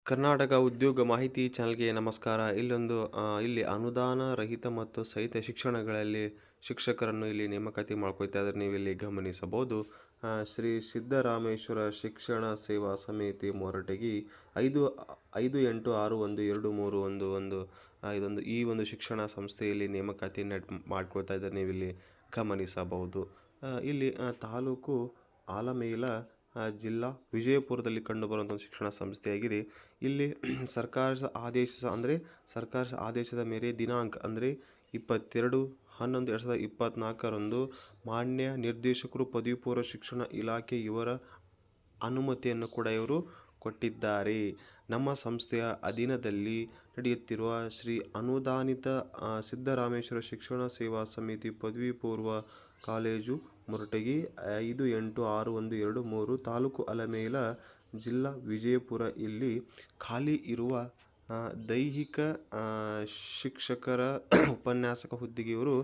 ಕರ್ನಾಟಕ ಉದ್ಯೋಗ ಮಾಹಿತಿ ಚಾನಲ್‌ಗೆ ನಮಸ್ಕಾರ. ಇಲ್ಲಿ ಅನುದಾನ ರಹಿತ ಮತ್ತು ಸಹಿತ ಶಿಕ್ಷಣಗಳಲ್ಲಿ ಶಿಕ್ಷಕರನ್ನು ಇಲ್ಲಿ ನೇಮಕಾತಿ ಮಾಡ್ಕೊಳ್ತಾ ಇದ್ದಾರೆ. ನೀವಿಲ್ಲಿ ಗಮನಿಸಬಹುದು. ಶ್ರೀ ಸಿದ್ದರಾಮೇಶ್ವರ ಶಿಕ್ಷಣ ಸೇವಾ ಸಮಿತಿ ಮೊರಟಗಿ 5861231 ಈ ಒಂದು ಶಿಕ್ಷಣ ಸಂಸ್ಥೆಯಲ್ಲಿ ನೇಮಕಾತಿ ಮಾಡ್ಕೊಳ್ತಾ ಇದ್ದಾರೆ. ನೀವಿಲ್ಲಿ ಗಮನಿಸಬಹುದು. ತಾಲೂಕು ಆಲಮೇಲ, ಜಿಲ್ಲಾ ವಿಜಯಪುರದಲ್ಲಿ ಕಂಡುಬರುವಂಥ ಒಂದು ಶಿಕ್ಷಣ ಸಂಸ್ಥೆಯಾಗಿದೆ. ಇಲ್ಲಿ ಸರ್ಕಾರದ ಆದೇಶದ ಮೇರೆ ದಿನಾಂಕ 22/11/2024 ಮಾನ್ಯ ನಿರ್ದೇಶಕರು ಪದವಿ ಪೂರ್ವ ಶಿಕ್ಷಣ ಇಲಾಖೆ ಇವರ ಅನುಮತಿಯನ್ನು ಕೂಡ ಇವರು ಕೊಟ್ಟಿದ್ದಾರೆ. ನಮ್ಮ ಸಂಸ್ಥೆಯ ಅಧೀನದಲ್ಲಿ ನಡೆಯುತ್ತಿರುವ ಶ್ರೀ ಅನುದಾನಿತ ಸಿದ್ದರಾಮೇಶ್ವರ ಶಿಕ್ಷಣ ಸೇವಾ ಸಮಿತಿ ಪದವಿ ಪೂರ್ವ ಕಾಲೇಜು ಮೊರಟಗಿ 5861223 ತಾಲೂಕು ಆಲಮೇಲ, ಜಿಲ್ಲಾ ವಿಜಯಪುರ ಇಲ್ಲಿ ಖಾಲಿ ಇರುವ ದೈಹಿಕ ಶಿಕ್ಷಕರ ಉಪನ್ಯಾಸಕ ಹುದ್ದೆಗೆ ಇವರು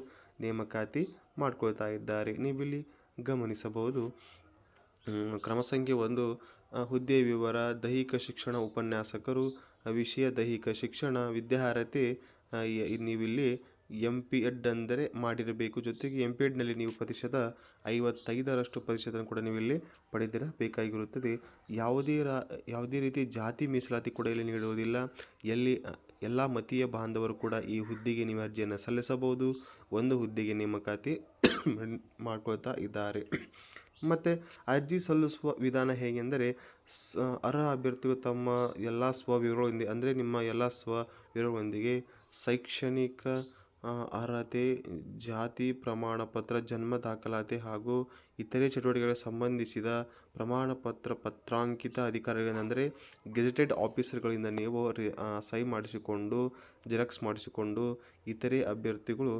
ನೇಮಕಾತಿ ಮಾಡ್ಕೊಳ್ತಾ ಇದ್ದಾರೆ. ನೀವಿಲ್ಲಿ ಗಮನಿಸಬಹುದು. ಕ್ರಮ ಸಂಖ್ಯೆ 1 ಹುದ್ದೆಯ ವಿವರ: ದೈಹಿಕ ಶಿಕ್ಷಣ ಉಪನ್ಯಾಸಕರು, ವಿಷಯ ದೈಹಿಕ ಶಿಕ್ಷಣ, ವಿದ್ಯಾರ್ಹತೆ ನೀವಿಲ್ಲಿ MPEd ಅಂದರೆ ಮಾಡಿರಬೇಕು. ಜೊತೆಗೆ MPEdನಲ್ಲಿ ನೀವು ಪ್ರತಿಶತ 55% ಕೂಡ ನೀವಿಲ್ಲಿ ಪಡೆದಿರಬೇಕಾಗಿರುತ್ತದೆ. ಯಾವುದೇ ರೀತಿ ಜಾತಿ ಮೀಸಲಾತಿ ಕೂಡ ಇಲ್ಲಿ ನೀಡುವುದಿಲ್ಲ. ಎಲ್ಲ ಮತೀಯ ಬಾಂಧವರು ಕೂಡ ಈ ಹುದ್ದೆಗೆ ನೀವು ಅರ್ಜಿಯನ್ನು ಸಲ್ಲಿಸಬಹುದು. ಒಂದು ಹುದ್ದೆಗೆ ನೇಮಕಾತಿ ಮಾಡ್ಕೊಳ್ತಾ ಇದ್ದಾರೆ. ಮತ್ತು ಅರ್ಜಿ ಸಲ್ಲಿಸುವ ವಿಧಾನ ಹೇಗೆಂದರೆ, ಅರ್ಹ ಅಭ್ಯರ್ಥಿಗಳು ತಮ್ಮ ಎಲ್ಲ ಸ್ವವಿವರಗಳೊಂದಿಗೆ ನಿಮ್ಮ ಎಲ್ಲ ಸ್ವವಿವರಗಳೊಂದಿಗೆ ಶೈಕ್ಷಣಿಕ ಅರ್ಹತೆ, ಜಾತಿ ಪ್ರಮಾಣ ಪತ್ರ, ಜನ್ಮ ದಾಖಲಾತಿ ಹಾಗೂ ಇತರೆ ಚಟುವಟಿಕೆಗಳಿಗೆ ಸಂಬಂಧಿಸಿದ ಪ್ರಮಾಣ ಪತ್ರ ಪತ್ರಾಂಕಿತ ಅಧಿಕಾರಿಗಳಿಂದ ಗೆಜೆಟೆಡ್ ಆಫೀಸರ್ಗಳಿಂದ ನೀವು ಸಹಿ ಮಾಡಿಸಿಕೊಂಡು, ಜೆರಾಕ್ಸ್ ಮಾಡಿಸಿಕೊಂಡು, ಇತರೆ ಅಭ್ಯರ್ಥಿಗಳು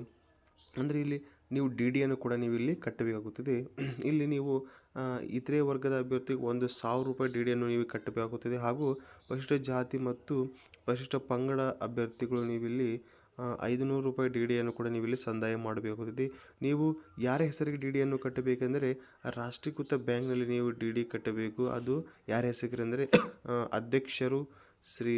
ಇಲ್ಲಿ ನೀವು DDಯನ್ನು ಕೂಡ ನೀವು ಇಲ್ಲಿ ಕಟ್ಟಬೇಕಾಗುತ್ತದೆ. ಇಲ್ಲಿ ನೀವು ಇತರೆ ವರ್ಗದ ಅಭ್ಯರ್ಥಿಗೆ 1,000 ರೂಪಾಯಿ DDಯನ್ನು ನೀವು ಕಟ್ಟಬೇಕಾಗುತ್ತದೆ. ಹಾಗೂ ಪರಿಶಿಷ್ಟ ಜಾತಿ ಮತ್ತು ಪರಿಶಿಷ್ಟ ಪಂಗಡ ಅಭ್ಯರ್ಥಿಗಳು ನೀವಿಲ್ಲಿ 500 ರೂಪಾಯಿ DDಯನ್ನು ಕೂಡ ನೀವಿಲ್ಲಿ ಸಂದಾಯ ಮಾಡಬೇಕಾಗುತ್ತದೆ. ನೀವು ಯಾರ ಹೆಸರಿಗೆ DDಯನ್ನು ಕಟ್ಟಬೇಕೆಂದರೆ, ರಾಷ್ಟ್ರೀಕೃತ ಬ್ಯಾಂಕ್ನಲ್ಲಿ ನೀವು DD ಕಟ್ಟಬೇಕು. ಅದು ಯಾರ ಹೆಸರಿಗೆಂದರೆ ಅಧ್ಯಕ್ಷರು ಶ್ರೀ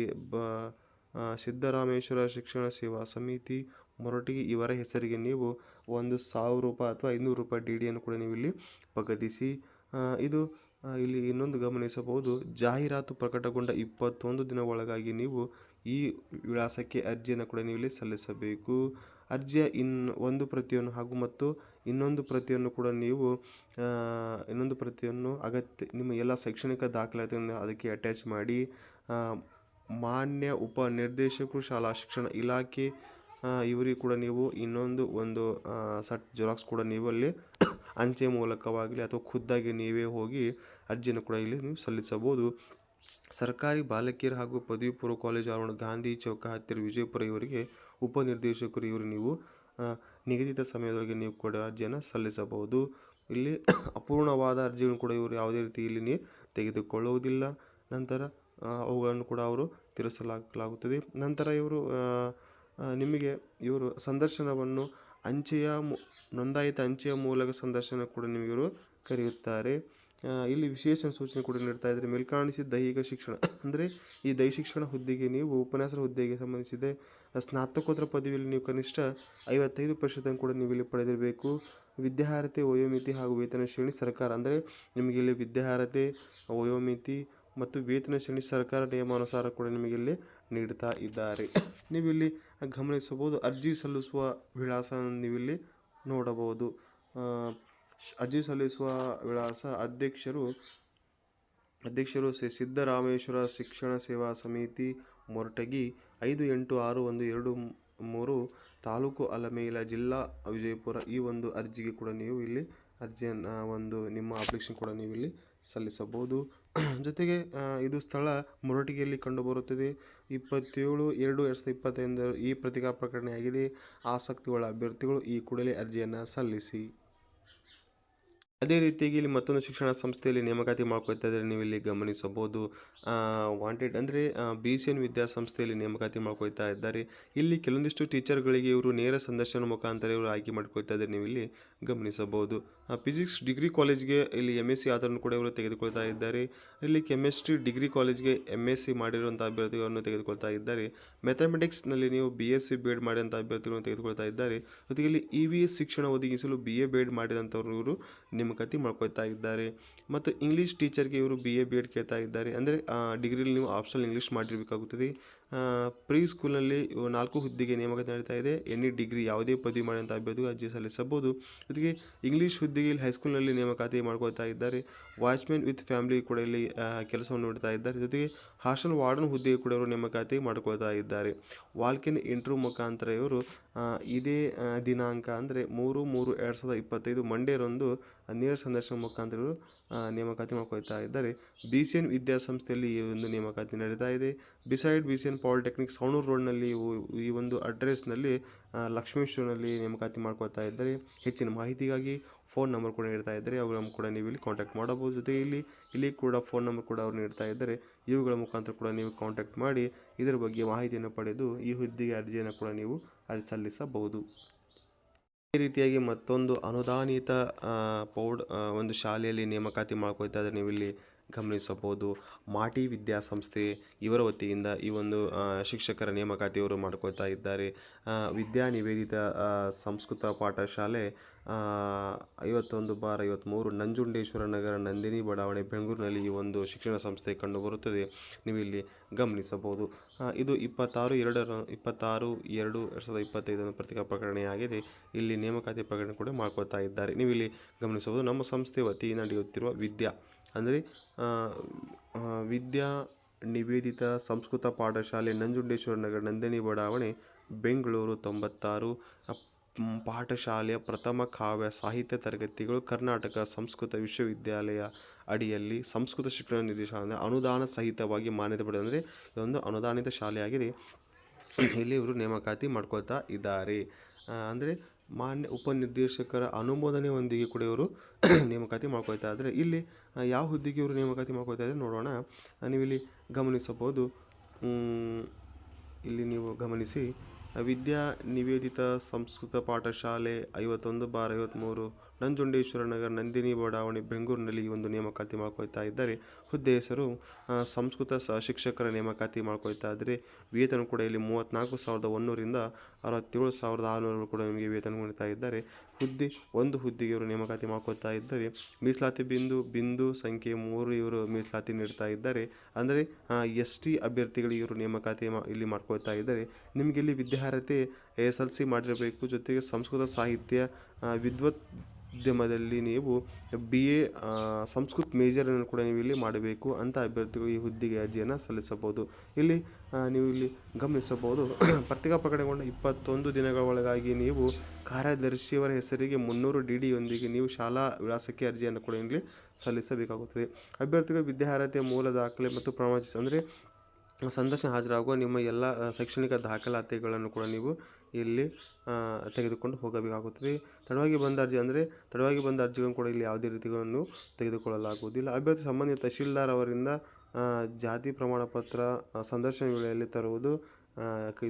ಸಿದ್ದರಾಮೇಶ್ವರ ಶಿಕ್ಷಣ ಸೇವಾ ಸಮಿತಿ ಮೊರಟಗಿ ಇವರ ಹೆಸರಿಗೆ ನೀವು 1,000 ರೂಪಾಯಿ ಅಥವಾ 500 ರೂಪಾಯಿ DDಯನ್ನು ಕೂಡ ನೀವು ಇಲ್ಲಿ ಪಾವತಿಸಿ. ಇಲ್ಲಿ ಇನ್ನೊಂದು ಗಮನಿಸಬಹುದು. ಜಾಹೀರಾತು ಪ್ರಕಟಗೊಂಡ 21 ದಿನಗಳೊಳಗಾಗಿ ನೀವು ಈ ವಿಳಾಸಕ್ಕೆ ಅರ್ಜಿಯನ್ನು ಕೂಡ ನೀವು ಇಲ್ಲಿ ಸಲ್ಲಿಸಬೇಕು. ಅರ್ಜಿಯ ಒಂದು ಪ್ರತಿಯನ್ನು ಹಾಗೂ ಮತ್ತು ಇನ್ನೊಂದು ಪ್ರತಿಯನ್ನು ಕೂಡ ನೀವು ನಿಮ್ಮ ಎಲ್ಲ ಶೈಕ್ಷಣಿಕ ದಾಖಲಾತಿಯನ್ನು ಅದಕ್ಕೆ ಅಟ್ಯಾಚ್ ಮಾಡಿ ಮಾನ್ಯ ಉಪನಿರ್ದೇಶಕರು ಶಾಲಾ ಶಿಕ್ಷಣ ಇಲಾಖೆ ಇವರಿಗೆ ಕೂಡ ನೀವು ಒಂದು ಸೆಟ್ ಜೆರಾಕ್ಸ್ ಕೂಡ ನೀವು ಅಲ್ಲಿ ಅಂಚೆ ಮೂಲಕವಾಗಲಿ ಅಥವಾ ಖುದ್ದಾಗಿ ನೀವೇ ಹೋಗಿ ಅರ್ಜಿಯನ್ನು ಕೂಡ ಇಲ್ಲಿ ನೀವು ಸಲ್ಲಿಸಬಹುದು. ಸರ್ಕಾರಿ ಬಾಲಕಿಯರು ಹಾಗೂ ಪದವಿ ಪೂರ್ವ ಕಾಲೇಜು ಆವರಣ, ಗಾಂಧಿ ಚೌಕ ಹತ್ತಿರ, ವಿಜಯಪುರ ಇವರಿಗೆ ಉಪನಿರ್ದೇಶಕರು ಇವರು ನೀವು ನಿಗದಿತ ಸಮಯದೊಳಗೆ ನೀವು ಕೂಡ ಅರ್ಜಿಯನ್ನು ಸಲ್ಲಿಸಬಹುದು. ಇಲ್ಲಿ ಅಪೂರ್ಣವಾದ ಅರ್ಜಿಗಳನ್ನು ಕೂಡ ಇವರು ಯಾವುದೇ ರೀತಿ ಇಲ್ಲಿ ನೀವು ತೆಗೆದುಕೊಳ್ಳುವುದಿಲ್ಲ. ನಂತರ ಅವುಗಳನ್ನು ಕೂಡ ಅವರು ತಿರಸ್ಕರಿಸಲಾಗುತ್ತದೆ. ನಂತರ ಇವರು ಸಂದರ್ಶನವನ್ನು ನೋಂದಾಯಿತ ಅಂಚೆಯ ಮೂಲಕ ಸಂದರ್ಶನ ಕೂಡ ನಿಮಗೆ ಕರೆಯುತ್ತಾರೆ. ಇಲ್ಲಿ ವಿಶೇಷ ಸೂಚನೆ ಕೂಡ ನೀಡ್ತಾ ಇದ್ದಾರೆ. ಮೇಲ್ಕಾಣಿಸಿದ ದೈಹಿಕ ಶಿಕ್ಷಣ ಈ ದೈಹಿಕ ಶಿಕ್ಷಣ ಹುದ್ದೆಗೆ ನೀವು ಉಪನ್ಯಾಸಕ ಹುದ್ದೆಗೆ ಸಂಬಂಧಿಸಿದ ಸ್ನಾತಕೋತ್ತರ ಪದವಿಯಲ್ಲಿ ನೀವು ಕನಿಷ್ಠ 55% ಕೂಡ ನೀವು ಇಲ್ಲಿ ಪಡೆದಿರಬೇಕು. ವಿದ್ಯಾರ್ಹತೆ, ವಯೋಮಿತಿ ಹಾಗೂ ವೇತನ ಶ್ರೇಣಿ ಸರ್ಕಾರ ನಿಮಗೆ ಇಲ್ಲಿ ವಿದ್ಯಾರ್ಹತೆ, ವಯೋಮಿತಿ ಮತ್ತು ವೇತನ ಶ್ರೇಣಿ ಸರ್ಕಾರ ನಿಯಮಾನುಸಾರ ಕೂಡ ನಿಮಗೆ ಇಲ್ಲಿ ನೀಡ್ತಾ ಇದ್ದಾರೆ. ನೀವಿಲ್ಲಿ ಗಮನಿಸಬಹುದು. ಅರ್ಜಿ ಸಲ್ಲಿಸುವ ವಿಳಾಸ ನೀವಿಲ್ಲಿ ನೋಡಬಹುದು. ಅರ್ಜಿ ಸಲ್ಲಿಸುವ ವಿಳಾಸ: ಅಧ್ಯಕ್ಷರು ಶ್ರೀ ಸಿದ್ದರಾಮೇಶ್ವರ ಶಿಕ್ಷಣ ಸೇವಾ ಸಮಿತಿ ಮೊರಟಗಿ 5861223 ತಾಲೂಕು ಆಲಮೇಲ, ಜಿಲ್ಲಾ ವಿಜಯಪುರ. ಈ ಒಂದು ಅರ್ಜಿಗೆ ಕೂಡ ನೀವು ಇಲ್ಲಿ ಅರ್ಜಿಯನ್ನು ನಿಮ್ಮ ಅಪ್ಲಿಕೇಶನ್ ಕೂಡ ನೀವು ಇಲ್ಲಿ ಸಲ್ಲಿಸಬಹುದು. ಜೊತೆಗೆ ಇದು ಸ್ಥಳ ಮೊರಟಗಿಯಲ್ಲಿ ಕಂಡುಬರುತ್ತದೆ. 27/2/2025 ಈ ಪತ್ರಿಕಾ ಪ್ರಕಟಣೆಯಾಗಿದೆ. ಆಸಕ್ತಿಯುಳ್ಳ ಅಭ್ಯರ್ಥಿಗಳು ಈ ಕೂಡಲೇ ಅರ್ಜಿಯನ್ನು ಸಲ್ಲಿಸಿ. ಅದೇ ರೀತಿಯಾಗಿ ಇಲ್ಲಿ ಮತ್ತೊಂದು ಶಿಕ್ಷಣ ಸಂಸ್ಥೆಯಲ್ಲಿ ನೇಮಕಾತಿ ಮಾಡ್ಕೊಳ್ತಾ ಇದ್ದಾರೆ, ನೀವು ಇಲ್ಲಿ ಗಮನಿಸಬಹುದು. ವಾಂಟೆಡ್ ಅಂದರೆ BCN ವಿದ್ಯಾಸಂಸ್ಥೆಯಲ್ಲಿ ನೇಮಕಾತಿ ಮಾಡ್ಕೊಳ್ತಾ ಇದ್ದಾರೆ. ಇಲ್ಲಿ ಕೆಲವೊಂದಿಷ್ಟು ಟೀಚರ್ಗಳಿಗೆ ಇವರು ನೇರ ಸಂದರ್ಶನ ಮುಖಾಂತರ ಇವರು ಆಯ್ಕೆ ಮಾಡ್ಕೊಳ್ತಾ ಇದ್ದಾರೆ, ನೀವು ಇಲ್ಲಿ ಗಮನಿಸಬಹುದು. ಫಿಸಿಕ್ಸ್ ಡಿಗ್ರಿ ಕಾಲೇಜ್ಗೆ ಇಲ್ಲಿ MSc ಆದರನ್ನು ಕೂಡ ಇವರು ತೆಗೆದುಕೊಳ್ತಾ ಇದ್ದಾರೆ. ಇಲ್ಲಿ ಕೆಮಿಸ್ಟ್ರಿ ಡಿಗ್ರಿ ಕಾಲೇಜ್ಗೆ MSc ಮಾಡಿರುವಂಥ ಅಭ್ಯರ್ಥಿಗಳನ್ನು ತೆಗೆದುಕೊಳ್ತಾ ಇದ್ದಾರೆ. ಮ್ಯಾಥಮೆಟಿಕ್ಸ್ನಲ್ಲಿ ನೀವು BSc B.Ed ಮಾಡಿದಂಥ ಅಭ್ಯರ್ಥಿಗಳನ್ನು ತೆಗೆದುಕೊಳ್ತಾ ಇದ್ದಾರೆ. ಜೊತೆಗೆ ಇಲ್ಲಿ EVS ಶಿಕ್ಷಣ ಒದಗಿಸಲು BA B.Ed ಮಾಡಿದಂಥವ್ರು ಇವರು ನೇಮಕಾತಿ ಮಾಡ್ಕೊಳ್ತಾ ಇದ್ದಾರೆ. ಮತ್ತು ಇಂಗ್ಲೀಷ್ ಟೀಚರ್ಗೆ ಇವರು BA B.Ed ಕೇಳ್ತಾ ಇದ್ದಾರೆ. ಅಂದರೆ ಡಿಗ್ರಿಲಿ ನೀವು ಆಪ್ಷನಲ್ ಇಂಗ್ಲೀಷ್ ಮಾಡಿರಬೇಕಾಗುತ್ತದೆ. ಪ್ರೀ ಸ್ಕೂಲ್ನಲ್ಲಿ 4 ಹುದ್ದೆಗೆ ನೇಮಕಾತಿ ನಡೀತಾ ಇದೆ. ಎನಿ ಡಿಗ್ರಿ ಯಾವುದೇ ಪದವಿ ಮಾಡಿದಂಥ ಅಭ್ಯರ್ಥಿಗಳು ಅರ್ಜಿ ಸಲ್ಲಿಸಬಹುದು. ಜೊತೆಗೆ ಇಂಗ್ಲೀಷ್ ಹುದ್ದೆಗೆ ಇಲ್ಲಿ ಹೈಸ್ಕೂಲ್ನಲ್ಲಿ ನೇಮಕಾತಿ ಮಾಡ್ಕೊಳ್ತಾ ಇದ್ದಾರೆ. ವಾಚ್ಮ್ಯಾನ್ ವಿತ್ ಫ್ಯಾಮಿಲಿ ಕೂಡ ಇಲ್ಲಿ ಕೆಲಸವನ್ನು ನೀಡ್ತಾ ಇದ್ದಾರೆ. ಜೊತೆಗೆ ಹಾಸ್ಟೆಲ್ ವಾರ್ಡನ್ ಹುದ್ದೆಗೆ ಕೂಡ ಇವರು ನೇಮಕಾತಿ ಮಾಡ್ಕೊಳ್ತಾ ಇದ್ದಾರೆ. ವಾಲ್ಕಿನ್ ಇಂಟರ್ವ್ಯೂ ಮುಖಾಂತರ ಇವರು ಇದೇ ದಿನಾಂಕ ಅಂದರೆ 3/3/2025 ಮಂಡೇರಂದು ನೇರ ಸಂದರ್ಶನ ಮುಖಾಂತರ ಇವರು ನೇಮಕಾತಿ ಮಾಡ್ಕೊಳ್ತಾ ಇದ್ದಾರೆ. BCN ವಿದ್ಯಾಸಂಸ್ಥೆಯಲ್ಲಿ ಈ ಒಂದು ನೇಮಕಾತಿ ನಡೀತಾ ಇದೆ. ಬಿಸೈಡ್ BCN ಪಾಲಿಟೆಕ್ನಿಕ್ ಸವಣೂರು ರೋಡ್ನಲ್ಲಿ ಈ ಒಂದು ಅಡ್ರೆಸ್ನಲ್ಲಿ ಲಕ್ಷ್ಮೇಶ್ವರನಲ್ಲಿ ನೇಮಕಾತಿ ಮಾಡ್ಕೊಳ್ತಾ ಇದ್ದಾರೆ. ಹೆಚ್ಚಿನ ಮಾಹಿತಿಗಾಗಿ ಫೋನ್ ನಂಬರ್ ಕೂಡ ನೀಡ್ತಾ ಇದ್ದಾರೆ, ಅವುಗಳನ್ನು ಕೂಡ ನೀವು ಇಲ್ಲಿ ಕಾಂಟ್ಯಾಕ್ಟ್ ಮಾಡಬಹುದು. ಜೊತೆಗೆ ಇಲ್ಲಿ ಕೂಡ ಫೋನ್ ನಂಬರ್ ಕೂಡ ಅವರು ನೀಡ್ತಾ ಇದ್ದಾರೆ. ಇವುಗಳ ಮುಖಾಂತರ ಕೂಡ ನೀವು ಕಾಂಟ್ಯಾಕ್ಟ್ ಮಾಡಿ ಇದರ ಬಗ್ಗೆ ಮಾಹಿತಿಯನ್ನು ಪಡೆದು ಈ ಹುದ್ದೆಗೆ ಅರ್ಜಿಯನ್ನು ಕೂಡ ನೀವು ಸಲ್ಲಿಸಬಹುದು. ಈ ರೀತಿಯಾಗಿ ಮತ್ತೊಂದು ಅನುದಾನಿತ ಒಂದು ಶಾಲೆಯಲ್ಲಿ ನೇಮಕಾತಿ ಮಾಡ್ಕೊಳ್ತಾ ಇದ್ದಾರೆ, ನೀವು ಇಲ್ಲಿ ಗಮನಿಸಬಹುದು. ಮಾಟಿ ವಿದ್ಯಾಸಂಸ್ಥೆ ಇವರ ವತಿಯಿಂದ ಈ ಒಂದು ಶಿಕ್ಷಕರ ನೇಮಕಾತಿ ಇವರು ಮಾಡ್ಕೊಳ್ತಾ ಇದ್ದಾರೆ. ವಿದ್ಯಾನಿವೇದಿತ ಸಂಸ್ಕೃತ ಪಾಠಶಾಲೆ 51/53 ನಂಜುಂಡೇಶ್ವರ ನಗರ, ನಂದಿನಿ ಬಡಾವಣೆ, ಬೆಂಗಳೂರಿನಲ್ಲಿ ಈ ಒಂದು ಶಿಕ್ಷಣ ಸಂಸ್ಥೆ ಕಂಡುಬರುತ್ತದೆ, ನೀವು ಇಲ್ಲಿ ಗಮನಿಸಬಹುದು. ಇದು 26/2/2025 ಪತ್ರಿಕಾ ಪ್ರಕಟಣೆಯಾಗಿದೆ. ಇಲ್ಲಿ ನೇಮಕಾತಿ ಪ್ರಕಟಣೆ ಕೂಡ ಮಾಡ್ಕೊಳ್ತಾ ಇದ್ದಾರೆ, ನೀವು ಇಲ್ಲಿ ಗಮನಿಸಬಹುದು. ನಮ್ಮ ಸಂಸ್ಥೆ ವತಿಯಿಂದ ನಡೆಯುತ್ತಿರುವ ಅಂದರೆ ವಿದ್ಯಾ ನಿವೇದಿತ ಸಂಸ್ಕೃತ ಪಾಠಶಾಲೆ ನಂಜುಂಡೇಶ್ವರ ನಗರ, ನಂದಿನಿ ಬಡಾವಣೆ, ಬೆಂಗಳೂರು 96. ಪಾಠಶಾಲೆಯ ಪ್ರಥಮ ಕಾವ್ಯ ಸಾಹಿತ್ಯ ತರಗತಿಗಳು ಕರ್ನಾಟಕ ಸಂಸ್ಕೃತ ವಿಶ್ವವಿದ್ಯಾಲಯ ಅಡಿಯಲ್ಲಿ ಸಂಸ್ಕೃತ ಶಿಕ್ಷಣ ನಿರ್ದೇಶನಾಲಯ ಅನುದಾನ ಸಹಿತವಾಗಿ ಮಾನ್ಯತೆ ಪಡೆದ, ಅಂದರೆ ಇದೊಂದು ಅನುದಾನಿತ ಶಾಲೆಯಾಗಿದೆ. ಇಲ್ಲಿ ಇವರು ನೇಮಕಾತಿ ಮಾಡ್ಕೊಳ್ತಾ ಇದ್ದಾರೆ. ಅಂದರೆ ಮಾನ್ಯ ಉಪನಿರ್ದೇಶಕರ ಅನುಮೋದನೆಯೊಂದಿಗೆ ಕೂಡ ಇವರು ನೇಮಕಾತಿ ಮಾಡ್ಕೊಳ್ತಾ ಇದ್ದಾರೆ. ಇಲ್ಲಿ ಯಾವ ಹುದ್ದೆಗೆ ಇವರು ನೇಮಕಾತಿ ಮಾಡ್ಕೊಳ್ತಾ ಇದ್ದಾರೆ ನೋಡೋಣ. ನೀವು ಇಲ್ಲಿ ಗಮನಿಸಬಹುದು. ಇಲ್ಲಿ ನೀವು ಗಮನಿಸಿ, ವಿದ್ಯಾ ನಿವೇದಿತ ಸಂಸ್ಕೃತ ಪಾಠಶಾಲೆ 51/53 ನಂಜುಂಡೇಶ್ವರ ನಗರ, ನಂದಿನಿ ಬಡಾವಣೆ, ಬೆಂಗಳೂರಿನಲ್ಲಿ ಈ ಒಂದು ನೇಮಕಾತಿ ಮಾಡ್ಕೊಳ್ತಾ ಇದ್ದಾರೆ. ಹುದ್ದೆ ಹೆಸರು ಸಂಸ್ಕೃತ ಶಿಕ್ಷಕರ ನೇಮಕಾತಿ ಮಾಡ್ಕೊಳ್ತಾ ಇದ್ದಾರೆ. ವೇತನ ಕೂಡ ಇಲ್ಲಿ 34,100ರಿಂದ 67,600 ಕೂಡ ನಿಮಗೆ ವೇತನ ನೀಡ್ತಾ ಇದ್ದಾರೆ. ಒಂದು ಹುದ್ದೆಗೆ ಇವರು ನೇಮಕಾತಿ ಮಾಡ್ಕೊಳ್ತಾ ಇದ್ದಾರೆ. ಮೀಸಲಾತಿ ಬಿಂದು ಸಂಖ್ಯೆ 3 ಇವರು ಮೀಸಲಾತಿ ನೀಡ್ತಾ ಇದ್ದಾರೆ. ಅಂದರೆ ST ಅಭ್ಯರ್ಥಿಗಳಿಗೆ ಇವರು ನೇಮಕಾತಿ ಇಲ್ಲಿ ಮಾಡ್ಕೊಳ್ತಾ ಇದ್ದಾರೆ. ನಿಮಗೆ ಇಲ್ಲಿ ವಿದ್ಯಾರ್ಹತೆ SSLC ಮಾಡಿರಬೇಕು. ಜೊತೆಗೆ ಸಂಸ್ಕೃತ ಸಾಹಿತ್ಯ ವಿದ್ವದ್ಯಮದಲ್ಲಿ ನೀವು BA ಸಂಸ್ಕೃತ್ ಮೇಜರನ್ನು ಕೂಡ ನೀವು ಇಲ್ಲಿ ಮಾಡಬೇಕು ಅಂತ ಅಭ್ಯರ್ಥಿಗಳು ಈ ಹುದ್ದೆಗೆ ಅರ್ಜಿಯನ್ನು ಸಲ್ಲಿಸಬಹುದು. ಇಲ್ಲಿ ನೀವು ಇಲ್ಲಿ ಗಮನಿಸಬಹುದು. ಪತ್ರಿಕಾ ಪ್ರಕಟಣೆಗೊಂಡ 21 ದಿನಗಳ ಒಳಗಾಗಿ ನೀವು ಕಾರ್ಯದರ್ಶಿಯವರ ಹೆಸರಿಗೆ 300 DD ಯೊಂದಿಗೆ ನೀವು ಶಾಲಾ ವಿಳಾಸಕ್ಕೆ ಅರ್ಜಿಯನ್ನು ಕೂಡ ಇಲ್ಲಿ ಸಲ್ಲಿಸಬೇಕಾಗುತ್ತದೆ. ಅಭ್ಯರ್ಥಿಗಳು ವಿದ್ಯಾರ್ಹತೆ, ಮೂಲ ದಾಖಲೆ ಮತ್ತು ಪ್ರಮಾಣ ಅಂದರೆ ಸಂದರ್ಶನ ಹಾಜರಾಗುವ ನಿಮ್ಮ ಎಲ್ಲ ಶೈಕ್ಷಣಿಕ ದಾಖಲಾತಿಗಳನ್ನು ಕೂಡ ನೀವು ಇಲ್ಲಿ ತೆಗೆದುಕೊಂಡು ಹೋಗಬೇಕಾಗುತ್ತದೆ. ತಡವಾಗಿ ಬಂದ ಅರ್ಜಿಗಳನ್ನು ಕೂಡ ಇಲ್ಲಿ ಯಾವುದೇ ರೀತಿಗಳನ್ನು ತೆಗೆದುಕೊಳ್ಳಲಾಗುವುದಿಲ್ಲ. ಅಭ್ಯರ್ಥಿ ಸಂಬಂಧಿತ ತಹಶೀಲ್ದಾರ್ ಅವರಿಂದ ಜಾತಿ ಪ್ರಮಾಣ ಪತ್ರ ಸಂದರ್ಶನ ವೇಳೆಯಲ್ಲಿ ತರುವುದು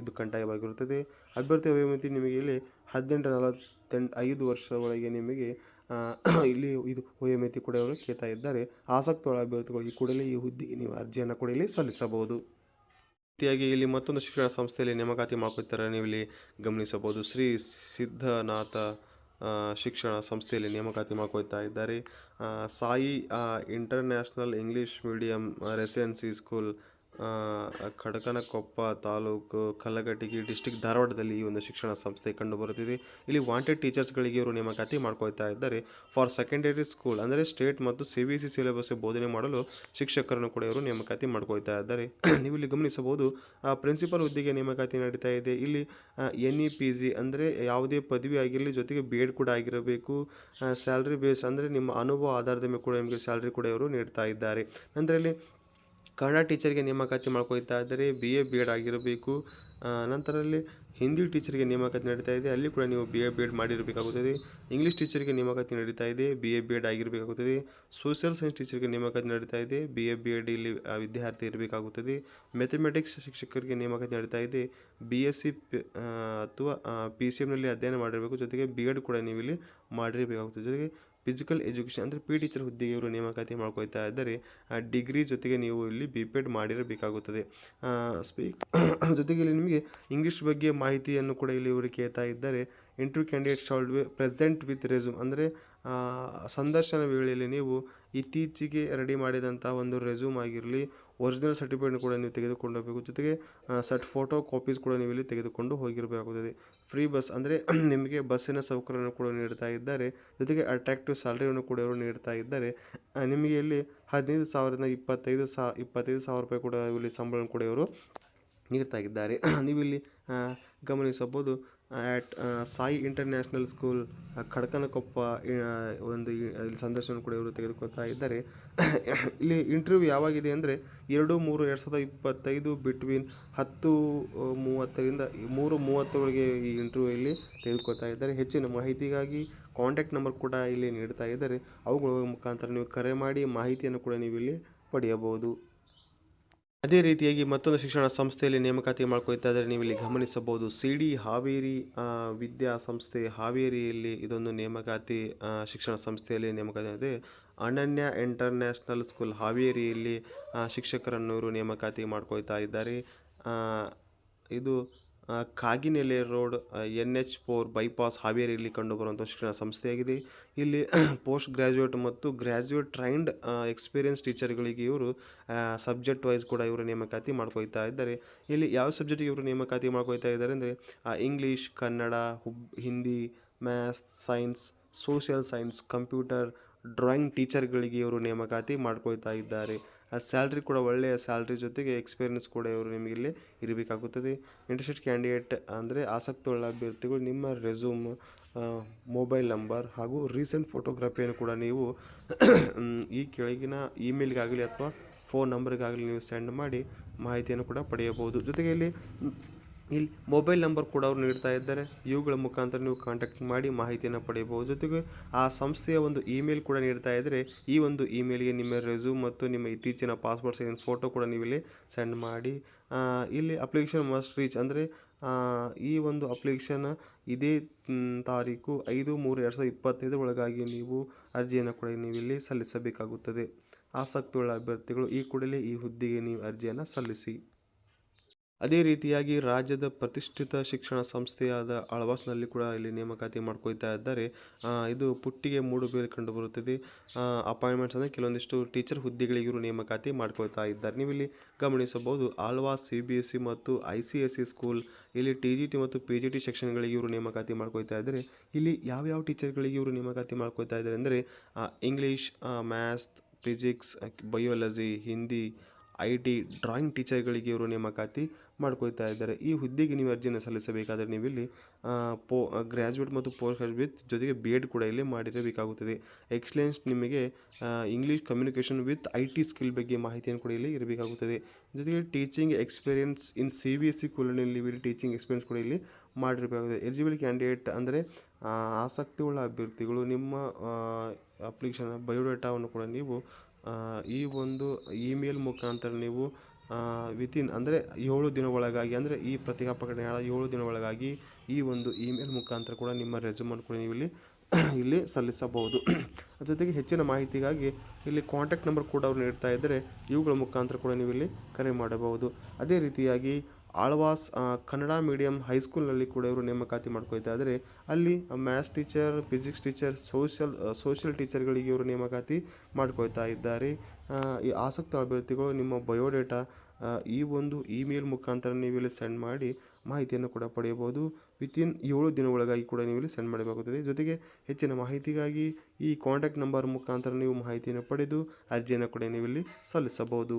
ಇದು ಕಡ್ಡಾಯವಾಗಿರುತ್ತದೆ. ಅಭ್ಯರ್ಥಿ ವಯೋಮಿತಿ ನಿಮಗೆ ಇಲ್ಲಿ 18-45 ವರ್ಷ ಒಳಗೆ ನಿಮಗೆ ಇಲ್ಲಿ ಇದು ವಯೋಮಿತಿ ಕೂಡ ಅವರು ಕೇಳ್ತಾ ಇದ್ದಾರೆ. ಆಸಕ್ತ ಅಭ್ಯರ್ಥಿಗಳು ಈ ಕೂಡಲೇ ಈ ಹುದ್ದೆಗೆ ನೀವು ಅರ್ಜಿಯನ್ನು ಕೂಡ ಇಲ್ಲಿ ಸಲ್ಲಿಸಬಹುದು. ರೀತಿಯಾಗಿ ಇಲ್ಲಿ ಮತ್ತೊಂದು ಶಿಕ್ಷಣ ಸಂಸ್ಥೆಯಲ್ಲಿ ನೇಮಕಾತಿ ಮಾಡ್ಕೊಳ್ತಾರೆ, ನೀವು ಇಲ್ಲಿ ಗಮನಿಸಬಹುದು. ಶ್ರೀ ಸಿದ್ಧನಾಥ ಶಿಕ್ಷಣ ಸಂಸ್ಥೆಯಲ್ಲಿ ನೇಮಕಾತಿ ಮಾಡ್ಕೊಳ್ತಾ ಇದ್ದಾರೆ. Sai international English medium residency school, Kadakanakoppa taluk, Kalghatgi district, ಧಾರವಾಡದಲ್ಲಿ ಈ ಒಂದು ಶಿಕ್ಷಣ ಸಂಸ್ಥೆ ಕಂಡುಬರುತ್ತಿದೆ. ಇಲ್ಲಿ ವಾಂಟೆಡ್ ಟೀಚರ್ಸ್ಗಳಿಗೆ ಇವರು ನೇಮಕಾತಿ ಮಾಡ್ಕೊಳ್ತಾ ಇದ್ದಾರೆ. ಫಾರ್ ಸೆಕೆಂಡರಿ ಸ್ಕೂಲ್ ಅಂದರೆ ಸ್ಟೇಟ್ ಮತ್ತು CBSE ಸಿಲೆಬಸ್ ಬೋಧನೆ ಮಾಡಲು ಶಿಕ್ಷಕರನ್ನು ಕೂಡ ಇವರು ನೇಮಕಾತಿ ಮಾಡ್ಕೊಳ್ತಾ ಇದ್ದಾರೆ. ನೀವು ಇಲ್ಲಿ ಗಮನಿಸಬಹುದು. ಪ್ರಿನ್ಸಿಪಲ್ ಹುದ್ದೆಗೆ ನೇಮಕಾತಿ ನಡೀತಾ ಇದೆ. ಇಲ್ಲಿ NEPG ಅಂದರೆ ಯಾವುದೇ ಪದವಿ ಆಗಿರಲಿ, ಜೊತೆಗೆ B.Ed ಕೂಡ ಆಗಿರಬೇಕು. ಸ್ಯಾಲ್ರಿ ಬೇಸ್ ಅಂದರೆ ನಿಮ್ಮ ಅನುಭವ ಆಧಾರದ ಮೇಲೆ ಕೂಡ ನಿಮಗೆ ಸ್ಯಾಲ್ರಿ ಕೂಡ ಇವರು ನೀಡ್ತಾ ಇದ್ದಾರೆ. ನಂತರ ಇಲ್ಲಿ ಕನ್ನಡ ಟೀಚರ್ಗೆ ನೇಮಕಾತಿ ಮಾಡ್ಕೊಳ್ತಾ ಇದ್ದಾರೆ. BA B.Ed ಆಗಿರಬೇಕು. ನಂತರದಲ್ಲಿ ಹಿಂದಿ ಟೀಚರ್ಗೆ ನೇಮಕಾತಿ ನಡೀತಾ ಇದೆ, ಅಲ್ಲಿ ಕೂಡ ನೀವು BA BEd ಮಾಡಿರಬೇಕಾಗುತ್ತದೆ. ಇಂಗ್ಲೀಷ್ ಟೀಚರ್ಗೆ ನೇಮಕಾತಿ ನಡೀತಾ ಇದೆ, BA BEd ಆಗಿರಬೇಕಾಗುತ್ತದೆ. ಸೋಷಿಯಲ್ ಸೈನ್ಸ್ ಟೀಚರ್ಗೆ ನೇಮಕಾತಿ ನಡೀತಾ ಇದೆ, BA BEd ಇಲ್ಲಿ ವಿದ್ಯಾರ್ಥಿ ಇರಬೇಕಾಗುತ್ತದೆ. ಮ್ಯಾಥಮೆಟಿಕ್ಸ್ ಶಿಕ್ಷಕರಿಗೆ ನೇಮಕಾತಿ ನಡೀತಾ ಇದೆ, BSc ಅಥವಾ PCMನಲ್ಲಿ ಅಧ್ಯಯನ ಮಾಡಿರಬೇಕು. ಜೊತೆಗೆ BEd ಕೂಡ ನೀವು ಇಲ್ಲಿ ಮಾಡಿರಬೇಕಾಗುತ್ತದೆ. ಜೊತೆಗೆ ಫಿಸಿಕಲ್ ಎಜುಕೇಷನ್ ಅಂದರೆ ಪಿ ಟೀಚರ್ ಹುದ್ದೆಗೆ ಇವರು ನೇಮಕಾತಿ ಮಾಡ್ಕೊಳ್ತಾ ಇದ್ದರೆ ಡಿಗ್ರಿ ಜೊತೆಗೆ ನೀವು ಇಲ್ಲಿ BPEd ಮಾಡಿರಬೇಕಾಗುತ್ತದೆ. ಜೊತೆಗೆ ಇಲ್ಲಿ ನಿಮಗೆ ಇಂಗ್ಲೀಷ್ ಬಗ್ಗೆ ಮಾಹಿತಿಯನ್ನು ಕೂಡ ಇಲ್ಲಿ ಇವರು ಕೇಳ್ತಾ ಇದ್ದಾರೆ. Interview candidate should be present with resume ಅಂದರೆ ಸಂದರ್ಶನ ವೇಳೆಯಲ್ಲಿ ನೀವು ಇತ್ತೀಚೆಗೆ ರೆಡಿ ಮಾಡಿದಂಥ ಒಂದು ರೆಸ್ಯೂಮ್ ಆಗಿರಲಿ, ಒರಿಜಿನಲ್ ಸರ್ಟಿಫಿಕೇಟ್ ಕೂಡ ನೀವು ತೆಗೆದುಕೊಂಡು ಹೋಗಬೇಕು. ಜೊತೆಗೆ ಫೋಟೋ ಕಾಪೀಸ್ ಕೂಡ ನೀವು ಇಲ್ಲಿ ತೆಗೆದುಕೊಂಡು ಹೋಗಿರಬೇಕಾಗುತ್ತದೆ. ಫ್ರೀ ಬಸ್ ಅಂದರೆ ನಿಮಗೆ ಬಸ್ಸಿನ ಸೌಕರ್ಯವನ್ನು ಕೂಡ ನೀಡ್ತಾ ಇದ್ದಾರೆ. ಜೊತೆಗೆ ಅಟ್ರಾಕ್ಟಿವ್ ಸ್ಯಾಲರಿಯನ್ನು ಕೂಡ ಇವರು ನೀಡ್ತಾ ಇದ್ದಾರೆ. ನಿಮಗೆ ಇಲ್ಲಿ 15,000ದಿಂದ 25,000 ರೂಪಾಯಿ ಕೂಡ ಇಲ್ಲಿ ಸಂಬಳ ಕೂಡ ಇವರು ನೀಡ್ತಾ ಇದ್ದಾರೆ. ನೀವು ಇಲ್ಲಿ ಗಮನಿಸಬಹುದು ಸಾಯಿ ಇಂಟರ್ನ್ಯಾಷನಲ್ ಸ್ಕೂಲ್ ಖಡ್ಕನಕೊಪ್ಪ ಒಂದು ಇಲ್ಲಿ ಸಂದರ್ಶನ ಕೂಡ ಇವರು ತೆಗೆದುಕೊಳ್ತಾ ಇದ್ದಾರೆ. ಇಲ್ಲಿ ಇಂಟರ್ವ್ಯೂ ಯಾವಾಗಿದೆ ಅಂದರೆ 2/3/2025 ಬಿಟ್ವೀನ್ 10:30ರಿಂದ 3:30 ಈ ಇಂಟರ್ವ್ಯೂ ಇಲ್ಲಿ ತೆಗೆದುಕೊಳ್ತಾ ಇದ್ದಾರೆ. ಹೆಚ್ಚಿನ ಮಾಹಿತಿಗಾಗಿ ಕಾಂಟ್ಯಾಕ್ಟ್ ನಂಬರ್ ಕೂಡ ಇಲ್ಲಿ ನೀಡ್ತಾ ಇದ್ದಾರೆ. ಅವುಗಳ ಮುಖಾಂತರ ನೀವು ಕರೆ ಮಾಡಿ ಮಾಹಿತಿಯನ್ನು ಕೂಡ ನೀವು ಇಲ್ಲಿ ಪಡೆಯಬಹುದು. ಅದೇ ರೀತಿಯಾಗಿ ಮತ್ತೊಂದು ಶಿಕ್ಷಣ ಸಂಸ್ಥೆಯಲ್ಲಿ ನೇಮಕಾತಿ ಮಾಡ್ಕೊಳ್ತಾ ಇದ್ದಾರೆ. ನೀವು ಇಲ್ಲಿ ಗಮನಿಸಬಹುದು CD ಹಾವೇರಿ ವಿದ್ಯಾಸಂಸ್ಥೆ ಹಾವೇರಿಯಲ್ಲಿ ಇದೊಂದು ನೇಮಕಾತಿ ಶಿಕ್ಷಣ ಸಂಸ್ಥೆಯಲ್ಲಿ ನೇಮಕಾತಿ ಇದೆ. ಅನನ್ಯ ಇಂಟರ್ನ್ಯಾಷನಲ್ ಸ್ಕೂಲ್ ಹಾವೇರಿಯಲ್ಲಿ ಶಿಕ್ಷಕರನ್ನು ಇವರು ನೇಮಕಾತಿ ಮಾಡ್ಕೊಳ್ತಾ ಇದ್ದಾರೆ. ಇದು ಕಾಗಿನೆಲೆ ರೋಡ್ NH4 ಬೈಪಾಸ್ ಹಾವೇರಿಯಲ್ಲಿ ಕಂಡುಬರುವಂಥ ಶಿಕ್ಷಣ ಸಂಸ್ಥೆಯಾಗಿದೆ. ಇಲ್ಲಿ ಪೋಸ್ಟ್ ಗ್ರ್ಯಾಜುಯೇಟ್ ಮತ್ತು ಗ್ರ್ಯಾಜುಯೇಟ್ ಟ್ರೈನ್ಡ್ ಎಕ್ಸ್ಪೀರಿಯನ್ಸ್ ಟೀಚರ್ಗಳಿಗೆ ಇವರು ಸಬ್ಜೆಕ್ಟ್ ವೈಸ್ ಕೂಡ ಇವರು ನೇಮಕಾತಿ ಮಾಡ್ಕೊಳ್ತಾ ಇದ್ದಾರೆ. ಇಲ್ಲಿ ಯಾವ ಸಬ್ಜೆಕ್ಟಿಗೆ ಇವರು ನೇಮಕಾತಿ ಮಾಡ್ಕೊಳ್ತಾ ಇದ್ದಾರೆ ಅಂದರೆ English, Kannada, Hindi, maths, science, social science, computer, drawing ಟೀಚರ್ಗಳಿಗೆ ಇವರು ನೇಮಕಾತಿ ಮಾಡ್ಕೊಳ್ತಾ ಇದ್ದಾರೆ. ಸ್ಯಾಲ್ರಿ ಕೂಡ ಒಳ್ಳೆಯ ಸ್ಯಾಲ್ರಿ ಜೊತೆಗೆ ಎಕ್ಸ್ಪೀರಿಯನ್ಸ್ ಕೂಡ ಇವರು ನಿಮಗೆ ಇಲ್ಲಿ ಇರಬೇಕಾಗುತ್ತದೆ. ಇಂಟ್ರೆಸ್ಟೆಡ್ ಕ್ಯಾಂಡಿಡೇಟ್ ಅಂದರೆ ಆಸಕ್ತಿಯುಳ್ಳ ಅಭ್ಯರ್ಥಿಗಳು ನಿಮ್ಮ ರೆಸ್ಯೂಮ್, ಮೊಬೈಲ್ ನಂಬರ್ ಹಾಗೂ ರೀಸೆಂಟ್ ಫೋಟೋಗ್ರಫಿಯನ್ನು ಕೂಡ ನೀವು ಈ ಕೆಳಗಿನ ಇಮೇಲ್ಗಾಗಲಿ ಅಥವಾ ಫೋನ್ ನಂಬರ್ಗಾಗಲಿ ನೀವು ಸೆಂಡ್ ಮಾಡಿ ಮಾಹಿತಿಯನ್ನು ಕೂಡ ಪಡೆಯಬಹುದು. ಜೊತೆಗೆ ಇಲ್ಲಿ ಮೊಬೈಲ್ ನಂಬರ್ ಕೂಡ ಅವರು ನೀಡ್ತಾ ಇದ್ದಾರೆ. ಇವುಗಳ ಮುಖಾಂತರ ನೀವು ಕಾಂಟ್ಯಾಕ್ಟ್ ಮಾಡಿ ಮಾಹಿತಿಯನ್ನು ಪಡೆಯಬಹುದು. ಜೊತೆಗೆ ಆ ಸಂಸ್ಥೆಯ ಒಂದು ಇಮೇಲ್ ಕೂಡ ನೀಡ್ತಾ ಇದ್ದರೆ ಈ ಒಂದು ಇಮೇಲ್ಗೆ ನಿಮ್ಮ ರೆಸ್ಯೂಮ್ ಮತ್ತು ನಿಮ್ಮ ಇತ್ತೀಚಿನ ಪಾಸ್ಪೋರ್ಟ್ ಸೈಜ್ ಫೋಟೋ ಕೂಡ ನೀವು ಇಲ್ಲಿ ಸೆಂಡ್ ಮಾಡಿ. ಇಲ್ಲಿ ಅಪ್ಲಿಕೇಶನ್ ಮಸ್ಟ್ ರೀಚ್ ಅಂದರೆ ಈ ಒಂದು ಅಪ್ಲಿಕೇಶನ್ ಇದೇ ತಾರೀಕು 5/3/2025 ಒಳಗಾಗಿ ನೀವು ಅರ್ಜಿಯನ್ನು ಕೂಡ ನೀವು ಇಲ್ಲಿ ಸಲ್ಲಿಸಬೇಕಾಗುತ್ತದೆ. ಆಸಕ್ತಿಯುಳ್ಳ ಅಭ್ಯರ್ಥಿಗಳು ಈ ಕೂಡಲೇ ಈ ಹುದ್ದೆಗೆ ನೀವು ಅರ್ಜಿಯನ್ನು ಸಲ್ಲಿಸಿ. ಅದೇ ರೀತಿಯಾಗಿ ರಾಜ್ಯದ ಪ್ರತಿಷ್ಠಿತ ಶಿಕ್ಷಣ ಸಂಸ್ಥೆಯಾದ ಆಳ್ವಾಸ್ನಲ್ಲಿ ಕೂಡ ಇಲ್ಲಿ ನೇಮಕಾತಿ ಮಾಡ್ಕೊಳ್ತಾ ಇದ್ದಾರೆ. ಇದು ಪುಟ್ಟಿಗೆ ಮೂಡುಬೇರು ಕಂಡುಬರುತ್ತದೆ. ಅಪಾಯಿಂಟ್ಮೆಂಟ್ಸ್ ಅಂದರೆ ಕೆಲವೊಂದಿಷ್ಟು ಟೀಚರ್ ಹುದ್ದೆಗಳಿಗೆ ಇವರು ನೇಮಕಾತಿ ಮಾಡ್ಕೊಳ್ತಾ ಇದ್ದಾರೆ. ನೀವು ಇಲ್ಲಿ ಗಮನಿಸಬಹುದು ಆಳ್ವಾಸ್ CBSE ಮತ್ತು ICSE ಸ್ಕೂಲ್ ಇಲ್ಲಿ TGT ಮತ್ತು PGT ಸೆಕ್ಷನ್ಗಳಿಗೆ ಇವರು ನೇಮಕಾತಿ ಮಾಡ್ಕೊಳ್ತಾ ಇದ್ದಾರೆ. ಇಲ್ಲಿ ಯಾವ ಟೀಚರ್ಗಳಿಗೆ ಇವರು ನೇಮಕಾತಿ ಮಾಡ್ಕೊಳ್ತಾ ಇದ್ದಾರೆ ಅಂದರೆ English, maths, physics, biology, Hindi, IT, drawing ಟೀಚರ್ಗಳಿಗೆ ಇವರು ನೇಮಕಾತಿ ಮಾಡ್ಕೊಳ್ತಾ ಇದ್ದಾರೆ. ಈ ಹುದ್ದೆಗೆ ನೀವು ಅರ್ಜಿಯನ್ನು ಸಲ್ಲಿಸಬೇಕಾದರೆ ನೀವು ಇಲ್ಲಿ ಗ್ರ್ಯಾಜುಯೇಟ್ ಮತ್ತು ಪೋಸ್ಟ್ ಗ್ರ್ಯಾಜುಯೇಟ್ ಜೊತೆಗೆ BEd ಕೂಡ ಇಲ್ಲಿ ಮಾಡಿರಬೇಕಾಗುತ್ತದೆ. ಎಕ್ಸಲೆನ್ಸ್ ನಿಮಗೆ English communication with IT skill ಬಗ್ಗೆ ಮಾಹಿತಿಯನ್ನು ಕೂಡ ಇಲ್ಲಿ ಇರಬೇಕಾಗುತ್ತದೆ. ಜೊತೆಗೆ ಟೀಚಿಂಗ್ ಎಕ್ಸ್ಪೀರಿಯನ್ಸ್ ಇನ್ CBSE ಸ್ಕೂಲಿನಲ್ಲಿ ಇಲ್ಲಿ ಟೀಚಿಂಗ್ ಎಕ್ಸ್ಪೀರಿಯನ್ಸ್ ಕೂಡ ಇಲ್ಲಿ ಮಾಡಿರಬೇಕಾಗುತ್ತದೆ. ಎಲಿಜಿಬಲ್ ಕ್ಯಾಂಡಿಡೇಟ್ ಅಂದರೆ ಆಸಕ್ತಿಯುಳ್ಳ ಅಭ್ಯರ್ಥಿಗಳು ನಿಮ್ಮ ಅಪ್ಲಿಕೇಶನ್ ಬಯೋಡೇಟಾವನ್ನು ಕೂಡ ನೀವು ಈ ಒಂದು ಇಮೇಲ್ ಮುಖಾಂತರ ನೀವು ವಿತಿನ್ ಅಂದರೆ 7 ದಿನ ಒಳಗಾಗಿ ಅಂದರೆ ಈ ಪತ್ರಿಕಾ ಪ್ರಕಟಣೆ 7 ದಿನ ಒಳಗಾಗಿ ಈ ಒಂದು ಇಮೇಲ್ ಮುಖಾಂತರ ಕೂಡ ನಿಮ್ಮ ರೆಸ್ಯೂಮನ್ನು ಕೂಡ ನೀವು ಇಲ್ಲಿ ಸಲ್ಲಿಸಬಹುದು. ಜೊತೆಗೆ ಹೆಚ್ಚಿನ ಮಾಹಿತಿಗಾಗಿ ಇಲ್ಲಿ ಕಾಂಟ್ಯಾಕ್ಟ್ ನಂಬರ್ ಕೂಡ ಅವರು ನೀಡ್ತಾ ಇದ್ದರೆ ಇವುಗಳ ಮುಖಾಂತರ ಕೂಡ ನೀವು ಇಲ್ಲಿ ಕರೆ ಮಾಡಬಹುದು. ಅದೇ ರೀತಿಯಾಗಿ ಆಳ್ವಾಸ್ ಕನ್ನಡ ಮೀಡಿಯಂ ಹೈಸ್ಕೂಲ್ನಲ್ಲಿ ಕೂಡ ಇವರು ನೇಮಕಾತಿ ಮಾಡ್ಕೊಳ್ತಾ ಇದ್ದಾರೆ. ಅಲ್ಲಿ maths teacher, physics teacher, social ಟೀಚರ್ಗಳಿಗೆ ಇವರು ನೇಮಕಾತಿ ಮಾಡ್ಕೊಳ್ತಾ ಇದ್ದಾರೆ. ಈ ಆಸಕ್ತ ಅಭ್ಯರ್ಥಿಗಳು ನಿಮ್ಮ ಬಯೋಡೇಟಾ ಈ ಒಂದು ಇಮೇಲ್ ಮುಖಾಂತರ ನೀವು ಇಲ್ಲಿ ಸೆಂಡ್ ಮಾಡಿ ಮಾಹಿತಿಯನ್ನು ಕೂಡ ಪಡೆಯಬಹುದು. ವಿತಿನ್ 7 ದಿನ ಒಳಗಾಗಿ ಕೂಡ ನೀವು ಇಲ್ಲಿ ಸೆಂಡ್ ಮಾಡಬೇಕಾಗುತ್ತದೆ. ಜೊತೆಗೆ ಹೆಚ್ಚಿನ ಮಾಹಿತಿಗಾಗಿ ಈ ಕಾಂಟ್ಯಾಕ್ಟ್ ನಂಬರ್ ಮುಖಾಂತರ ನೀವು ಮಾಹಿತಿಯನ್ನು ಪಡೆದು ಅರ್ಜಿಯನ್ನು ಕೂಡ ನೀವು ಇಲ್ಲಿ ಸಲ್ಲಿಸಬಹುದು.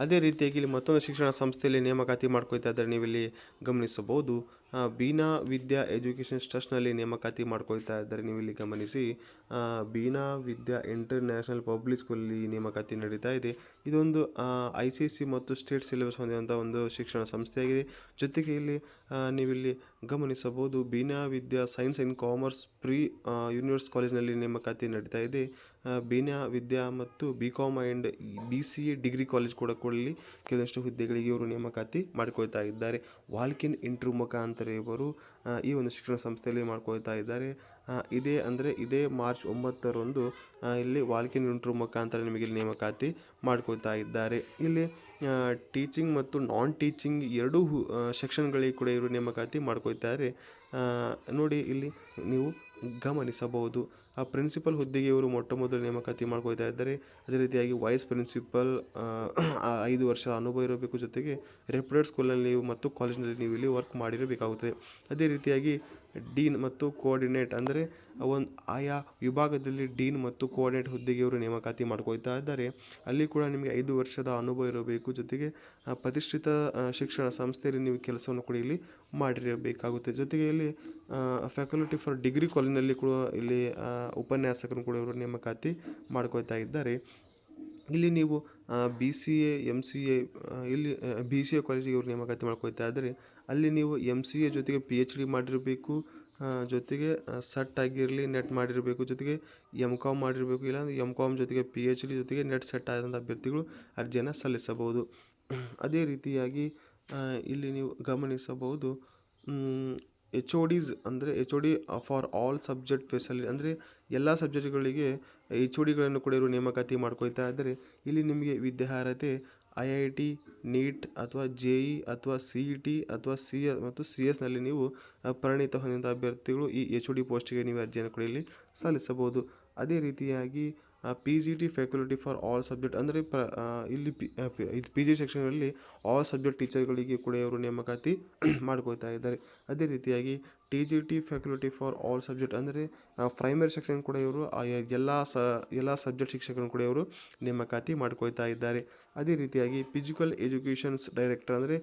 ಅದೇ ರೀತಿಯಾಗಿ ಇಲ್ಲಿ ಮತ್ತೊಂದು ಶಿಕ್ಷಣ ಸಂಸ್ಥೆಯಲ್ಲಿ ನೇಮಕಾತಿ ಮಾಡ್ಕೊಳ್ತಾ ಇದ್ದಾರೆ. ನೀವು ಇಲ್ಲಿ ಗಮನಿಸಬಹುದು ಬೀನಾ ವಿದ್ಯಾ ಎಜುಕೇಷನ್ ಟ್ರಸ್ಟ್ನಲ್ಲಿ ನೇಮಕಾತಿ ಮಾಡ್ಕೊಳ್ತಾ ಇದ್ದಾರೆ. ನೀವು ಇಲ್ಲಿ ಗಮನಿಸಿ, ಬೀನಾ ವಿದ್ಯಾ ಇಂಟರ್ನ್ಯಾಷನಲ್ ಪಬ್ಲಿಕ್ ಸ್ಕೂಲಲ್ಲಿ ನೇಮಕಾತಿ ನಡೀತಾ ಇದೆ. ಇದೊಂದು ICSE ಮತ್ತು ಸ್ಟೇಟ್ ಸಿಲೆಬಸ್ ಹೊಂದಿರುವಂಥ ಒಂದು ಶಿಕ್ಷಣ ಸಂಸ್ಥೆಯಾಗಿದೆ. ಜೊತೆಗೆ ಇಲ್ಲಿ ನೀವಿಲ್ಲಿ ಗಮನಿಸಬಹುದು, Beena Vidya science and commerce pre university ಕಾಲೇಜಿನಲ್ಲಿ ನೇಮಕಾತಿ ನಡೀತಾ ಇದೆ. ಬೀನಾ ವಿದ್ಯಾ ಮತ್ತು BCom and BCA degree college ಕೂಡ ಇಲ್ಲಿ ಕೆಲವಷ್ಟು ಹುದ್ದೆಗಳಿಗೆ ಇವರು ನೇಮಕಾತಿ ಮಾಡಿಕೊಳ್ತಾ ಇದ್ದಾರೆ. ವಾಲ್ಕಿನ್ ಇಂಟರ್ವ್ಯೂ ಮುಖಾಂತರ ಇವರು ಈ ಒಂದು ಶಿಕ್ಷಣ ಸಂಸ್ಥೆಯಲ್ಲಿ ಮಾಡ್ಕೊಳ್ತಾ ಇದ್ದಾರೆ. ಇದೇ ಮಾರ್ಚ್ 9ರಂದು ಇಲ್ಲಿ ವಾಲ್ಕಿನ್ ಇಂಟರ್ವ್ಯೂ ಮುಖಾಂತರ ನಿಮಗೆ ಇಲ್ಲಿ ನೇಮಕಾತಿ ಮಾಡ್ಕೊಳ್ತಾ ಇದ್ದಾರೆ. ಇಲ್ಲಿ ಟೀಚಿಂಗ್ ಮತ್ತು ನಾನ್ ಟೀಚಿಂಗ್ ಎರಡೂ ಸೆಕ್ಷನ್ಗಳಿಗೆ ಕೂಡ ಇವರು ನೇಮಕಾತಿ ಮಾಡ್ಕೊಳ್ತಾರೆ. ನೋಡಿ, ಇಲ್ಲಿ ನೀವು ಗಮನಿಸಬಹುದು, ಪ್ರಿನ್ಸಿಪಲ್ ಹುದ್ದೆಗೆ ಇವರು ಮೊಟ್ಟ ಮೊದಲು ನೇಮಕಾತಿ ಮಾಡ್ಕೊಳ್ತಾ ಇದ್ದಾರೆ. ಅದೇ ರೀತಿಯಾಗಿ ವೈಸ್ ಪ್ರಿನ್ಸಿಪಲ್ 5 ವರ್ಷ ಅನುಭವ ಇರಬೇಕು. ಜೊತೆಗೆ ರೆಪ್ಯೂಟೆಡ್ ಸ್ಕೂಲ್ನಲ್ಲಿ ಮತ್ತು ಕಾಲೇಜಿನಲ್ಲಿ ನೀವು ಇಲ್ಲಿ ವರ್ಕ್ ಮಾಡಿರಬೇಕಾಗುತ್ತದೆ. ಅದೇ ರೀತಿಯಾಗಿ ಡೀನ್ ಮತ್ತು ಕೋಆರ್ಡಿನೇಟ್ ಅಂದರೆ ಆಯಾ ವಿಭಾಗದಲ್ಲಿ ಡೀನ್ ಮತ್ತು ಕೋಆರ್ಡಿನೇಟ್ ಹುದ್ದೆಗೆ ಇವರು ನೇಮಕಾತಿ ಮಾಡ್ಕೊಳ್ತಾ ಇದ್ದಾರೆ. ಅಲ್ಲಿ ಕೂಡ ನಿಮಗೆ 5 ವರ್ಷದ ಅನುಭವ ಇರಬೇಕು. ಜೊತೆಗೆ ಪ್ರತಿಷ್ಠಿತ ಶಿಕ್ಷಣ ಸಂಸ್ಥೆಯಲ್ಲಿ ನೀವು ಕೆಲಸವನ್ನು ಕೂಡ ಇಲ್ಲಿ ಮಾಡಿರಬೇಕಾಗುತ್ತೆ. ಜೊತೆಗೆ ಇಲ್ಲಿ ಫ್ಯಾಕಲ್ಟಿ ಫಾರ್ ಡಿಗ್ರಿ ಕಾಲೇಜಿನಲ್ಲಿ ಕೂಡ ಇಲ್ಲಿ ಉಪನ್ಯಾಸಕರು ಕೂಡ ಇವರು ನೇಮಕಾತಿ ಮಾಡ್ಕೊಳ್ತಾ ಇದ್ದಾರೆ. ಇಲ್ಲಿ ನೀವು BCA MCA ಇಲ್ಲಿ BCA ಕಾಲೇಜಿಗೆ ಇವರು ನೇಮಕಾತಿ ಮಾಡ್ಕೊಳ್ತಾ ಇದ್ದಾರೆ. ಅಲ್ಲಿ ನೀವು MCA ಜೊತೆಗೆ PhD ಮಾಡಿರಬೇಕು. ಜೊತೆಗೆ ಸೆಟ್ ಆಗಿರಲಿ, ನೆಟ್ ಮಾಡಿರಬೇಕು. ಜೊತೆಗೆ MCom ಮಾಡಿರಬೇಕು. ಇಲ್ಲಾಂದರೆ MCom ಜೊತೆಗೆ PhD ಜೊತೆಗೆ ನೆಟ್ ಸೆಟ್ ಆದಂಥ ಅಭ್ಯರ್ಥಿಗಳು ಅರ್ಜಿಯನ್ನು ಸಲ್ಲಿಸಬಹುದು. ಅದೇ ರೀತಿಯಾಗಿ ಇಲ್ಲಿ ನೀವು ಗಮನಿಸಬಹುದು, HODs ಅಂದರೆ HOD for all subject facility ಅಂದರೆ ಎಲ್ಲ ಸಬ್ಜೆಕ್ಟ್ಗಳಿಗೆ HODಗಳನ್ನು ಕೂಡ ಇವರು ನೇಮಕಾತಿ ಮಾಡ್ಕೊಳ್ತಾ ಇದ್ದಾರೆ. ಇಲ್ಲಿ ನಿಮಗೆ ವಿದ್ಯಾರ್ಹತೆ IIT, ನೀಟ್ ಅಥವಾ JEE ಅಥವಾ CET ಅಥವಾ CS ಮತ್ತು CS ನೀವು ಪರಿಣಿತ ಹೊಂದಿದ ಅಭ್ಯರ್ಥಿಗಳು ಈ HOD ಪೋಸ್ಟಿಗೆ ನೀವು ಅರ್ಜಿಯನ್ನು ಕೂಡ ಇಲ್ಲಿ ಸಲ್ಲಿಸಬಹುದು. ಅದೇ ರೀತಿಯಾಗಿ PGT faculty for all subject ಅಂದರೆ ಇಲ್ಲಿ PG ಸೆಕ್ಷನ್ಗಳಲ್ಲಿ ಆಲ್ ಸಬ್ಜೆಕ್ಟ್ ಟೀಚರ್ಗಳಿಗೆ ಕೂಡ ಇವರು ನೇಮಕಾತಿ ಮಾಡ್ಕೊಳ್ತಾ ಇದ್ದಾರೆ. ಅದೇ ರೀತಿಯಾಗಿ TGT faculty for all subject ಅಂದರೆ ಪ್ರೈಮರಿ ಸೆಕ್ಷನ್ ಕೂಡ ಇವರು ಎಲ್ಲ ಸಬ್ಜೆಕ್ಟ್ ಶಿಕ್ಷಕರನ್ನು ಕೂಡ ಇವರು ನೇಮಕಾತಿ ಮಾಡ್ಕೊಳ್ತಾ ಇದ್ದಾರೆ. ಅದೇ ರೀತಿಯಾಗಿ ಫಿಸಿಕಲ್ ಎಜುಕೇಷನ್ಸ್ ಡೈರೆಕ್ಟರ್ ಅಂದರೆ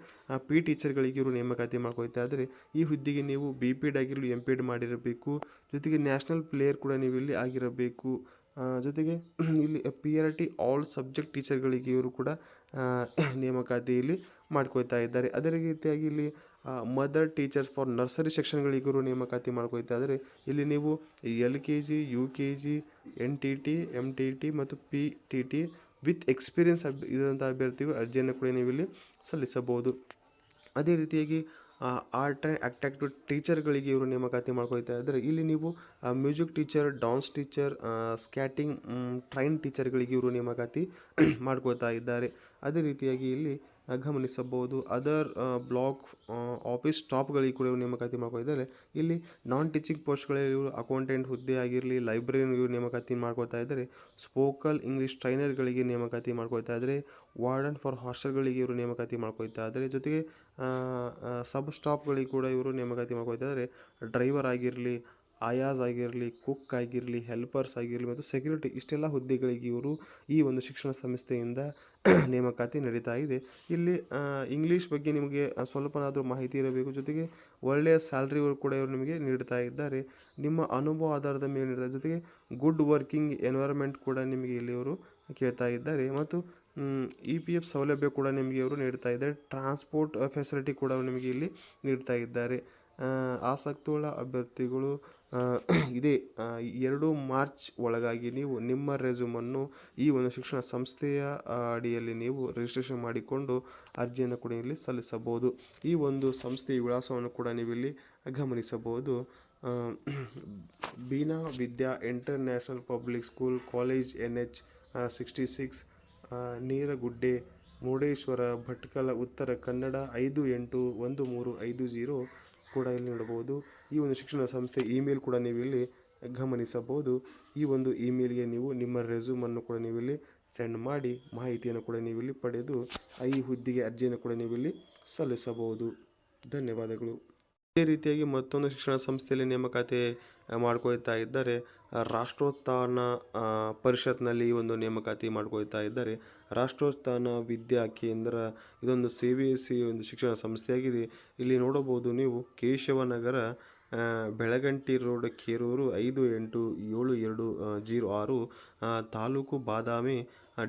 P ಟೀಚರ್ಗಳಿಗೆ ಇವರು ನೇಮಕಾತಿ ಮಾಡ್ಕೊಳ್ತಾ ಇದ್ದಾರೆ. ಈ ಹುದ್ದೆಗೆ ನೀವು BPEd ಆಗಿರಲಿ MPEd ಮಾಡಿರಬೇಕು. ಜೊತೆಗೆ ನ್ಯಾಷನಲ್ ಪ್ಲೇಯರ್ ಕೂಡ ನೀವು ಇಲ್ಲಿ ಆಗಿರಬೇಕು. ಜೊತೆಗೆ ಇಲ್ಲಿ PRT ಆಲ್ ಸಬ್ಜೆಕ್ಟ್ ಟೀಚರ್ಗಳಿಗೆ ಇವರು ಕೂಡ ನೇಮಕಾತಿಯಲ್ಲಿ ಮಾಡ್ಕೊಳ್ತಾ ಇದ್ದಾರೆ. ಅದೇ ರೀತಿಯಾಗಿ ಇಲ್ಲಿ ಮದರ್ ಟೀಚರ್ಸ್ ಫಾರ್ ನರ್ಸರಿ ಸೆಕ್ಷನ್ಗಳಿಗೆ ಇವರು ನೇಮಕಾತಿ ಮಾಡ್ಕೊಳ್ತಾ ಇದ್ದಾರೆ. ಇಲ್ಲಿ ನೀವು LKG UKG NTT MTT ಮತ್ತು PTT ವಿತ್ ಎಕ್ಸ್ಪೀರಿಯನ್ಸ್ ಇದ್ದಂಥ ಅಭ್ಯರ್ಥಿಗಳು ಅರ್ಜಿಯನ್ನು ಕೂಡ ನೀವು ಇಲ್ಲಿ ಸಲ್ಲಿಸಬಹುದು. ಅದೇ ರೀತಿಯಾಗಿ ಆರ್ಟ್ ಆ್ಯಂಡ್ ಆಕ್ಟಿವ್ ಟೀಚರ್ಗಳಿಗೆ ಇವರು ನೇಮಕಾತಿ ಮಾಡ್ಕೊಳ್ತಾ ಇದ್ದಾರೆ. ಇಲ್ಲಿ ನೀವು music teacher, dance teacher, skating train ಟೀಚರ್ಗಳಿಗೆ ಇವರು ನೇಮಕಾತಿ ಮಾಡ್ಕೊಳ್ತಾ ಇದ್ದಾರೆ. ಅದೇ ರೀತಿಯಾಗಿ ಇಲ್ಲಿ ಗಮನಿಸಬಹುದು, ಅದರ್ ಬ್ಲಾಕ್ ಆಫೀಸ್ ಸ್ಟಾಫ್ಗಳಿಗೆ ಕೂಡ ಇವರು ನೇಮಕಾತಿ ಮಾಡ್ಕೊಳ್ತಾರೆ. ಇಲ್ಲಿ ನಾನ್ ಟೀಚಿಂಗ್ ಪೋಸ್ಟ್ಗಳಲ್ಲಿ ಇವರು ಅಕೌಂಟೆಂಟ್ ಹುದ್ದೆ ಆಗಿರಲಿ, ಲೈಬ್ರರಿಯನ್ನು ಇವರು ನೇಮಕಾತಿ ಮಾಡ್ಕೊಳ್ತಾ ಇದ್ದಾರೆ. ಸ್ಪೋಕನ್ ಇಂಗ್ಲೀಷ್ ಟ್ರೈನರ್ಗಳಿಗೆ ನೇಮಕಾತಿ ಮಾಡ್ಕೊಳ್ತಾ ಇದ್ದಾರೆ. ವಾರ್ಡನ್ ಫಾರ್ ಹಾಸ್ಟೆಲ್ಗಳಿಗೆ ಇವರು ನೇಮಕಾತಿ ಮಾಡ್ಕೊಳ್ತಾ ಇದ್ದಾರೆ. ಜೊತೆಗೆ ಸಬ್ ಸ್ಟಾಫ್ಗಳಿಗೆ ಕೂಡ ಇವರು ನೇಮಕಾತಿ ಮಾಡ್ಕೊಳ್ತಾ ಇದ್ದಾರೆ. ಡ್ರೈವರ್ ಆಗಿರಲಿ, ಆಯಾಸ್ ಆಗಿರಲಿ, ಕುಕ್ ಆಗಿರಲಿ, ಹೆಲ್ಪರ್ಸ್ ಆಗಿರಲಿ ಮತ್ತು ಸೆಕ್ಯೂರಿಟಿ ಇಷ್ಟೆಲ್ಲ ಹುದ್ದೆಗಳಿಗೆ ಇವರು ಈ ಒಂದು ಶಿಕ್ಷಣ ಸಂಸ್ಥೆಯಿಂದ ನೇಮಕಾತಿ ನಡೀತಾ ಇದೆ. ಇಲ್ಲಿ ಇಂಗ್ಲೀಷ್ ಬಗ್ಗೆ ನಿಮಗೆ ಸ್ವಲ್ಪನಾದರೂ ಮಾಹಿತಿ ಇರಬೇಕು. ಜೊತೆಗೆ ಒಳ್ಳೆಯ ಸ್ಯಾಲ್ರಿ ಕೂಡ ಇವರು ನಿಮಗೆ ನೀಡ್ತಾ ಇದ್ದಾರೆ. ನಿಮ್ಮ ಅನುಭವ ಆಧಾರದ ಮೇಲೆ ನೀಡ್ತಾರೆ. ಜೊತೆಗೆ ಗುಡ್ ವರ್ಕಿಂಗ್ ಎನ್ವೈರನ್ಮೆಂಟ್ ಕೂಡ ನಿಮಗೆ ಇಲ್ಲಿ ಇವರು ಕೇಳ್ತಾ ಇದ್ದಾರೆ. ಮತ್ತು EPF ಸೌಲಭ್ಯ ಕೂಡ ನಿಮಗೆ ಇವರು ನೀಡ್ತಾ ಇದ್ದಾರೆ. ಟ್ರಾನ್ಸ್ಪೋರ್ಟ್ ಫೆಸಿಲಿಟಿ ಕೂಡ ನಿಮಗೆ ಇಲ್ಲಿ ನೀಡ್ತಾ ಇದ್ದಾರೆ. ಆಸಕ್ತಿಯುಳ್ಳ ಅಭ್ಯರ್ಥಿಗಳು ಇದೇ 2 ಮಾರ್ಚ್ ಒಳಗಾಗಿ ನೀವು ನಿಮ್ಮ ರೆಸ್ಯೂಮನ್ನು ಈ ಒಂದು ಶಿಕ್ಷಣ ಸಂಸ್ಥೆಯ ಅಡಿಯಲ್ಲಿ ನೀವು ರಿಜಿಸ್ಟ್ರೇಷನ್ ಮಾಡಿಕೊಂಡು ಅರ್ಜಿಯನ್ನು ಕೂಡ ಇಲ್ಲಿ ಸಲ್ಲಿಸಬಹುದು. ಈ ಒಂದು ಸಂಸ್ಥೆಯ ವಿಳಾಸವನ್ನು ಕೂಡ ನೀವು ಇಲ್ಲಿ ಗಮನಿಸಬಹುದು. Beena Vidya international public school, college NH 66, Neeragudde, Murudeshwar, Bhatkal, Uttara Kannada 581350 ಕೂಡ ಇಲ್ಲಿ ನೋಡಬಹುದು. ಈ ಒಂದು ಶಿಕ್ಷಣ ಸಂಸ್ಥೆ ಇಮೇಲ್ ಕೂಡ ನೀವು ಇಲ್ಲಿ ಗಮನಿಸಬಹುದು. ಈ ಒಂದು ಇಮೇಲ್ಗೆ ನೀವು ನಿಮ್ಮ ರೆಸ್ಯೂಮನ್ನು ಕೂಡ ನೀವು ಇಲ್ಲಿ ಸೆಂಡ್ ಮಾಡಿ ಮಾಹಿತಿಯನ್ನು ಕೂಡ ನೀವು ಇಲ್ಲಿ ಪಡೆದು ಈ ಹುದ್ದೆಗೆ ಅರ್ಜಿಯನ್ನು ಕೂಡ ನೀವು ಇಲ್ಲಿ ಸಲ್ಲಿಸಬಹುದು. ಧನ್ಯವಾದಗಳು. ಇದೇ ರೀತಿಯಾಗಿ ಮತ್ತೊಂದು ಶಿಕ್ಷಣ ಸಂಸ್ಥೆಯಲ್ಲಿ ನೇಮಕಾತಿ ಮಾಡ್ಕೊಳ್ತಾ ಇದ್ದಾರೆ. ರಾಷ್ಟ್ರೋತ್ಥಾನ ಪರಿಷತ್ನಲ್ಲಿ ಈ ಒಂದು ನೇಮಕಾತಿ ಮಾಡ್ಕೊಳ್ತಾ ಇದ್ದಾರೆ. ರಾಷ್ಟ್ರೋತ್ಥಾನ ವಿದ್ಯಾ ಕೇಂದ್ರ ಇದೊಂದು CBSE ಒಂದು ಶಿಕ್ಷಣ ಸಂಸ್ಥೆಯಾಗಿದೆ. ಇಲ್ಲಿ ನೋಡಬಹುದು ನೀವು ಕೇಶವನಗರ, ಬೆಳಗಂಟಿ ರೋಡ್, ಕೇರೂರು 587206, ತಾಲೂಕು ಬಾದಾಮಿ,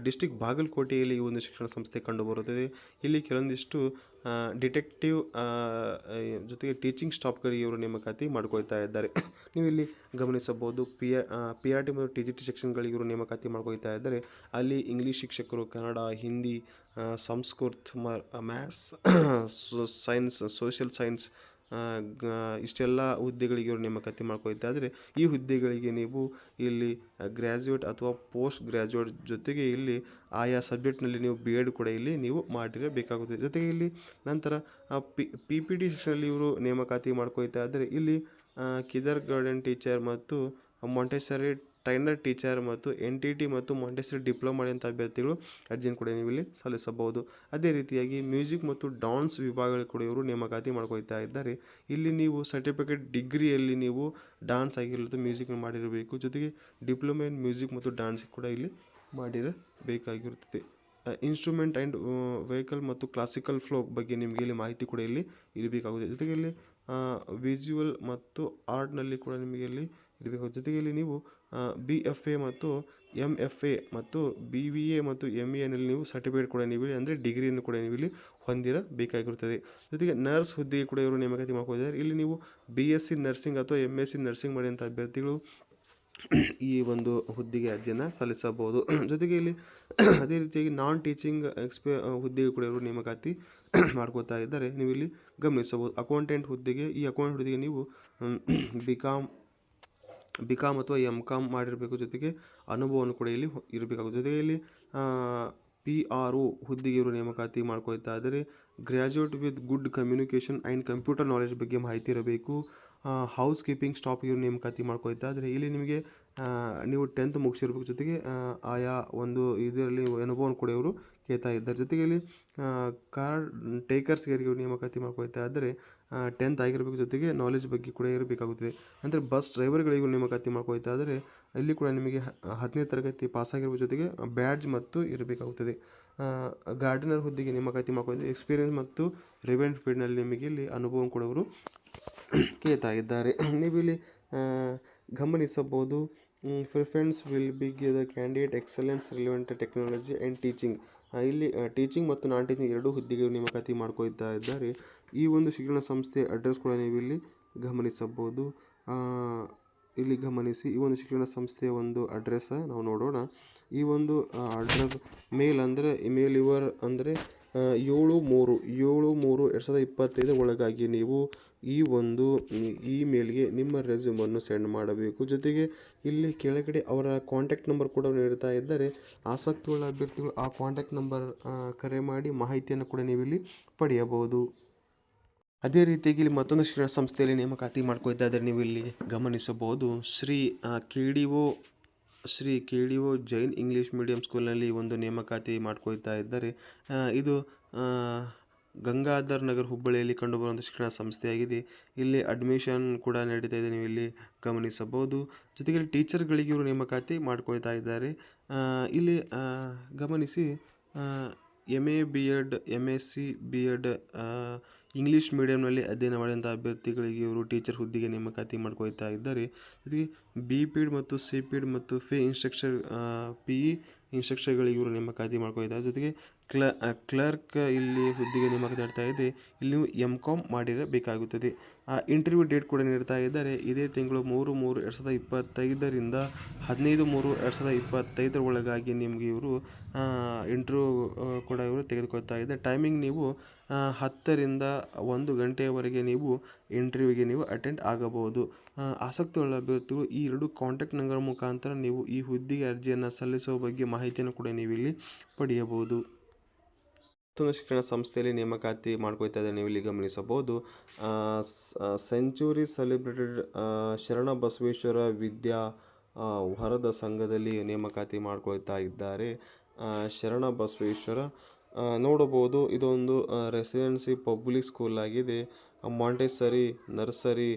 ಡಿಸ್ಟಿಕ್ ಬಾಗಲಕೋಟೆಯಲ್ಲಿ ಈ ಒಂದು ಶಿಕ್ಷಣ ಸಂಸ್ಥೆ ಕಂಡುಬರುತ್ತದೆ. ಇಲ್ಲಿ ಕೆಲವೊಂದಿಷ್ಟು ಡಿಟೆಕ್ಟಿವ್ ಜೊತೆಗೆ ಟೀಚಿಂಗ್ ಸ್ಟಾಫ್ಗಳಿಗೆ ಇವರು ನೇಮಕಾತಿ ಮಾಡ್ಕೊಳ್ತಾ ಇದ್ದಾರೆ. ನೀವು ಇಲ್ಲಿ ಗಮನಿಸಬಹುದು PRT ಮತ್ತು TGT ಸೆಕ್ಷನ್ಗಳಿಗೆ ಇವರು ನೇಮಕಾತಿ ಮಾಡ್ಕೊಳ್ತಾ ಇದ್ದಾರೆ. ಅಲ್ಲಿ ಇಂಗ್ಲೀಷ್ ಶಿಕ್ಷಕರು, Kannada, Hindi, Sanskrit, maths, science, social science, ಇಷ್ಟೆಲ್ಲ ಹುದ್ದೆಗಳಿಗೆ ಇವರು ನೇಮಕಾತಿ ಮಾಡ್ಕೊಳ್ತಾ ಇದ್ದಾರೆ. ಈ ಹುದ್ದೆಗಳಿಗೆ ನೀವು ಇಲ್ಲಿ ಗ್ರ್ಯಾಜುಯೇಟ್ ಅಥವಾ ಪೋಸ್ಟ್ ಗ್ರ್ಯಾಜುಯೇಟ್ ಜೊತೆಗೆ ಇಲ್ಲಿ ಆಯಾ ಸಬ್ಜೆಕ್ಟ್ನಲ್ಲಿ ನೀವು B.Ed ಕೂಡ ಇಲ್ಲಿ ನೀವು ಮಾಡಿರಬೇಕಾಗುತ್ತದೆ. ಜೊತೆಗೆ ಇಲ್ಲಿ ನಂತರ PPT ಸೆಕ್ಷನಲ್ಲಿ ಇವರು ನೇಮಕಾತಿ ಮಾಡ್ಕೊಳ್ತಾ ಇದ್ದಾರೆ. ಇಲ್ಲಿ ಕಿದರ್ ಗಾರ್ಡನ್ ಟೀಚರ್ ಮತ್ತು ಮಾಂಟೆಸರಿ ಟ್ರೈನರ್ ಟೀಚರ್ ಮತ್ತು NTT ಮತ್ತು ಮಾಂಟೆಸರಿ ಡಿಪ್ಲೊಮಾ ಮಾಡಿದಂಥ ಅಭ್ಯರ್ಥಿಗಳು ಅರ್ಜಿಯನ್ನು ಕೂಡ ನೀವು ಇಲ್ಲಿ ಸಲ್ಲಿಸಬಹುದು. ಅದೇ ರೀತಿಯಾಗಿ ಮ್ಯೂಸಿಕ್ ಮತ್ತು ಡಾನ್ಸ್ ವಿಭಾಗಗಳು ಕೂಡ ಇವರು ನೇಮಕಾತಿ ಮಾಡ್ಕೊಳ್ತಾ ಇದ್ದಾರೆ. ಇಲ್ಲಿ ನೀವು ಸರ್ಟಿಫಿಕೇಟ್ ಡಿಗ್ರಿಯಲ್ಲಿ ನೀವು ಡಾನ್ಸ್ ಆಗಿರೋದು ಮ್ಯೂಸಿಕ್ ಮಾಡಿರಬೇಕು. ಜೊತೆಗೆ ಡಿಪ್ಲೊಮಾ ಇನ್ ಮ್ಯೂಸಿಕ್ ಮತ್ತು ಡಾನ್ಸ್ ಕೂಡ ಇಲ್ಲಿ ಮಾಡಿರಬೇಕಾಗಿರುತ್ತದೆ. ಇನ್ಸ್ಟ್ರೂಮೆಂಟ್ ಆ್ಯಂಡ್ ವೆಹಿಕಲ್ ಮತ್ತು ಕ್ಲಾಸಿಕಲ್ ಫ್ಲೋ ಬಗ್ಗೆ ನಿಮಗೆ ಇಲ್ಲಿ ಮಾಹಿತಿ ಕೂಡ ಇಲ್ಲಿ ಇರಬೇಕಾಗುತ್ತೆ. ಜೊತೆಗೆ ಇಲ್ಲಿ ವಿಜುವಲ್ ಮತ್ತು ಆರ್ಟ್ನಲ್ಲಿ ಕೂಡ ನಿಮಗೆ ಇಲ್ಲಿ ಇರಬೇಕಾಗುತ್ತೆ. ಜೊತೆಗೆ ಇಲ್ಲಿ ನೀವು BFA ಮತ್ತು MFA ಮತ್ತು BBA ಮತ್ತು MAನಲ್ಲಿ ನೀವು ಸರ್ಟಿಫಿಕೇಟ್ ಕೂಡ ನೀವು ಅಂದರೆ ಡಿಗ್ರಿಯನ್ನು ಕೂಡ ನೀವು ಇಲ್ಲಿ ಹೊಂದಿರಬೇಕಾಗಿರುತ್ತದೆ. ಜೊತೆಗೆ ನರ್ಸ್ ಹುದ್ದೆಗೆ ಕೂಡ ಇವರು ನೇಮಕಾತಿ ಮಾಡ್ಕೊಂಡಿದ್ದಾರೆ. ಇಲ್ಲಿ ನೀವು BSc ನರ್ಸಿಂಗ್ ಅಥವಾ MSc ನರ್ಸಿಂಗ್ ಮಾಡಿದಂಥ ಅಭ್ಯರ್ಥಿಗಳು ಈ ಒಂದು ಹುದ್ದೆಗೆ ಅರ್ಜಿಯನ್ನು ಸಲ್ಲಿಸಬಹುದು. ಜೊತೆಗೆ ಇಲ್ಲಿ ಅದೇ ರೀತಿಯಾಗಿ ನಾನ್ ಟೀಚಿಂಗ್ ಹುದ್ದೆಗೆ ಕೂಡ ಇವರು ನೇಮಕಾತಿ ಮಾಡ್ಕೋತಾ ಇದ್ದಾರೆ. ನೀವು ಇಲ್ಲಿ ಗಮನಿಸಬಹುದು. ಅಕೌಂಟೆಂಟ್ ಹುದ್ದೆಗೆ, ಈ ಅಕೌಂಟೆಂಟ್ ಹುದ್ದೆಗೆ ನೀವು BCom ಅಥವಾ MCom ಮಾಡಿರಬೇಕು. ಜೊತೆಗೆ ಅನುಭವವನ್ನು ಕೂಡ ಇಲ್ಲಿ ಇರಬೇಕಾಗುತ್ತೆ. ಜೊತೆಗೆ ಇಲ್ಲಿ PRO ಹುದ್ದೆಗೆ ಇವರು ನೇಮಕಾತಿ ಮಾಡ್ಕೊಳ್ತಾ ಇದ್ದಾರೆ. Graduate with good communication and computer knowledge ಬಗ್ಗೆ ಮಾಹಿತಿ ಇರಬೇಕು. ಹೌಸ್ ಕೀಪಿಂಗ್ ಸ್ಟಾಫ್ ಇವರು ನೇಮಕಾತಿ ಮಾಡ್ಕೊಳ್ತಾ ಇದ್ದಾರೆ. ಇಲ್ಲಿ ನಿಮಗೆ ನೀವು 10th ಮುಗಿಸಿರ್ಬೇಕು. ಜೊತೆಗೆ ಆಯಾ ಒಂದು ಇದರಲ್ಲಿ ಅನುಭವವನ್ನು ಕೂಡ ಇವರು ಕೇಳ್ತಾ ಇದ್ದಾರೆ. ಜೊತೆಗೆ ಇಲ್ಲಿ ಕಾರ್ ಟೇಕರ್ಸ್ಗೆ ಇವರು ನೇಮಕಾತಿ ಮಾಡ್ಕೊಳ್ತಾ ಇದ್ದಾರೆ. 10th ಆಗಿರಬೇಕು. ಜೊತೆಗೆ ನಾಲೆಜ್ ಬಗ್ಗೆ ಕೂಡ ಇರಬೇಕಾಗುತ್ತದೆ. ಅಂದರೆ ಬಸ್ ಡ್ರೈವರ್ಗಳಿಗೂ ನೇಮಕಾತಿ ಮಾಡ್ಕೊಳ್ತಾ ಇದ್ದಾರೆ. ಇಲ್ಲಿ ಕೂಡ ನಿಮಗೆ 10ನೇ ತರಗತಿ ಪಾಸಾಗಿರ್ಬೇಕು. ಜೊತೆಗೆ ಬ್ಯಾಡ್ಜ್ ಮತ್ತು ಇರಬೇಕಾಗುತ್ತದೆ. ಗಾರ್ಡನರ್ ಹುದ್ದೆಗೆ ನೇಮಕಾತಿ ಮಾಡ್ಕೊಳ್ತಾ ಎಕ್ಸ್ಪೀರಿಯನ್ಸ್ ಮತ್ತು ರಿವೆಂಟ್ ಫೀಲ್ಡ್ನಲ್ಲಿ ನಿಮಗೆ ಇಲ್ಲಿ ಅನುಭವ ಕೂಡ ಅವರು ಕೇಳ್ತಾ ಇದ್ದಾರೆ. ನೀವು ಇಲ್ಲಿ ಗಮನಿಸಬಹುದು. Preference will be give the candidate excellence relevant technology and teaching. ಇಲ್ಲಿ ಟೀಚಿಂಗ್ ಮತ್ತು ನಾನ್ ಟೀಚಿಂಗ್ ಎರಡೂ ಹುದ್ದೆಗೆ ನೇಮಕಾತಿ ಮಾಡ್ಕೊಳ್ತಾ ಇದ್ದಾರೆ. ಈ ಒಂದು ಶಿಕ್ಷಣ ಸಂಸ್ಥೆ ಅಡ್ರೆಸ್ ಕೂಡ ನೀವು ಇಲ್ಲಿ ಗಮನಿಸಬಹುದು. ಇಲ್ಲಿ ಗಮನಿಸಿ, ಈ ಒಂದು ಶಿಕ್ಷಣ ಸಂಸ್ಥೆಯ ಒಂದು ಅಡ್ರೆಸ್ ನಾವು ನೋಡೋಣ. ಈ ಒಂದು ಅಡ್ರೆಸ್ ಮೇಲ್ ಇವರ್ ಅಂದರೆ 7/3/2025 ಒಳಗಾಗಿ ನೀವು ಈ ಒಂದು ಇಮೇಲ್ಗೆ ನಿಮ್ಮ ರೆಸ್ಯೂಮನ್ನು ಸೆಂಡ್ ಮಾಡಬೇಕು. ಜೊತೆಗೆ ಇಲ್ಲಿ ಕೆಳಗಡೆ ಅವರ ಕಾಂಟ್ಯಾಕ್ಟ್ ನಂಬರ್ ಕೂಡ ನೀಡ್ತಾ ಇದ್ದಾರೆ. ಆಸಕ್ತಿಯುಳ್ಳ ಅಭ್ಯರ್ಥಿಗಳು ಆ ಕಾಂಟ್ಯಾಕ್ಟ್ ನಂಬರ್ ಕರೆ ಮಾಡಿ ಮಾಹಿತಿಯನ್ನು ಕೂಡ ನೀವು ಇಲ್ಲಿ ಪಡೆಯಬಹುದು. ಅದೇ ರೀತಿಯಾಗಿ ಇಲ್ಲಿ ಮತ್ತೊಂದು ಶಿಕ್ಷಣ ಸಂಸ್ಥೆಯಲ್ಲಿ ನೇಮಕಾತಿ ಮಾಡ್ಕೊಳ್ತಾ ಇದ್ದಾರೆ. ನೀವು ಇಲ್ಲಿ ಗಮನಿಸಬಹುದು. Shri KDO Jain English medium ಸ್ಕೂಲ್ನಲ್ಲಿ ಒಂದು ನೇಮಕಾತಿ ಮಾಡ್ಕೊಳ್ತಾ ಇದ್ದಾರೆ. ಇದು ಗಂಗಾಧರ್ ನಗರ್, ಹುಬ್ಬಳ್ಳಿಯಲ್ಲಿ ಕಂಡುಬರುವಂಥ ಶಿಕ್ಷಣ ಸಂಸ್ಥೆಯಾಗಿದೆ. ಇಲ್ಲಿ ಅಡ್ಮಿಷನ್ ಕೂಡ ನಡೀತಾ ಇದೆ, ನೀವು ಇಲ್ಲಿ ಗಮನಿಸಬಹುದು. ಜೊತೆಗೆ ಇಲ್ಲಿ ಟೀಚರ್ಗಳಿಗೆ ಇವರು ನೇಮಕಾತಿ ಮಾಡ್ಕೊಳ್ತಾ ಇದ್ದಾರೆ. ಇಲ್ಲಿ ಗಮನಿಸಿ, MA B.Ed MSc B.Ed English ಮೀಡಿಯಂನಲ್ಲಿ ಅಧ್ಯಯನ ಮಾಡಿದಂಥ ಅಭ್ಯರ್ಥಿಗಳಿಗೆ ಇವರು ಟೀಚರ್ ಹುದ್ದೆಗೆ ನೇಮಕಾತಿ ಮಾಡ್ಕೊಳ್ತಾ ಇದ್ದಾರೆ. ಜೊತೆಗೆ BPed ಮತ್ತು CPed ಮತ್ತು PE ಇನ್ಸ್ಟ್ರಕ್ಟರ್ಗಳಿಗೆ ಇವರು ನೇಮಕಾತಿ ಮಾಡ್ಕೊಳ್ತಾರೆ. ಜೊತೆಗೆ ಕ್ಲರ್ಕ್ ಇಲ್ಲಿ ಹುದ್ದೆಗೆ ನೇಮಕಾತಿ ಮಾಡ್ತಾ ಇದೆ. ಇಲ್ಲಿ ನೀವು MCom ಮಾಡಿರಬೇಕಾಗುತ್ತದೆ. ಇಂಟರ್ವ್ಯೂ ಡೇಟ್ ಕೂಡ ನೀಡ್ತಾ ಇದ್ದಾರೆ. ಇದೇ ತಿಂಗಳು 3/3/2025 15/3/2025 ಒಳಗಾಗಿ ನಿಮಗೆ ಇವರು ಇಂಟರ್ವ್ಯೂ ಕೂಡ ಇವರು ತೆಗೆದುಕೊಳ್ತಾ ಇದ್ದಾರೆ. ಟೈಮಿಂಗ್ ನೀವು 10ರಿಂದ 1 ಗಂಟೆಯವರೆಗೆ ನೀವು ಇಂಟರ್ವ್ಯೂಗೆ ನೀವು ಅಟೆಂಡ್ ಆಗಬಹುದು. ಆಸಕ್ತಿಯುಳ್ಳ ಅಭ್ಯರ್ಥಿಗಳು ಈ 2 ಕಾಂಟ್ಯಾಕ್ಟ್ ನಂಬರ್ ಮುಖಾಂತರ ನೀವು ಈ ಹುದ್ದೆಗೆ ಅರ್ಜಿಯನ್ನು ಸಲ್ಲಿಸುವ ಬಗ್ಗೆ ಮಾಹಿತಿಯನ್ನು ಕೂಡ ನೀವು ಇಲ್ಲಿ ಪಡೆಯಬಹುದು. ಮತ್ತೊಂದು ಶಿಕ್ಷಣ ಸಂಸ್ಥೆಯಲ್ಲಿ ನೇಮಕಾತಿ ಮಾಡ್ಕೊಳ್ತಾ ಇದ್ದಾರೆ. ನೀವು ಇಲ್ಲಿ ಗಮನಿಸಬಹುದು. ಸೆಂಚುರಿ ಸೆಲೆಬ್ರೇಟೆಡ್ ಶರಣಬಸವೇಶ್ವರ ವಿದ್ಯಾ ವರದಾ ಸಂಘದಲ್ಲಿ ನೇಮಕಾತಿ ಮಾಡ್ಕೊಳ್ತಾ ಇದ್ದಾರೆ. ಶರಣಬಸವೇಶ್ವರ ನೋಡಬಹುದು ಇದೊಂದು ರೆಸಿಡೆನ್ಸಿ ಪಬ್ಲಿಕ್ ಸ್ಕೂಲ್ ಆಗಿದೆ. ಮಾಂಟೆಸರಿ ನರ್ಸರಿ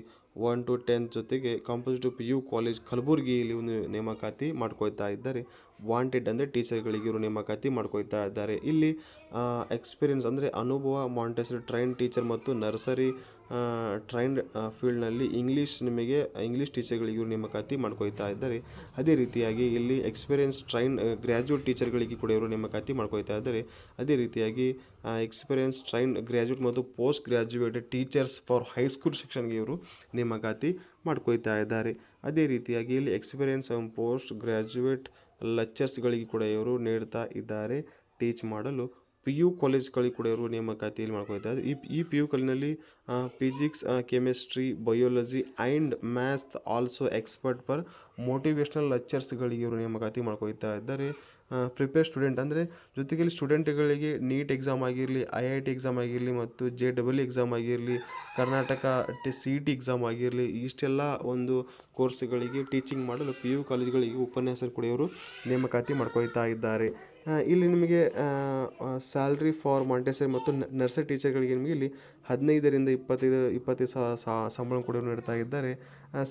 1 to 10 ಜೊತೆಗೆ ಕಾಂಪಿಟೇಟಿವ್ PU ಕಾಲೇಜ್ ಕಲಬುರಗಿಯಲ್ಲಿ ಒಂದು ನೇಮಕಾತಿ ಮಾಡ್ಕೊಳ್ತಾ ಇದ್ದಾರೆ. ವಾಂಟೆಡ್ ಅಂದರೆ ಟೀಚರ್ಗಳಿಗೆ ಇವರು ನೇಮಕಾತಿ ಮಾಡ್ಕೊಳ್ತಾ ಇದ್ದಾರೆ. ಇಲ್ಲಿ ಎಕ್ಸ್ಪೀರಿಯನ್ಸ್ ಅಂದರೆ ಅನುಭವ ಮಾಂಟೆಸರಿ ಟ್ರೈನ್ ಟೀಚರ್ ಮತ್ತು ನರ್ಸರಿ ಟ್ರೈನ್ಡ್ ಫೀಲ್ಡ್ನಲ್ಲಿ ನಿಮಗೆ ಇಂಗ್ಲೀಷ್ ಟೀಚರ್ಗಳಿಗೆ ಇವರು ನೇಮಕಾತಿ ಮಾಡ್ಕೊಳ್ತಾ ಇದ್ದಾರೆ. ಅದೇ ರೀತಿಯಾಗಿ ಇಲ್ಲಿ ಎಕ್ಸ್ಪೀರಿಯನ್ಸ್ ಟ್ರೈನ್ ಗ್ರ್ಯಾಜುಯೇಟ್ ಟೀಚರ್ಗಳಿಗೆ ಕೂಡ ಇವರು ನೇಮಕಾತಿ ಮಾಡ್ಕೊಳ್ತಾ ಇದ್ದಾರೆ. ಅದೇ ರೀತಿಯಾಗಿ ಎಕ್ಸ್ಪೀರಿಯನ್ಸ್ ಟ್ರೈನ್ ಗ್ರ್ಯಾಜುಯೇಟ್ ಮತ್ತು post graduate teachers for high school ಶಿಕ್ಷಣಗೆ ಇವರು ನೇಮಕಾತಿ ಮಾಡ್ಕೊಳ್ತಾ ಇದ್ದಾರೆ. ಅದೇ ರೀತಿಯಾಗಿ ಇಲ್ಲಿ ಎಕ್ಸ್ಪೀರಿಯನ್ಸ್ ಪೋಸ್ಟ್ ಗ್ರ್ಯಾಜುಯೇಟ್ ಲೆಕ್ಚರ್ಸ್ಗಳಿಗೆ ಕೂಡ ಇವರು ನೀಡ್ತಾ ಇದ್ದಾರೆ ಟೀಚ್ ಮಾಡಲು. PU ಕಾಲೇಜ್ಗಳಿಗೆ ಕೂಡ ಇವರು ನೇಮಕಾತಿಯಲ್ಲಿ ಮಾಡ್ಕೊಳ್ತಾ ಇದ್ದಾರೆ. ಈ PU ಕಾಲೇಜಿನಲ್ಲಿ physics, chemistry, biology and maths also expert for motivational ಲೆಕ್ಚರ್ಸ್ಗಳಿಗೆ ಇವರು ನೇಮಕಾತಿ ಮಾಡ್ಕೊಳ್ತಾ ಇದ್ದಾರೆ. ಪ್ರಿಪೇರ್ ಸ್ಟೂಡೆಂಟ್ ಅಂದರೆ ಜೊತೆಗೆ ಸ್ಟೂಡೆಂಟ್ಗಳಿಗೆ ನೀಟ್ ಎಕ್ಸಾಮ್ ಆಗಿರಲಿ, IIT ಎಕ್ಸಾಮ್ ಆಗಿರಲಿ ಮತ್ತು JEE ಎಕ್ಸಾಮ್ ಆಗಿರಲಿ, ಕರ್ನಾಟಕ CET ಎಕ್ಸಾಮ್ ಆಗಿರಲಿ, ಇಷ್ಟೆಲ್ಲ ಒಂದು ಕೋರ್ಸ್ಗಳಿಗೆ ಟೀಚಿಂಗ್ ಮಾಡಲು PU ಕಾಲೇಜುಗಳಿಗೆ ಉಪನ್ಯಾಸಕರು ಕೂಡ ಇವರು ನೇಮಕಾತಿ ಮಾಡ್ಕೊಳ್ತಾ ಇದ್ದಾರೆ. ಇಲ್ಲಿ ನಿಮಗೆ ಸ್ಯಾಲ್ರಿ ಫಾರ್ ಮಾಂಟೆಸರಿ ಮತ್ತು ನರ್ಸರಿ ಟೀಚರ್ಗಳಿಗೆ ನಿಮಗೆ ಇಲ್ಲಿ 15ರಿಂದ 25 ಸಾವಿರ ಸಂಬಳ ಕೂಡ ನೀಡ್ತಾ ಇದ್ದಾರೆ.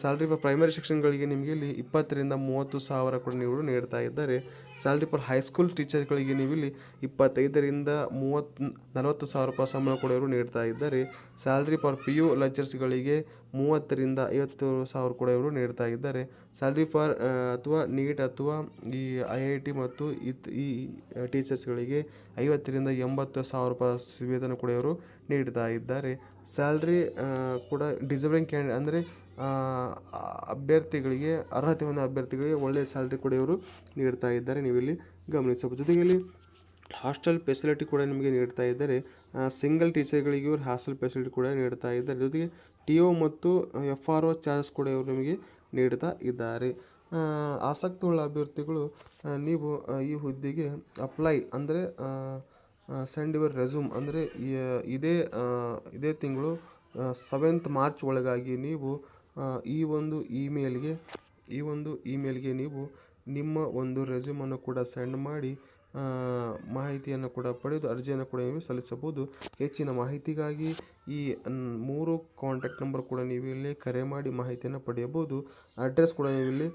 ಸ್ಯಾಲ್ರಿ ಫಾರ್ ಪ್ರೈಮರಿ ಸೆಕ್ಷನ್ಗಳಿಗೆ ನಿಮಗೆ ಇಲ್ಲಿ 20ರಿಂದ 30 ಸಾವಿರ ಕೂಡ ನೀವು ನೀಡ್ತಾ ಇದ್ದಾರೆ. ಸ್ಯಾಲ್ರಿ ಫಾರ್ ಹೈಸ್ಕೂಲ್ ಟೀಚರ್ಗಳಿಗೆ ನೀವು ಇಲ್ಲಿ 25ರಿಂದ 40 ಸಾವಿರ ರೂಪಾಯಿ ಸಂಬಳ ಕೂಡ ಇವರು ನೀಡ್ತಾ ಇದ್ದಾರೆ. ಸ್ಯಾಲ್ರಿ ಫಾರ್ PU ಲೆಕ್ಚರ್ಸ್ಗಳಿಗೆ 30ರಿಂದ 50 ಸಾವಿರ ಕೂಡ ಇವರು ನೀಡ್ತಾ ಇದ್ದಾರೆ. ಸ್ಯಾಲ್ರಿ ಫಾರ್ ಅಥವಾ ನೀಟ್ ಅಥವಾ ಈ IIT ಮತ್ತು ಈ ಟೀಚರ್ಸ್ಗಳಿಗೆ 50ರಿಂದ 80 ಸಾವಿರ ರೂಪಾಯಿ ವೇತನ ಕೂಡ ಇವರು ನೀಡ್ತಾ ಇದ್ದಾರೆ. ಸ್ಯಾಲ್ರಿ ಕೂಡ ಡಿಸರ್ವಿಂಗ್ ಕ್ಯಾಂಡಿಡೇಟ್ ಅಂದರೆ ಅಭ್ಯರ್ಥಿಗಳಿಗೆ ಅರ್ಹತೆ ಹೊಂದಿದ ಅಭ್ಯರ್ಥಿಗಳಿಗೆ ಒಳ್ಳೆಯ ಸ್ಯಾಲ್ರಿ ಕೂಡ ಇವರು ನೀಡ್ತಾ ಇದ್ದಾರೆ, ನೀವು ಇಲ್ಲಿ ಗಮನಿಸಬಹುದು. ಜೊತೆಗೆ ಇಲ್ಲಿ ಹಾಸ್ಟೆಲ್ ಫೆಸಿಲಿಟಿ ಕೂಡ ನಿಮಗೆ ನೀಡ್ತಾ ಇದ್ದಾರೆ. ಸಿಂಗಲ್ ಟೀಚರ್ಗಳಿಗೆ ಇವರು ಹಾಸ್ಟೆಲ್ ಫೆಸಿಲಿಟಿ ಕೂಡ ನೀಡ್ತಾ ಇದ್ದಾರೆ. ಜೊತೆಗೆ TO ಮತ್ತು FRO ಚಾರ್ಜಸ್ ಕೂಡ ಇವರು ನಿಮಗೆ ನೀಡ್ತಾ ಇದ್ದಾರೆ. ಆಸಕ್ತಿಯುಳ್ಳ ಅಭ್ಯರ್ಥಿಗಳು ನೀವು ಈ ಹುದ್ದೆಗೆ ಅಪ್ಲೈ ಅಂದರೆ ಸೆಂಡ್ ಯುವರ್ ರೆಸ್ಯೂಮ್ ಅಂದರೆ ಇದೇ ತಿಂಗಳು 7th ಮಾರ್ಚ್ ಒಳಗಾಗಿ ನೀವು ಈ ಒಂದು ಇಮೇಲ್ಗೆ ನೀವು ನಿಮ್ಮ ಒಂದು ರೆಸ್ಯೂಮನ್ನು ಕೂಡ ಸೆಂಡ್ ಮಾಡಿ ಮಾಹಿತಿಯನ್ನು ಕೂಡ ಪಡೆದು ಅರ್ಜಿಯನ್ನು ಕೂಡ ನೀವು ಸಲ್ಲಿಸಬಹುದು. ಹೆಚ್ಚಿನ ಮಾಹಿತಿಗಾಗಿ ಈ 3 ಕಾಂಟ್ಯಾಕ್ಟ್ ನಂಬರ್ ಕೂಡ ನೀವು ಇಲ್ಲಿ ಕರೆ ಮಾಡಿ ಮಾಹಿತಿಯನ್ನು ಪಡೆಯಬಹುದು. ಅಡ್ರೆಸ್ ಕೂಡ ನೀವು ಇಲ್ಲಿ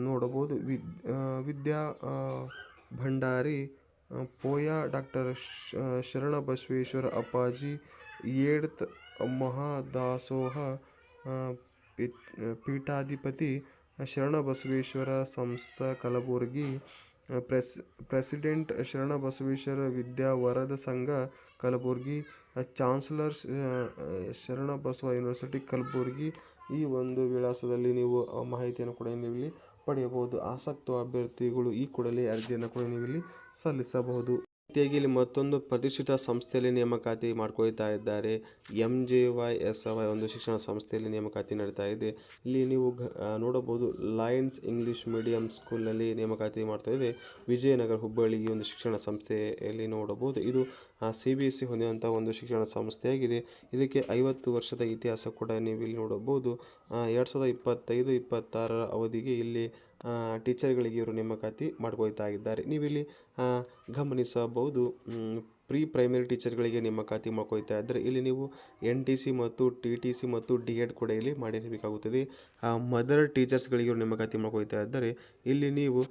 ನೋಡಬಹುದು. ವಿದ್ಯಾ ಭಂಡಾರಿ, ಪೋಯ ಡಾಕ್ಟರ್ ಶರಣಬಸವೇಶ್ವರ ಅಪ್ಪಾಜಿ 8th ಮಹಾದಾಸೋಹ ಪೀಠಾಧಿಪತಿ ಶರಣಬಸವೇಶ್ವರ ಸಂಸ್ಥಾ ಕಲಬುರಗಿ, ಪ್ರೆಸಿಡೆಂಟ್ ಶರಣಬಸವೇಶ್ವರ ವಿದ್ಯಾವರದ ಸಂಘ ಕಲಬುರಗಿ, ಚಾನ್ಸಲರ್ ಶರಣಬಸವ ಯೂನಿವರ್ಸಿಟಿ ಕಲಬುರಗಿ. ಈ ಒಂದು ವಿಳಾಸದಲ್ಲಿ ನೀವು ಮಾಹಿತಿಯನ್ನು ಕೂಡ ನೀವು ಇಲ್ಲಿ ಪಡೆಯಬಹುದು. ಆಸಕ್ತ ಅಭ್ಯರ್ಥಿಗಳು ಈ ಕೂಡಲೇ ಅರ್ಜಿಯನ್ನು ಕೂಡ ನೀವು ಇಲ್ಲಿ ಸಲ್ಲಿಸಬಹುದು. ರೀತಿಯಾಗಿ ಇಲ್ಲಿ ಮತ್ತೊಂದು ಪ್ರತಿಷ್ಠಿತ ಸಂಸ್ಥೆಯಲ್ಲಿ ನೇಮಕಾತಿ ಮಾಡ್ಕೊಳ್ತಾ ಇದ್ದಾರೆ. MJYSY ಒಂದು ಶಿಕ್ಷಣ ಸಂಸ್ಥೆಯಲ್ಲಿ ನೇಮಕಾತಿ ನಡೀತಾ ಇದೆ. ಇಲ್ಲಿ ನೀವು ನೋಡಬಹುದು ಲಯನ್ಸ್ ಇಂಗ್ಲಿಷ್ ಮೀಡಿಯಂ ಸ್ಕೂಲ್ನಲ್ಲಿ ನೇಮಕಾತಿ ಮಾಡ್ತಾ ಇದೆ. ವಿಜಯನಗರ ಹುಬ್ಬಳ್ಳಿ ಈ ಒಂದು ಶಿಕ್ಷಣ ಸಂಸ್ಥೆಯಲ್ಲಿ ನೋಡಬಹುದು. ಇದು CBSE ಹೊಂದಿರುವಂಥ ಒಂದು ಶಿಕ್ಷಣ ಸಂಸ್ಥೆಯಾಗಿದೆ. ಇದಕ್ಕೆ 50 ವರ್ಷದ ಇತಿಹಾಸ ಕೂಡ ನೀವು ಇಲ್ಲಿ ನೋಡಬಹುದು. 2025-26 ಅವಧಿಗೆ ಇಲ್ಲಿ ಟೀಚರ್ಗಳಿಗೆ ಇವರು ನೇಮಕಾತಿ ಮಾಡ್ಕೊಳ್ತಾ ಇದ್ದಾರೆ. ನೀವಿಲ್ಲಿ ಗಮನಿಸಬಹುದು. ಪ್ರೀ ಪ್ರೈಮರಿ ಟೀಚರ್ಗಳಿಗೆ ನೇಮಕಾತಿ ಮಾಡ್ಕೊಳ್ತಾ ಇದ್ದಾರೆ. ಇಲ್ಲಿ ನೀವು NTC ಮತ್ತು TTC ಮತ್ತು D.Ed ಕೂಡ ಇಲ್ಲಿ ಮಾಡಿರಬೇಕಾಗುತ್ತದೆ. ಮದರ್ ಟೀಚರ್ಸ್ಗಳಿಗೆ ನೇಮಕಾತಿ ಮಾಡ್ಕೊಳ್ತಾ ಇದ್ದಾರೆ. ಇಲ್ಲಿ ನೀವು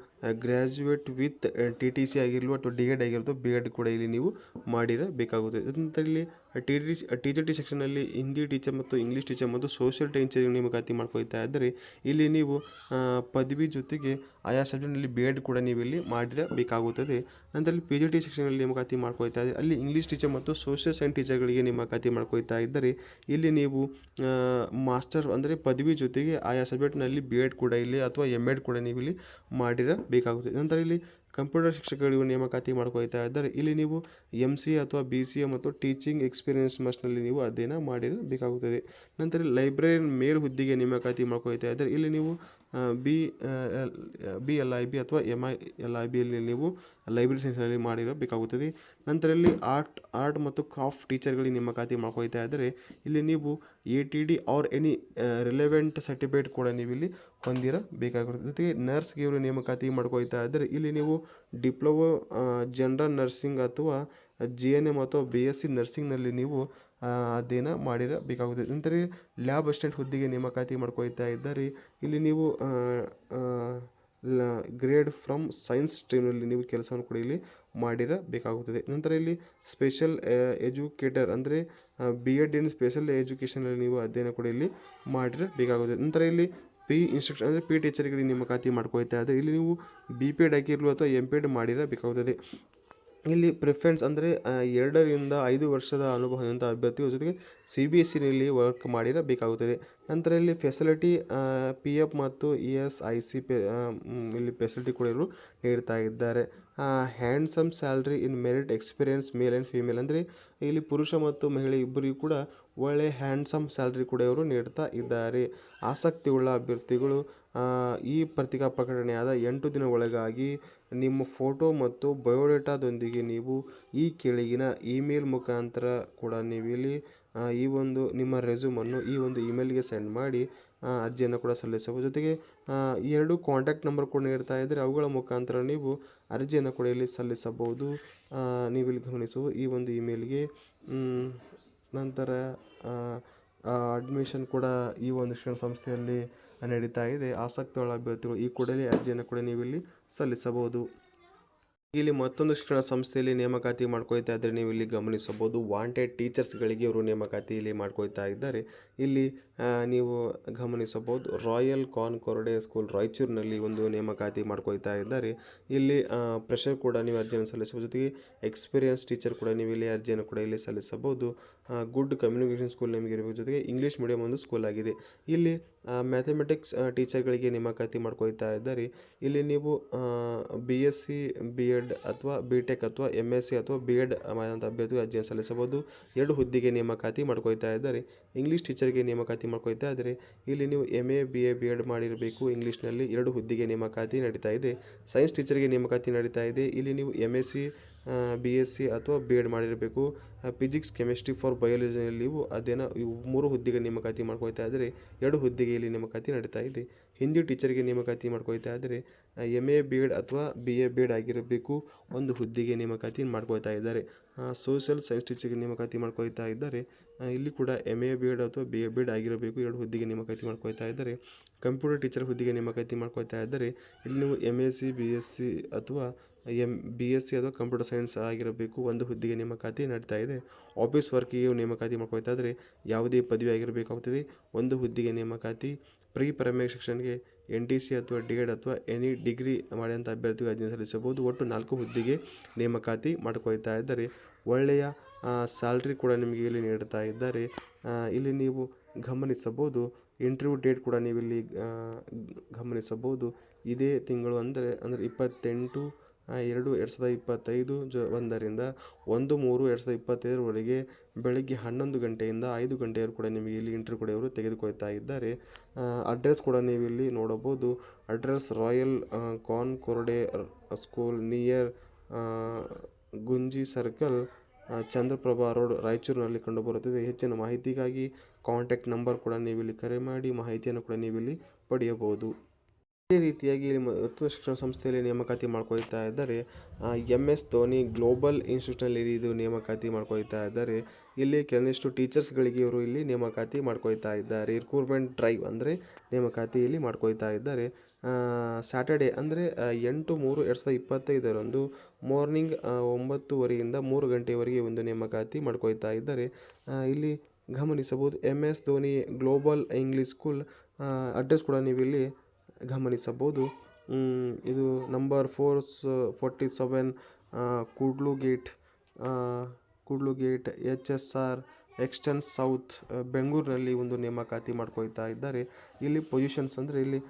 ಗ್ರ್ಯಾಜುಯೇಟ್ ವಿತ್ TTC ಆಗಿರಲು ಅಥವಾ D.Ed ಆಗಿರೋದು B.Ed ಕೂಡ ಇಲ್ಲಿ ನೀವು ಮಾಡಿರಬೇಕಾಗುತ್ತದೆ. ನಂತರ ಇಲ್ಲಿ TGT ಸೆಕ್ಷನಲ್ಲಿ ಹಿಂದಿ ಟೀಚರ್ ಮತ್ತು ಇಂಗ್ಲೀಷ್ ಟೀಚರ್ ಮತ್ತು ಸೋಷಿಯಲ್ ಟೀಚರ್ ನೇಮಕಾತಿ ಮಾಡ್ಕೊಳ್ತಾ ಇದ್ದಾರೆ. ಇಲ್ಲಿ ನೀವು ಪದವಿ ಜೊತೆಗೆ ಆಯಾ ಸಬ್ಜೆಕ್ಟ್ನಲ್ಲಿ B.Ed ಕೂಡ ನೀವು ಇಲ್ಲಿ ಮಾಡಿರಬೇಕಾಗುತ್ತದೆ. ನಂತರ PGT ಸೆಕ್ಷನಲ್ಲಿ ನೇಮಕಾತಿ ಮಾಡ್ಕೊಳ್ತಾ ಇದ್ದಾರೆ. ಅಲ್ಲಿ ಇಂಗ್ಲೀಷ್ ಟೀಚರ್ ಮತ್ತು ಸೋಷಿಯಲ್ ಸೈನ್ಸ್ ಟೀಚರ್ಗಳಿಗೆ ನೇಮಕಾತಿ ಮಾಡ್ಕೊಳ್ತಾ ಇದ್ದಾರೆ. ಇಲ್ಲಿ ನೀವು ಮಾಸ್ಟರ್ ಅಂದರೆ ಪದವಿ ಜೊತೆಗೆ ಆಯಾ ಸಬ್ಜೆಕ್ಟ್ನಲ್ಲಿ B.Ed ಕೂಡ ಇಲ್ಲಿ ಅಥವಾ M.Ed ಕೂಡ ನೀವು ಇಲ್ಲಿ ಮಾಡಿರಬೇಕಾಗುತ್ತದೆ. ನಂತರ ಇಲ್ಲಿ ಕಂಪ್ಯೂಟರ್ ಶಿಕ್ಷಕರಿಗೆ ನೇಮಕಾತಿ ಮಾಡ್ಕೊಳ್ತಾ ಇದ್ದಾರೆ. ಇಲ್ಲಿ ನೀವು MCA ಅಥವಾ BCA ಮತ್ತು ಟೀಚಿಂಗ್ ಎಕ್ಸ್ಪೀರಿಯನ್ಸ್ ಮಸ್ಟ್ನಲ್ಲಿ ನೀವು ಅಧ್ಯಯನ ಮಾಡಿರಬೇಕಾಗುತ್ತದೆ. ನಂತರ ಲೈಬ್ರರಿಯನ್ ಮೇಲ್ ಹುದ್ದೆಗೆ ನೇಮಕಾತಿ ಮಾಡ್ಕೊಳ್ತಾ ಇದ್ದಾರೆ. ಇಲ್ಲಿ ನೀವು BLIB ಅಥವಾ MILIB ಯಲ್ಲಿ ನೀವು ಲೈಬ್ರರಿ ಸೈನ್ಸ್ನಲ್ಲಿ ಮಾಡಿರಬೇಕಾಗುತ್ತದೆ. ನಂತರ ಇಲ್ಲಿ ಆರ್ಟ್ ಮತ್ತು ಕ್ರಾಫ್ಟ್ ಟೀಚರ್ಗಳಿಗೆ ನೇಮಕಾತಿ ಮಾಡ್ಕೊಳ್ತಾ ಇದ್ದಾರೆ. ಇಲ್ಲಿ ನೀವು ATD R any relevant certificate ಕೂಡ ನೀವು ಇಲ್ಲಿ ಹೊಂದಿರಬೇಕಾಗುತ್ತದೆ. ಜೊತೆಗೆ ನರ್ಸ್ಗೆ ಇವರು ನೇಮಕಾತಿ ಮಾಡ್ಕೊಳ್ತಾ ಇದ್ದಾರೆ. ಇಲ್ಲಿ ನೀವು ಡಿಪ್ಲೊಮಾ ಜನರಲ್ ನರ್ಸಿಂಗ್ ಅಥವಾ GNM ಅಥವಾ BSc ನರ್ಸಿಂಗ್ನಲ್ಲಿ ನೀವು ಅಧ್ಯಯನ ಮಾಡಿರಬೇಕಾಗುತ್ತದೆ. ನಂತರ ಲ್ಯಾಬ್ ಅಸಿಸ್ಟೆಂಟ್ ಹುದ್ದೆಗೆ ನೇಮಕಾತಿ ಮಾಡ್ಕೊಳ್ತಾ ಇದ್ದಾರೆ. ಇಲ್ಲಿ ನೀವು ಗ್ರೇಡ್ ಫ್ರಮ್ ಸೈನ್ಸ್ ಸ್ಟ್ರೀಮ್ನಲ್ಲಿ ನೀವು ಕೆಲಸವನ್ನು ಕೂಡ ಇಲ್ಲಿ ಮಾಡಿರಬೇಕಾಗುತ್ತದೆ. ನಂತರ ಇಲ್ಲಿ ಸ್ಪೆಷಲ್ ಎಜುಕೇಟರ್ ಅಂದರೆ B.Ed ಇನ್ ಸ್ಪೆಷಲ್ ಎಜುಕೇಷನಲ್ಲಿ ನೀವು ಅಧ್ಯಯನ ಕೂಡ ಇಲ್ಲಿ ಮಾಡಿರಬೇಕಾಗುತ್ತದೆ. ನಂತರ ಇಲ್ಲಿ ಇನ್ಸ್ಟ್ರಕ್ಷನ್ ಅಂದರೆ ಟೀಚರ್ಗಳಿಗೆ ನೇಮಕಾತಿ ಮಾಡ್ಕೊಳ್ತಾ ಇದ್ದಾರೆ. ಇಲ್ಲಿ ನೀವು B.Ped ಆಗಿರಲು ಅಥವಾ M.Ped ಮಾಡಿರಬೇಕಾಗುತ್ತದೆ. ಇಲ್ಲಿ ಪ್ರಿಫರೆನ್ಸ್ ಅಂದರೆ 2 ರಿಂದ 5 ವರ್ಷದ ಅನುಭವ ಹೊಂದಿದಂಥ ಅಭ್ಯರ್ಥಿಗಳ ಜೊತೆಗೆ CBSEನಲ್ಲಿ ವರ್ಕ್ ಮಾಡಿರಬೇಕಾಗುತ್ತದೆ. ನಂತರ ಇಲ್ಲಿ ಫೆಸಿಲಿಟಿ PF ಮತ್ತು ESIC ಇಲ್ಲಿ ಫೆಸಿಲಿಟಿ ಕೂಡ ಇವರು ನೀಡ್ತಾ ಇದ್ದಾರೆ. Handsome salary in merit experience male and female ಅಂದರೆ ಇಲ್ಲಿ ಪುರುಷ ಮತ್ತು ಮಹಿಳೆ ಇಬ್ಬರಿಗೂ ಕೂಡ ಒಳ್ಳೆಯ ಹ್ಯಾಂಡ್ಸಮ್ ಸ್ಯಾಲ್ರಿ ಕೂಡ ಇವರು ನೀಡ್ತಾ ಇದ್ದಾರೆ. ಆಸಕ್ತಿಯುಳ್ಳ ಅಭ್ಯರ್ಥಿಗಳು ಈ ಪತ್ರಿಕಾ ಪ್ರಕಟಣೆಯಾದ 8 ದಿನ ಒಳಗಾಗಿ ನಿಮ್ಮ ಫೋಟೋ ಮತ್ತು ಬಯೋಡೇಟಾದೊಂದಿಗೆ ನೀವು ಈ ಕೆಳಗಿನ ಇಮೇಲ್ ಮುಖಾಂತರ ಕೂಡ ನೀವು ಇಲ್ಲಿ ಈ ಒಂದು ನಿಮ್ಮ ರೆಸ್ಯೂಮನ್ನು ಈ ಒಂದು ಇಮೇಲ್ಗೆ ಸೆಂಡ್ ಮಾಡಿ ಅರ್ಜಿಯನ್ನು ಕೂಡ ಸಲ್ಲಿಸಬಹುದು. ಜೊತೆಗೆ 2 ಕಾಂಟ್ಯಾಕ್ಟ್ ನಂಬರ್ ಕೂಡ ನೀಡ್ತಾ ಇದ್ದರೆ ಅವುಗಳ ಮುಖಾಂತರ ನೀವು ಅರ್ಜಿಯನ್ನು ಕೂಡ ಇಲ್ಲಿ ಸಲ್ಲಿಸಬಹುದು. ನೀವು ಇಲ್ಲಿ ಗಮನಿಸುವ ಈ ಒಂದು ಇಮೇಲ್ಗೆ ನಂತರ ಅಡ್ಮಿಷನ್ ಕೂಡ ಈ ಒಂದು ಶಿಕ್ಷಣ ಸಂಸ್ಥೆಯಲ್ಲಿ ನಡೀತಾ ಇದೆ. ಆಸಕ್ತಿಯುಳ್ಳ ಅಭ್ಯರ್ಥಿಗಳು ಈ ಕೂಡಲೇ ಅರ್ಜಿಯನ್ನು ಕೂಡ ನೀವು ಇಲ್ಲಿ ಸಲ್ಲಿಸಬಹುದು. ಇಲ್ಲಿ ಮತ್ತೊಂದು ಶಿಕ್ಷಣ ಸಂಸ್ಥೆಯಲ್ಲಿ ನೇಮಕಾತಿ ಮಾಡ್ಕೊಳ್ತಾ ಇದ್ದರೆ ನೀವು ಇಲ್ಲಿ ಗಮನಿಸಬಹುದು. ವಾಂಟೆಡ್ ಟೀಚರ್ಸ್ಗಳಿಗೆ ಇವರು ನೇಮಕಾತಿ ಇಲ್ಲಿ ಮಾಡ್ಕೊಳ್ತಾ ಇದ್ದಾರೆ. ಇಲ್ಲಿ ನೀವು ಗಮನಿಸಬಹುದು ರಾಯಲ್ ಕಾನ್ಕಾರ್ಡೆ ಸ್ಕೂಲ್ ರಾಯಚೂರಿನಲ್ಲಿ ಒಂದು ನೇಮಕಾತಿ ಮಾಡ್ಕೊಳ್ತಾ ಇದ್ದಾರೆ. ಇಲ್ಲಿ ಪ್ರೆಷರ್ ಕೂಡ ನೀವು ಅರ್ಜಿಯನ್ನು ಸಲ್ಲಿಸಬಹುದು. ಜೊತೆಗೆ ಎಕ್ಸ್ಪೀರಿಯನ್ಸ್ ಟೀಚರ್ ಕೂಡ ನೀವು ಇಲ್ಲಿ ಅರ್ಜಿಯನ್ನು ಕೂಡ ಇಲ್ಲಿ ಸಲ್ಲಿಸಬಹುದು. ಗುಡ್ ಕಮ್ಯುನಿಕೇಷನ್ ಸ್ಕೂಲ್ ನಿಮಗೆ ಇರಬೇಕು. ಜೊತೆಗೆ ಇಂಗ್ಲೀಷ್ ಮೀಡಿಯಂ ಒಂದು ಸ್ಕೂಲ್ ಆಗಿದೆ. ಇಲ್ಲಿ ಮ್ಯಾಥಮೆಟಿಕ್ಸ್ ಟೀಚರ್ಗಳಿಗೆ ನೇಮಕಾತಿ ಮಾಡ್ಕೊಳ್ತಾ ಇದ್ದಾರೆ. ಇಲ್ಲಿ ನೀವು BSc B.Ed ಅಥವಾ B.Tech ಅಥವಾ MSc ಅಥವಾ B.Ed ಮಾಡಿದಂಥ ಅಭ್ಯರ್ಥಿಗಳು ಅರ್ಜಿಯನ್ನು ಸಲ್ಲಿಸಬಹುದು. 2 ಹುದ್ದೆಗೆ ನೇಮಕಾತಿ ಮಾಡ್ಕೊಳ್ತಾ ಇದ್ದಾರೆ. ಇಂಗ್ಲೀಷ್ ಟೀಚರ್ಗೆ ನೇಮಕಾತಿ ಮಾಡ್ಕೊಳ್ತಾ ಇದ್ದಾರೆ. ಇಲ್ಲಿ ನೀವು MA BA B.Ed ಮಾಡಿರಬೇಕು. ಇಂಗ್ಲೀಷ್ನಲ್ಲಿ 2 ಹುದ್ದೆಗೆ ನೇಮಕಾತಿ ನಡೀತಾ ಇದೆ. ಸೈನ್ಸ್ ಟೀಚರ್ಗೆ ನೇಮಕಾತಿ ನಡೀತಾ ಇದೆ. ಇಲ್ಲಿ ನೀವು MSc BSc ಅಥವಾ B.Ed ಮಾಡಿರಬೇಕು. ಫಿಸಿಕ್ಸ್ ಕೆಮಿಸ್ಟ್ರಿ ಫಾರ್ ಬಯಾಲಜಿಯಲ್ಲಿ ನೀವು ಅಧ್ಯಯನ ಇವು 3 ಹುದ್ದೆಗೆ ನೇಮಕಾತಿ ಮಾಡ್ಕೊಳ್ತಾ ಇದ್ದರೆ 2 ಹುದ್ದೆಗೆ ಇಲ್ಲಿ ನೇಮಕಾತಿ ನಡೀತಾ ಇದೆ. ಹಿಂದಿ ಟೀಚರ್ಗೆ ನೇಮಕಾತಿ ಮಾಡ್ಕೊಳ್ತಾ ಇದ್ದರೆ MA B.Ed ಅಥವಾ BA B.Ed ಆಗಿರಬೇಕು. 1 ಹುದ್ದೆಗೆ ನೇಮಕಾತಿ ಮಾಡ್ಕೊಳ್ತಾ ಇದ್ದಾರೆ. ಸೋಷಿಯಲ್ ಸೈನ್ಸ್ ಟೀಚರ್ಗೆ ನೇಮಕಾತಿ ಮಾಡ್ಕೊಳ್ತಾ ಇದ್ದಾರೆ. ಇಲ್ಲಿ ಕೂಡ MA B.Ed ಅಥವಾ BA B.Ed ಆಗಿರಬೇಕು. 2 ಹುದ್ದೆಗೆ ನೇಮಕಾತಿ ಮಾಡ್ಕೊಳ್ತಾ ಇದ್ದಾರೆ. ಕಂಪ್ಯೂಟರ್ ಟೀಚರ್ ಹುದ್ದೆಗೆ ನೇಮಕಾತಿ ಮಾಡ್ಕೊಳ್ತಾ ಇದ್ದಾರೆ. ಇಲ್ಲಿ ನೀವು MSc BSc ಅಥವಾ BSc ಅಥವಾ ಕಂಪ್ಯೂಟರ್ ಸೈನ್ಸ್ ಆಗಿರಬೇಕು. 1 ಹುದ್ದೆಗೆ ನೇಮಕಾತಿ ನಡೀತಾ ಇದೆ. ಆಫೀಸ್ ವರ್ಕಿಗೆ ನೇಮಕಾತಿ ಮಾಡ್ಕೊಳ್ತಾ ಇದ್ದರೆ ಯಾವುದೇ ಪದವಿ ಆಗಿರಬೇಕಾಗುತ್ತದೆ. 1 ಹುದ್ದೆಗೆ ನೇಮಕಾತಿ. ಪ್ರೀ ಪ್ರೈಮರಿ ಸೆಕ್ಷನ್ಗೆ NTC ಅಥವಾ D.Ed ಅಥವಾ ಎನಿ ಡಿಗ್ರಿ ಮಾಡಿದಂಥ ಅಭ್ಯರ್ಥಿಗಳು ಅರ್ಜಿಯನ್ನು ಸಲ್ಲಿಸಬಹುದು. ಒಟ್ಟು 4 ಹುದ್ದೆಗೆ ನೇಮಕಾತಿ ಮಾಡ್ಕೊಳ್ತಾ ಇದ್ದಾರೆ. ಒಳ್ಳೆಯ ಸ್ಯಾಲ್ರಿ ಕೂಡ ನಿಮಗೆ ಇಲ್ಲಿ ನೀಡ್ತಾ ಇದ್ದಾರೆ. ಇಲ್ಲಿ ನೀವು ಗಮನಿಸಬಹುದು. ಇಂಟರ್ವ್ಯೂ ಡೇಟ್ ಕೂಡ ನೀವು ಇಲ್ಲಿ ಗಮನಿಸಬಹುದು. ಇದೇ ತಿಂಗಳು ಅಂದರೆ 28/2/2025 1ರಿಂದ 1/3/2025ವರೆಗೆ ಬೆಳಗ್ಗೆ 11 ಗಂಟೆಯಿಂದ 5 ಗಂಟೆಯವರೆಗೂ ಕೂಡ ನಿಮಗೆ ಇಲ್ಲಿ ಇಂಟರ್ವ್ಯೂ ಕೂಡ ಇವರು ತೆಗೆದುಕೊಳ್ತಾ ಇದ್ದಾರೆ. ಅಡ್ರೆಸ್ ಕೂಡ ನೀವು ಇಲ್ಲಿ ನೋಡಬಹುದು. Address royal Concorde school near Gunji circle Chandraprabha road ರಾಯಚೂರಿನಲ್ಲಿ ಕಂಡುಬರುತ್ತದೆ. ಹೆಚ್ಚಿನ ಮಾಹಿತಿಗಾಗಿ ಕಾಂಟ್ಯಾಕ್ಟ್ ನಂಬರ್ ಕೂಡ ನೀವು ಇಲ್ಲಿ ಕರೆ ಮಾಡಿ ಮಾಹಿತಿಯನ್ನು ಕೂಡ ನೀವು ಇಲ್ಲಿ ಪಡೆಯಬಹುದು. ಇದೇ ರೀತಿಯಾಗಿ ಇಲ್ಲಿ ಮತ್ತೊಂದು ಶಿಕ್ಷಣ ಸಂಸ್ಥೆಯಲ್ಲಿ ನೇಮಕಾತಿ ಮಾಡ್ಕೊಳ್ತಾ ಇದ್ದಾರೆ. MS ಧೋನಿ ಗ್ಲೋಬಲ್ ಇನ್ಸ್ಟಿಟ್ಯೂಟ್ನಲ್ಲಿ ಇದು ನೇಮಕಾತಿ ಮಾಡ್ಕೊಳ್ತಾ ಇದ್ದಾರೆ. ಇಲ್ಲಿ ಕೆಲವಷ್ಟು ಟೀಚರ್ಸ್ಗಳಿಗೆ ಇವರು ಇಲ್ಲಿ ನೇಮಕಾತಿ ಮಾಡ್ಕೊಳ್ತಾ ಇದ್ದಾರೆ. ರಿಕ್ರೂಟ್ಮೆಂಟ್ ಡ್ರೈವ್ ಅಂದರೆ ನೇಮಕಾತಿ ಇಲ್ಲಿ ಮಾಡ್ಕೊಳ್ತಾ ಇದ್ದಾರೆ. ಸ್ಯಾಟರ್ಡೆ ಅಂದರೆ 8/3/2025ರಂದು ಮಾರ್ನಿಂಗ್ 9:00 3 ಗಂಟೆಯವರೆಗೆ ಒಂದು ನೇಮಕಾತಿ ಮಾಡ್ಕೊಳ್ತಾ ಇದ್ದಾರೆ. ಇಲ್ಲಿ ಗಮನಿಸಬಹುದು MS Dhoni global English school address ಕೂಡ ನೀವು ಇಲ್ಲಿ ಗಮನಿಸಬಹುದು. ಇದು number 447 Kudlu gate HSR extends south ಬೆಂಗಳೂರಿನಲ್ಲಿ ಒಂದು ನೇಮಕಾತಿ ಮಾಡ್ಕೊಳ್ತಾ ಇದ್ದಾರೆ. ಇಲ್ಲಿ ಪೊಸಿಷನ್ಸ್ ಅಂದರೆ ಇಲ್ಲಿ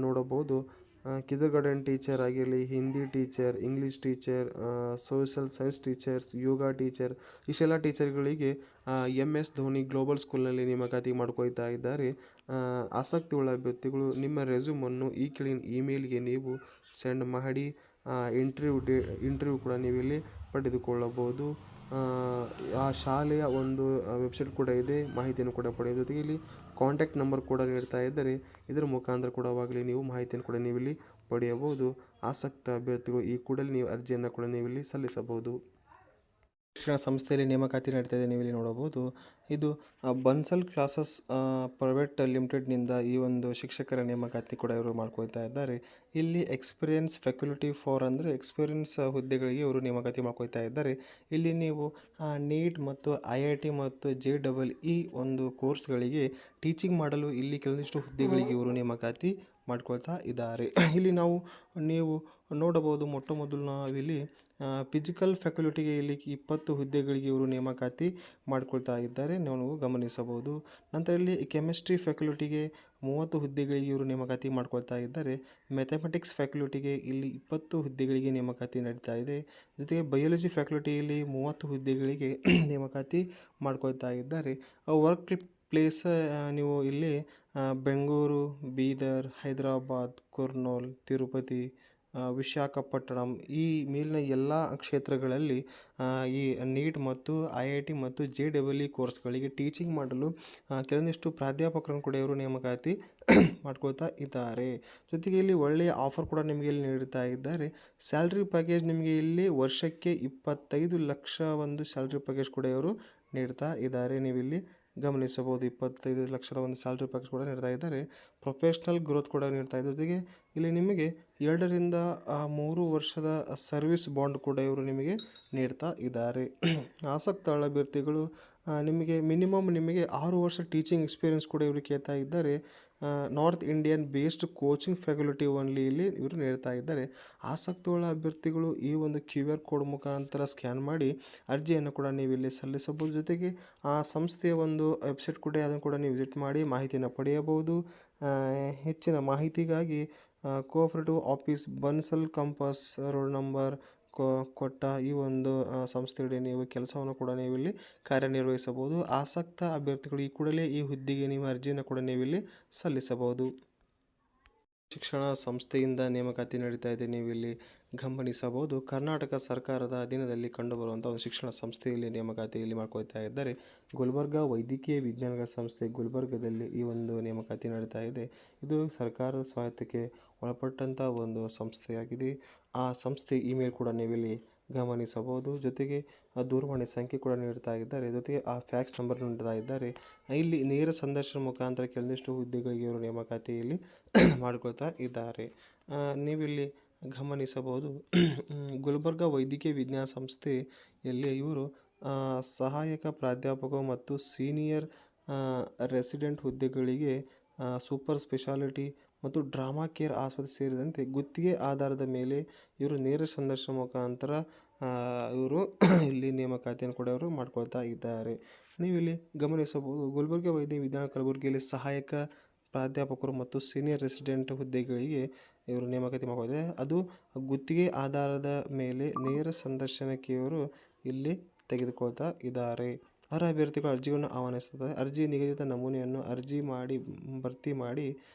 ನೋಡಬಹುದು. ಕಿಂಡರ್ಗಾರ್ಟನ್ ಟೀಚರ್ ಆಗಿರಲಿ, Hindi teacher, English teacher, social science teachers, yoga teacher ಇಷ್ಟೆಲ್ಲ ಟೀಚರ್ಗಳಿಗೆ MS ಧೋನಿ ಗ್ಲೋಬಲ್ ಸ್ಕೂಲ್ನಲ್ಲಿ ನೇಮಕಾತಿ ಮಾಡ್ಕೊಳ್ತಾ ಇದ್ದಾರೆ. ಆಸಕ್ತಿಯುಳ್ಳ ಅಭ್ಯರ್ಥಿಗಳು ನಿಮ್ಮ ರೆಸ್ಯೂಮನ್ನು ಈ ಕೆಳಗಿನ ಇಮೇಲ್ಗೆ ನೀವು ಸೆಂಡ್ ಮಾಡಿ ಇಂಟರ್ವ್ಯೂ ಕೂಡ ನೀವು ಇಲ್ಲಿ ಪಡೆದುಕೊಳ್ಳಬಹುದು. ಆ ಶಾಲೆಯ ಒಂದು ವೆಬ್ಸೈಟ್ ಕೂಡ ಇದೆ. ಮಾಹಿತಿಯನ್ನು ಕೂಡ ಪಡೆಯುವ ಜೊತೆಗೆ ಇಲ್ಲಿ ಕಾಂಟ್ಯಾಕ್ಟ್ ನಂಬರ್ ಕೂಡ ನೀಡ್ತಾ ಇದ್ದಾರೆ. ಇದರ ಮುಖಾಂತರ ಕೂಡವಾಗಲಿ ನೀವು ಮಾಹಿತಿಯನ್ನು ಕೂಡ ನೀವು ಇಲ್ಲಿ ಪಡೆಯಬಹುದು. ಆಸಕ್ತ ಅಭ್ಯರ್ಥಿಗಳು ಈ ಕೂಡಲೇ ನೀವು ಅರ್ಜಿಯನ್ನು ಕೂಡ ನೀವು ಇಲ್ಲಿ ಸಲ್ಲಿಸಬಹುದು. ಶಿಕ್ಷಣ ಸಂಸ್ಥೆಯಲ್ಲಿ ನೇಮಕಾತಿ ನಡೀತಾ ಇದೆ, ನೀವು ಇಲ್ಲಿ ನೋಡಬಹುದು. ಇದು ಬನ್ಸಲ್ ಕ್ಲಾಸಸ್ ಪ್ರೈವೇಟ್ ಲಿಮಿಟೆಡ್ನಿಂದ ಈ ಒಂದು ಶಿಕ್ಷಕರ ನೇಮಕಾತಿ ಕೂಡ ಇವರು ಮಾಡ್ಕೊಳ್ತಾ ಇದ್ದಾರೆ. ಇಲ್ಲಿ ಎಕ್ಸ್ಪೀರಿಯನ್ಸ್ ಫ್ಯಾಕಲ್ಟಿ ಫಾರ್ ಅಂದರೆ ಎಕ್ಸ್ಪೀರಿಯನ್ಸ್ ಹುದ್ದೆಗಳಿಗೆ ಇವರು ನೇಮಕಾತಿ ಮಾಡ್ಕೊಳ್ತಾ ಇದ್ದಾರೆ. ಇಲ್ಲಿ ನೀವು ನೀಟ್ ಮತ್ತು IIT ಮತ್ತು JEE ಒಂದು ಕೋರ್ಸ್ಗಳಿಗೆ ಟೀಚಿಂಗ್ ಮಾಡಲು ಇಲ್ಲಿ ಕೆಲವೊಂದಿಷ್ಟು ಹುದ್ದೆಗಳಿಗೆ ಇವರು ನೇಮಕಾತಿ ಮಾಡ್ಕೊಳ್ತಾ ಇದ್ದಾರೆ. ಇಲ್ಲಿ ನೀವು ನೋಡಬಹುದು, ಮೊಟ್ಟ ಮೊದಲು ನಾವಿಲ್ಲಿ ಫಿಸಿಕಲ್ ಫ್ಯಾಕಲ್ಟಿಗೆ ಇಲ್ಲಿ 20 ಹುದ್ದೆಗಳಿಗೆ ಇವರು ನೇಮಕಾತಿ ಮಾಡ್ಕೊಳ್ತಾ ಇದ್ದಾರೆ, ನಾವು ಗಮನಿಸಬಹುದು. ನಂತರ ಇಲ್ಲಿ ಕೆಮಿಸ್ಟ್ರಿ ಫ್ಯಾಕಲ್ಟಿಗೆ 30 ಹುದ್ದೆಗಳಿಗೆ ಇವರು ನೇಮಕಾತಿ ಮಾಡ್ಕೊಳ್ತಾ ಇದ್ದಾರೆ. ಮ್ಯಾಥಮೆಟಿಕ್ಸ್ ಫ್ಯಾಕಲ್ಟಿಗೆ ಇಲ್ಲಿ 20 ಹುದ್ದೆಗಳಿಗೆ ನೇಮಕಾತಿ ನಡೀತಾ ಇದೆ. ಜೊತೆಗೆ ಬಯಾಲಜಿ ಫ್ಯಾಕಲ್ಟಿಯಲ್ಲಿ 30 ಹುದ್ದೆಗಳಿಗೆ ನೇಮಕಾತಿ ಮಾಡ್ಕೊಳ್ತಾ ಇದ್ದಾರೆ. ವರ್ಕ್ ಪ್ಲೇಸ್ ನೀವು ಇಲ್ಲಿ ಬೆಂಗಳೂರು, ಬೀದರ್, ಹೈದರಾಬಾದ್, ಕುರ್ನೂಲ್, ತಿರುಪತಿ, ವಿಶಾಖಪಟ್ಟಣಂ ಈ ಮೇಲಿನ ಎಲ್ಲ ಕ್ಷೇತ್ರಗಳಲ್ಲಿ ಈ ನೀಟ್ ಮತ್ತು IIT ಮತ್ತು JEE ಕೋರ್ಸ್ಗಳಿಗೆ ಟೀಚಿಂಗ್ ಮಾಡಲು ಕೆಲವೊಂದಿಷ್ಟು ಪ್ರಾಧ್ಯಾಪಕರನ್ನು ಕೂಡ ಇವರು ನೇಮಕಾತಿ ಮಾಡ್ಕೊಳ್ತಾ ಇದ್ದಾರೆ. ಜೊತೆಗೆ ಇಲ್ಲಿ ಒಳ್ಳೆಯ ಆಫರ್ ಕೂಡ ನಿಮಗೆ ಇಲ್ಲಿ ನೀಡ್ತಾ ಇದ್ದಾರೆ. ಸ್ಯಾಲ್ರಿ ಪ್ಯಾಕೇಜ್ ನಿಮಗೆ ಇಲ್ಲಿ ವರ್ಷಕ್ಕೆ 25 ಲಕ್ಷ ಒಂದು ಸ್ಯಾಲ್ರಿ ಪ್ಯಾಕೇಜ್ ಕೂಡ ಇವರು ನೀಡ್ತಾ ಇದ್ದಾರೆ, ನೀವಿಲ್ಲಿ ಗಮನಿಸಬಹುದು. 25 ಲಕ್ಷದ ಒಂದು ಸ್ಯಾಲ್ರಿ ಪ್ಯಾಕೇಜ್ ಕೂಡ ನೀಡ್ತಾ ಇದ್ದಾರೆ. ಪ್ರೊಫೆಷ್ನಲ್ ಗ್ರೋತ್ ಕೂಡ ನೀಡ್ತಾ ಇದ್ದಾರೆ. ಜೊತೆಗೆ ಇಲ್ಲಿ ನಿಮಗೆ 2 ರಿಂದ 3 ವರ್ಷದ ಸರ್ವಿಸ್ ಬಾಂಡ್ ಕೂಡ ಇವರು ನಿಮಗೆ ನೀಡ್ತಾ ಇದ್ದಾರೆ. ಆಸಕ್ತ ಅಭ್ಯರ್ಥಿಗಳು ನಿಮಗೆ ಮಿನಿಮಮ್ 6 ವರ್ಷ ಟೀಚಿಂಗ್ ಎಕ್ಸ್ಪೀರಿಯನ್ಸ್ ಕೂಡ ಇವರು ಕೇಳ್ತಾ ಇದ್ದಾರೆ. North Indian based coaching faculty only ಇಲ್ಲಿ ಇವರು ನೀಡ್ತಾ ಇದ್ದಾರೆ. ಆಸಕ್ತಿಯುಳ್ಳ ಅಭ್ಯರ್ಥಿಗಳು ಈ ಒಂದು QR ಕೋಡ್ ಮುಖಾಂತರ ಸ್ಕ್ಯಾನ್ ಮಾಡಿ ಅರ್ಜಿಯನ್ನು ಕೂಡ ನೀವು ಇಲ್ಲಿ ಸಲ್ಲಿಸಬಹುದು. ಜೊತೆಗೆ ಆ ಸಂಸ್ಥೆಯ ಒಂದು ವೆಬ್ಸೈಟ್ ಕೂಡ ಅದನ್ನು ಕೂಡ ನೀವು ವಿಸಿಟ್ ಮಾಡಿ ಮಾಹಿತಿಯನ್ನು ಪಡೆಯಬಹುದು. ಹೆಚ್ಚಿನ ಮಾಹಿತಿಗಾಗಿ cooperative office Bansal campus road number ಕೊಟ್ಟ ಈ ಒಂದು ಸಂಸ್ಥೆಯಲ್ಲಿ ನೀವು ಕೆಲಸವನ್ನು ಕೂಡ ನೀವು ಇಲ್ಲಿ ಕಾರ್ಯನಿರ್ವಹಿಸಬಹುದು. ಆಸಕ್ತ ಅಭ್ಯರ್ಥಿಗಳು ಈ ಕೂಡಲೇ ಈ ಹುದ್ದೆಗೆ ನೀವು ಅರ್ಜಿಯನ್ನು ಕೂಡ ನೀವು ಇಲ್ಲಿ ಸಲ್ಲಿಸಬಹುದು. ಶಿಕ್ಷಣ ಸಂಸ್ಥೆಯಿಂದ ನೇಮಕಾತಿ ನಡೀತಾ ಇದೆ, ನೀವು ಇಲ್ಲಿ ಗಮನಿಸಬಹುದು. ಕರ್ನಾಟಕ ಸರ್ಕಾರದ ಅಧೀನದಲ್ಲಿ ಕಂಡುಬರುವಂಥ ಒಂದು ಶಿಕ್ಷಣ ಸಂಸ್ಥೆಯಲ್ಲಿ ನೇಮಕಾತಿಯಲ್ಲಿ ಮಾಡ್ಕೊಳ್ತಾ ಇದ್ದಾರೆ. ಗುಲ್ಬರ್ಗಾ ವೈದ್ಯಕೀಯ ವಿಜ್ಞಾನಗಳ ಸಂಸ್ಥೆ ಗುಲ್ಬರ್ಗದಲ್ಲಿ ಈ ಒಂದು ನೇಮಕಾತಿ ನಡೀತಾ ಇದೆ. ಇದು ಸರ್ಕಾರದ ಸ್ವಾಯತ್ತಕ್ಕೆ ಒಳಪಟ್ಟಂಥ ಒಂದು ಸಂಸ್ಥೆಯಾಗಿದೆ. ಆ ಸಂಸ್ಥೆ ಇಮೇಲ್ ಕೂಡ ನೀವಿಲ್ಲಿ ಗಮನಿಸಬಹುದು. ಜೊತೆಗೆ ದೂರವಾಣಿ ಸಂಖ್ಯೆ ಕೂಡ ನೀಡ್ತಾ ಇದ್ದಾರೆ. ಜೊತೆಗೆ ಆ ಫ್ಯಾಕ್ಸ್ ನಂಬರ್ ನೀಡ್ತಾ ಇದ್ದಾರೆ. ಇಲ್ಲಿ ನೇರ ಸಂದರ್ಶನ ಮುಖಾಂತರ ಕೆಲವೊಂದಿಷ್ಟು ಹುದ್ದೆಗಳಿಗೆ ಇವರು ನೇಮಕಾತಿಯಲ್ಲಿ ಮಾಡಿಕೊಳ್ತಾ ಇದ್ದಾರೆ. ನೀವಿಲ್ಲಿ ಗಮನಿಸಬಹುದು. ಗುಲ್ಬರ್ಗಾ ವೈದ್ಯಕೀಯ ವಿಜ್ಞಾನ ಸಂಸ್ಥೆಯಲ್ಲಿ ಇವರು ಸಹಾಯಕ ಪ್ರಾಧ್ಯಾಪಕ ಮತ್ತು ಸೀನಿಯರ್ ರೆಸಿಡೆಂಟ್ ಹುದ್ದೆಗಳಿಗೆ ಸೂಪರ್ ಸ್ಪೆಷಾಲಿಟಿ ಮತ್ತು ಡ್ರಾಮಾ ಕೇರ್ ಆಸ್ಪತ್ರೆ ಸೇರಿದಂತೆ ಗುತ್ತಿಗೆ ಆಧಾರದ ಮೇಲೆ ಇವರು ನೇರ ಸಂದರ್ಶನ ಮುಖಾಂತರ ಇವರು ಇಲ್ಲಿ ನೇಮಕಾತಿಯನ್ನು ಕೂಡ ಇವರು ಮಾಡ್ಕೊಳ್ತಾ ಇದ್ದಾರೆ. ನೀವು ಇಲ್ಲಿ ಗಮನಿಸಬಹುದು. ಗುಲ್ಬರ್ಗಾ ವೈದ್ಯ ವಿಜ್ಞಾನ ಕಲಬುರಗಿಯಲ್ಲಿ ಸಹಾಯಕ ಪ್ರಾಧ್ಯಾಪಕರು ಮತ್ತು ಸೀನಿಯರ್ ರೆಸಿಡೆಂಟ್ ಹುದ್ದೆಗಳಿಗೆ ಇವರು ನೇಮಕಾತಿ ಮಾಡಿದೆ. ಅದು ಗುತ್ತಿಗೆ ಆಧಾರದ ಮೇಲೆ ನೇರ ಸಂದರ್ಶನಕ್ಕೆ ಇವರು ಇಲ್ಲಿ ತೆಗೆದುಕೊಳ್ತಾ ಇದ್ದಾರೆ. ಅರ್ಹ ಅಭ್ಯರ್ಥಿಗಳು ಅರ್ಜಿಗಳನ್ನು ಆಹ್ವಾನಿಸುತ್ತದೆ. ಅರ್ಜಿ ನಿಗದಿತ ನಮೂನೆಯನ್ನು ಅರ್ಜಿ ಮಾಡಿ ಭರ್ತಿ ಮಾಡಿ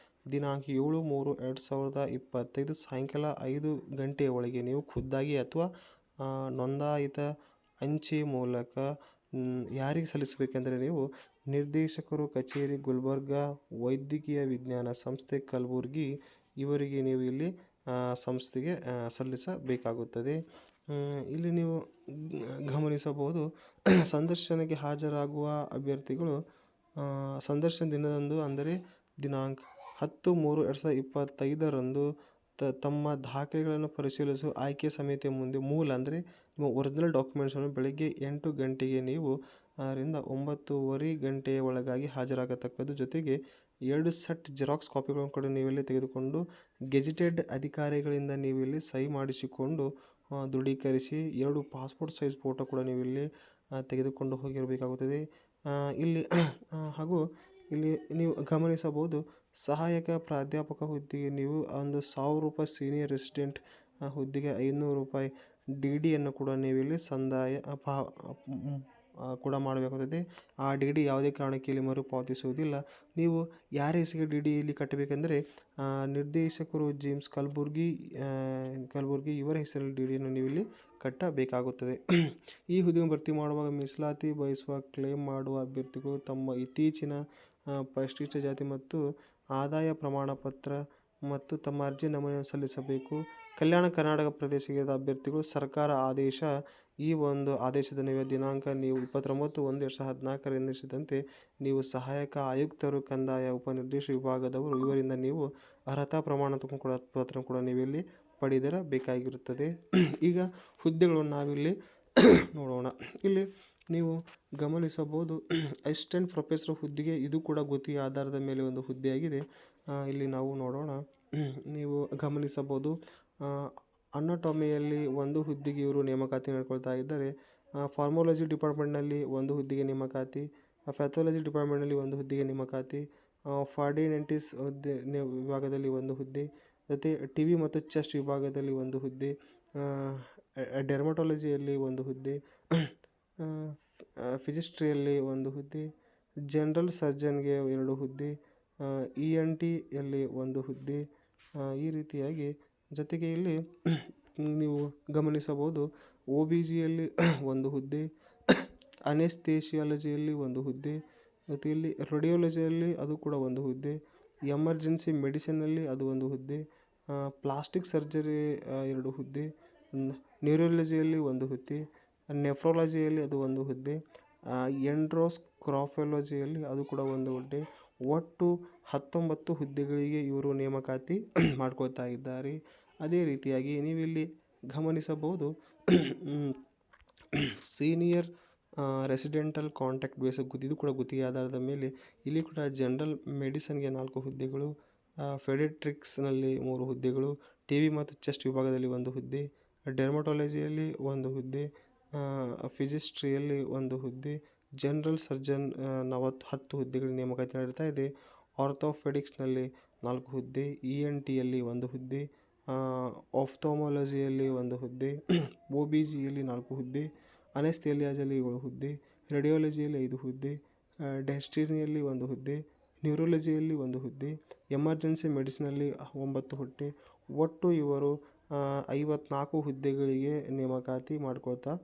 ದಿನಾಂಕ 7/3/2025 ಸಾಯಂಕಾಲ 5 ಗಂಟೆಯ ಒಳಗೆ ನೀವು ಖುದ್ದಾಗಿ ಅಥವಾ ನೋಂದಾಯಿತ ಅಂಚೆ ಮೂಲಕ ಯಾರಿಗೆ ಸಲ್ಲಿಸಬೇಕೆಂದರೆ ನೀವು ನಿರ್ದೇಶಕರು ಕಚೇರಿ ಗುಲ್ಬರ್ಗಾ ವೈದ್ಯಕೀಯ ವಿಜ್ಞಾನ ಸಂಸ್ಥೆ ಕಲಬುರಗಿ ಇವರಿಗೆ ನೀವು ಇಲ್ಲಿ ಸಂಸ್ಥೆಗೆ ಸಲ್ಲಿಸಬೇಕಾಗುತ್ತದೆ. ಇಲ್ಲಿ ನೀವು ಗಮನಿಸಬಹುದು. ಸಂದರ್ಶನಕ್ಕೆ ಹಾಜರಾಗುವ ಅಭ್ಯರ್ಥಿಗಳು ಸಂದರ್ಶನ ದಿನದಂದು ಅಂದರೆ ದಿನಾಂಕ 10/3/2025 ತಮ್ಮ ದಾಖಲೆಗಳನ್ನು ಪರಿಶೀಲಿಸುವ ಆಯ್ಕೆ ಸಮಿತಿಯ ಮುಂದೆ ಮೂಲ ಅಂದರೆ ನಿಮ್ಮ ಒರಿಜಿನಲ್ ಡಾಕ್ಯುಮೆಂಟ್ಸನ್ನು ಬೆಳಗ್ಗೆ 8 ಗಂಟೆಗೆ ನೀವು ರಿಂದ 9:30 ಗಂಟೆಯ ಒಳಗಾಗಿ ಹಾಜರಾಗತಕ್ಕದ್ದು. ಜೊತೆಗೆ 2 ಸೆಟ್ ಜೆರಾಕ್ಸ್ ಕಾಪಿಗಳನ್ನು ಕೂಡ ನೀವಿಲ್ಲಿ ತೆಗೆದುಕೊಂಡು ಗೆಜೆಟೆಡ್ ಅಧಿಕಾರಿಗಳಿಂದ ನೀವಿಲ್ಲಿ ಸಹಿ ಮಾಡಿಸಿಕೊಂಡು ದೃಢೀಕರಿಸಿ 2 ಪಾಸ್ಪೋರ್ಟ್ ಸೈಜ್ ಫೋಟೋ ಕೂಡ ನೀವಿಲ್ಲಿ ತೆಗೆದುಕೊಂಡು ಹೋಗಿರಬೇಕಾಗುತ್ತದೆ. ಇಲ್ಲಿ ಹಾಗೂ ಇಲ್ಲಿ ನೀವು ಗಮನಿಸಬಹುದು. ಸಹಾಯಕ ಪ್ರಾಧ್ಯಾಪಕ ಹುದ್ದೆಗೆ ನೀವು ಒಂದು ₹1000 ಸೀನಿಯರ್ ರೆಸಿಡೆಂಟ್ ಹುದ್ದೆಗೆ ₹500 DDಯನ್ನು ಕೂಡ ನೀವಿಲ್ಲಿ ಸಂದಾಯ ಕೂಡ ಮಾಡಬೇಕಾಗುತ್ತದೆ. ಆ DD ಯಾವುದೇ ಕಾರಣಕ್ಕೆ ಇಲ್ಲಿ ಮರುಪಾವತಿಸುವುದಿಲ್ಲ. ನೀವು ಯಾರ ಹೆಸರಿಗೆ DD ಇಲ್ಲಿ ಕಟ್ಟಬೇಕೆಂದರೆ ನಿರ್ದೇಶಕರು ಜೇಮ್ಸ್ ಕಲಬುರ್ಗಿ ಇವರ ಹೆಸರಲ್ಲಿ DDಯನ್ನು ನೀವು ಇಲ್ಲಿ ಕಟ್ಟಬೇಕಾಗುತ್ತದೆ. ಈ ಹುದ್ದೆಯನ್ನು ಭರ್ತಿ ಮಾಡುವಾಗ ಮೀಸಲಾತಿ ಬಯಸುವ ಕ್ಲೇಮ್ ಮಾಡುವ ಅಭ್ಯರ್ಥಿಗಳು ತಮ್ಮ ಇತ್ತೀಚಿನ ಪರಿಶಿಷ್ಟ ಜಾತಿ ಮತ್ತು ಆದಾಯ ಪ್ರಮಾಣ ಪತ್ರ ಮತ್ತು ತಮ್ಮ ಅರ್ಜಿ ನಮೂನೆಯನ್ನು ಸಲ್ಲಿಸಬೇಕು. ಕಲ್ಯಾಣ ಕರ್ನಾಟಕ ಪ್ರದೇಶದ ಅಭ್ಯರ್ಥಿಗಳು ಸರ್ಕಾರ ಆದೇಶ ಈ ಒಂದು ಆದೇಶದ ದಿನಾಂಕ ನೀವು 29/1/2014 ನಿರ್ದೇಶಿಸಿದಂತೆ ನೀವು ಸಹಾಯಕ ಆಯುಕ್ತರು, ಕಂದಾಯ ಉಪನಿರ್ದೇಶಕ ವಿಭಾಗದವರು ಇವರಿಂದ ನೀವು ಅರ್ಹತಾ ಪ್ರಮಾಣ ಪತ್ರ ಕೂಡ ನೀವಿಲ್ಲಿ ಪಡೆದಿರಬೇಕಾಗಿರುತ್ತದೆ. ಈಗ ಹುದ್ದೆಗಳನ್ನು ನಾವಿಲ್ಲಿ ನೋಡೋಣ. ಇಲ್ಲಿ ನೀವು ಗಮನಿಸಬಹುದು ಅಸಿಸ್ಟೆಂಟ್ ಪ್ರೊಫೆಸರ್ ಹುದ್ದೆಗೆ ಇದು ಕೂಡ ಗುತ್ತಿಗೆ ಆಧಾರದ ಮೇಲೆ ಒಂದು ಹುದ್ದೆಯಾಗಿದೆ. ಇಲ್ಲಿ ನಾವು ನೋಡೋಣ. ನೀವು ಗಮನಿಸಬಹುದು ಅನಾಟಮಿಯಲ್ಲಿ ಒಂದು ಹುದ್ದೆಗೆ ಇವರು ನೇಮಕಾತಿ ಮಾಡ್ಕೊಳ್ತಾ ಇದ್ದಾರೆ. ಫಾರ್ಮಾಲಜಿ ಡಿಪಾರ್ಟ್ಮೆಂಟ್ನಲ್ಲಿ ಒಂದು ಹುದ್ದೆಗೆ ನೇಮಕಾತಿ, ಪ್ಯಾಥಾಲಜಿ ಡಿಪಾರ್ಟ್ಮೆಂಟ್ನಲ್ಲಿ ಒಂದು ಹುದ್ದೆಗೆ ನೇಮಕಾತಿ, ಫಾರ್ಡಿನೆಂಟಿಸ್ ವಿಭಾಗದಲ್ಲಿ ಒಂದು ಹುದ್ದೆ, ಮತ್ತು ಟಿವಿ ಮತ್ತು ಚೆಸ್ಟ್ ವಿಭಾಗದಲ್ಲಿ ಒಂದು ಹುದ್ದೆ, ಡೆರ್ಮಟಾಲಜಿಯಲ್ಲಿ ಒಂದು ಹುದ್ದೆ, ಫಿಸಿಸ್ಟ್ರಿಯಲ್ಲಿ ಒಂದು ಹುದ್ದೆ, ಜನರಲ್ ಸರ್ಜನ್ಗೆ 2 ಹುದ್ದೆ, ENT ಯಲ್ಲಿ ಒಂದು ಹುದ್ದೆ. ಈ ರೀತಿಯಾಗಿ ಜೊತೆಗೆ ಇಲ್ಲಿ ನೀವು ಗಮನಿಸಬಹುದು OBGಯಲ್ಲಿ ಒಂದು ಹುದ್ದೆ, ಅನೆಸ್ಥೇಷಿಯಾಲಜಿಯಲ್ಲಿ ಒಂದು ಹುದ್ದೆ, ಮತ್ತು ಇಲ್ಲಿ ರೇಡಿಯಾಲಜಿಯಲ್ಲಿ ಅದು ಕೂಡ ಒಂದು ಹುದ್ದೆ, ಎಮರ್ಜೆನ್ಸಿ ಮೆಡಿಸಿನಲ್ಲಿ ಅದು ಒಂದು ಹುದ್ದೆ, ಪ್ಲಾಸ್ಟಿಕ್ ಸರ್ಜರಿ 2 ಹುದ್ದೆ, ನ್ಯೂರಾಲಜಿಯಲ್ಲಿ ಒಂದು ಹುದ್ದೆ, ನೆಫ್ರಾಲಜಿಯಲ್ಲಿ ಅದು ಒಂದು ಹುದ್ದೆ, ಎಂಡ್ರೋಸ್ಕ್ರಾಫಾಲಜಿಯಲ್ಲಿ ಅದು ಕೂಡ ಒಂದು ಹುದ್ದೆ. ಒಟ್ಟು 19 ಹುದ್ದೆಗಳಿಗೆ ಇವರು ನೇಮಕಾತಿ ಮಾಡ್ಕೊಳ್ತಾ ಇದ್ದಾರೆ. ಅದೇ ರೀತಿಯಾಗಿ ನೀವಿಲ್ಲಿ ಗಮನಿಸಬಹುದು ಸೀನಿಯರ್ ರೆಸಿಡೆಂಟಲ್ ಕಾಂಟ್ಯಾಕ್ಟ್ ಬೇಸ್ ಇದು ಕೂಡ ಗುತ್ತಿಗೆ ಆಧಾರದ ಮೇಲೆ. ಇಲ್ಲಿ ಕೂಡ ಜನರಲ್ ಮೆಡಿಸನ್ಗೆ 4 ಹುದ್ದೆಗಳು, ಪೆಡಿಯಾಟ್ರಿಕ್ಸ್ನಲ್ಲಿ 3 ಹುದ್ದೆಗಳು, ಟಿವಿ ಮತ್ತು ಚೆಸ್ಟ್ ವಿಭಾಗದಲ್ಲಿ ಒಂದು ಹುದ್ದೆ, ಡೆರ್ಮಟಾಲಜಿಯಲ್ಲಿ ಒಂದು ಹುದ್ದೆ, ಫಿಸಿಸ್ಟ್ರಿಯಲ್ಲಿ ಒಂದು ಹುದ್ದೆ, ಜನರಲ್ ಸರ್ಜನ್ 10 ಹುದ್ದೆಗಳ ನೇಮಕಾತಿ ನಡೀತಾ ಇದೆ. ಆರ್ಥೋಪೆಡಿಕ್ಸ್ನಲ್ಲಿ 4 ಹುದ್ದೆ, ENTಯಲ್ಲಿ ಒಂದು ಹುದ್ದೆ, ಆಫ್ಥಾಲ್ಮಾಲಜಿಯಲ್ಲಿ ಒಂದು ಹುದ್ದೆ, OBGಯಲ್ಲಿ 4 ಹುದ್ದೆ, ಅನೆಸ್ಥೇಸಿಯಾದಲ್ಲಿ 7 ಹುದ್ದೆ, ರೇಡಿಯಾಲಜಿಯಲ್ಲಿ 5 ಹುದ್ದೆ, ಡೆಸ್ಟಿನಿಯಲ್ಲಿ ಒಂದು ಹುದ್ದೆ, ನ್ಯೂರಾಲಜಿಯಲ್ಲಿ ಒಂದು ಹುದ್ದೆ, ಎಮರ್ಜೆನ್ಸಿ ಮೆಡಿಸಿನಲ್ಲಿ 9 ಹುದ್ದೆ. ಒಟ್ಟು ಇವರು 54 ಹುದ್ದೆಗಳಿಗೆ ನೇಮಕಾತಿ ಮಾಡ್ಕೊಳ್ತಾ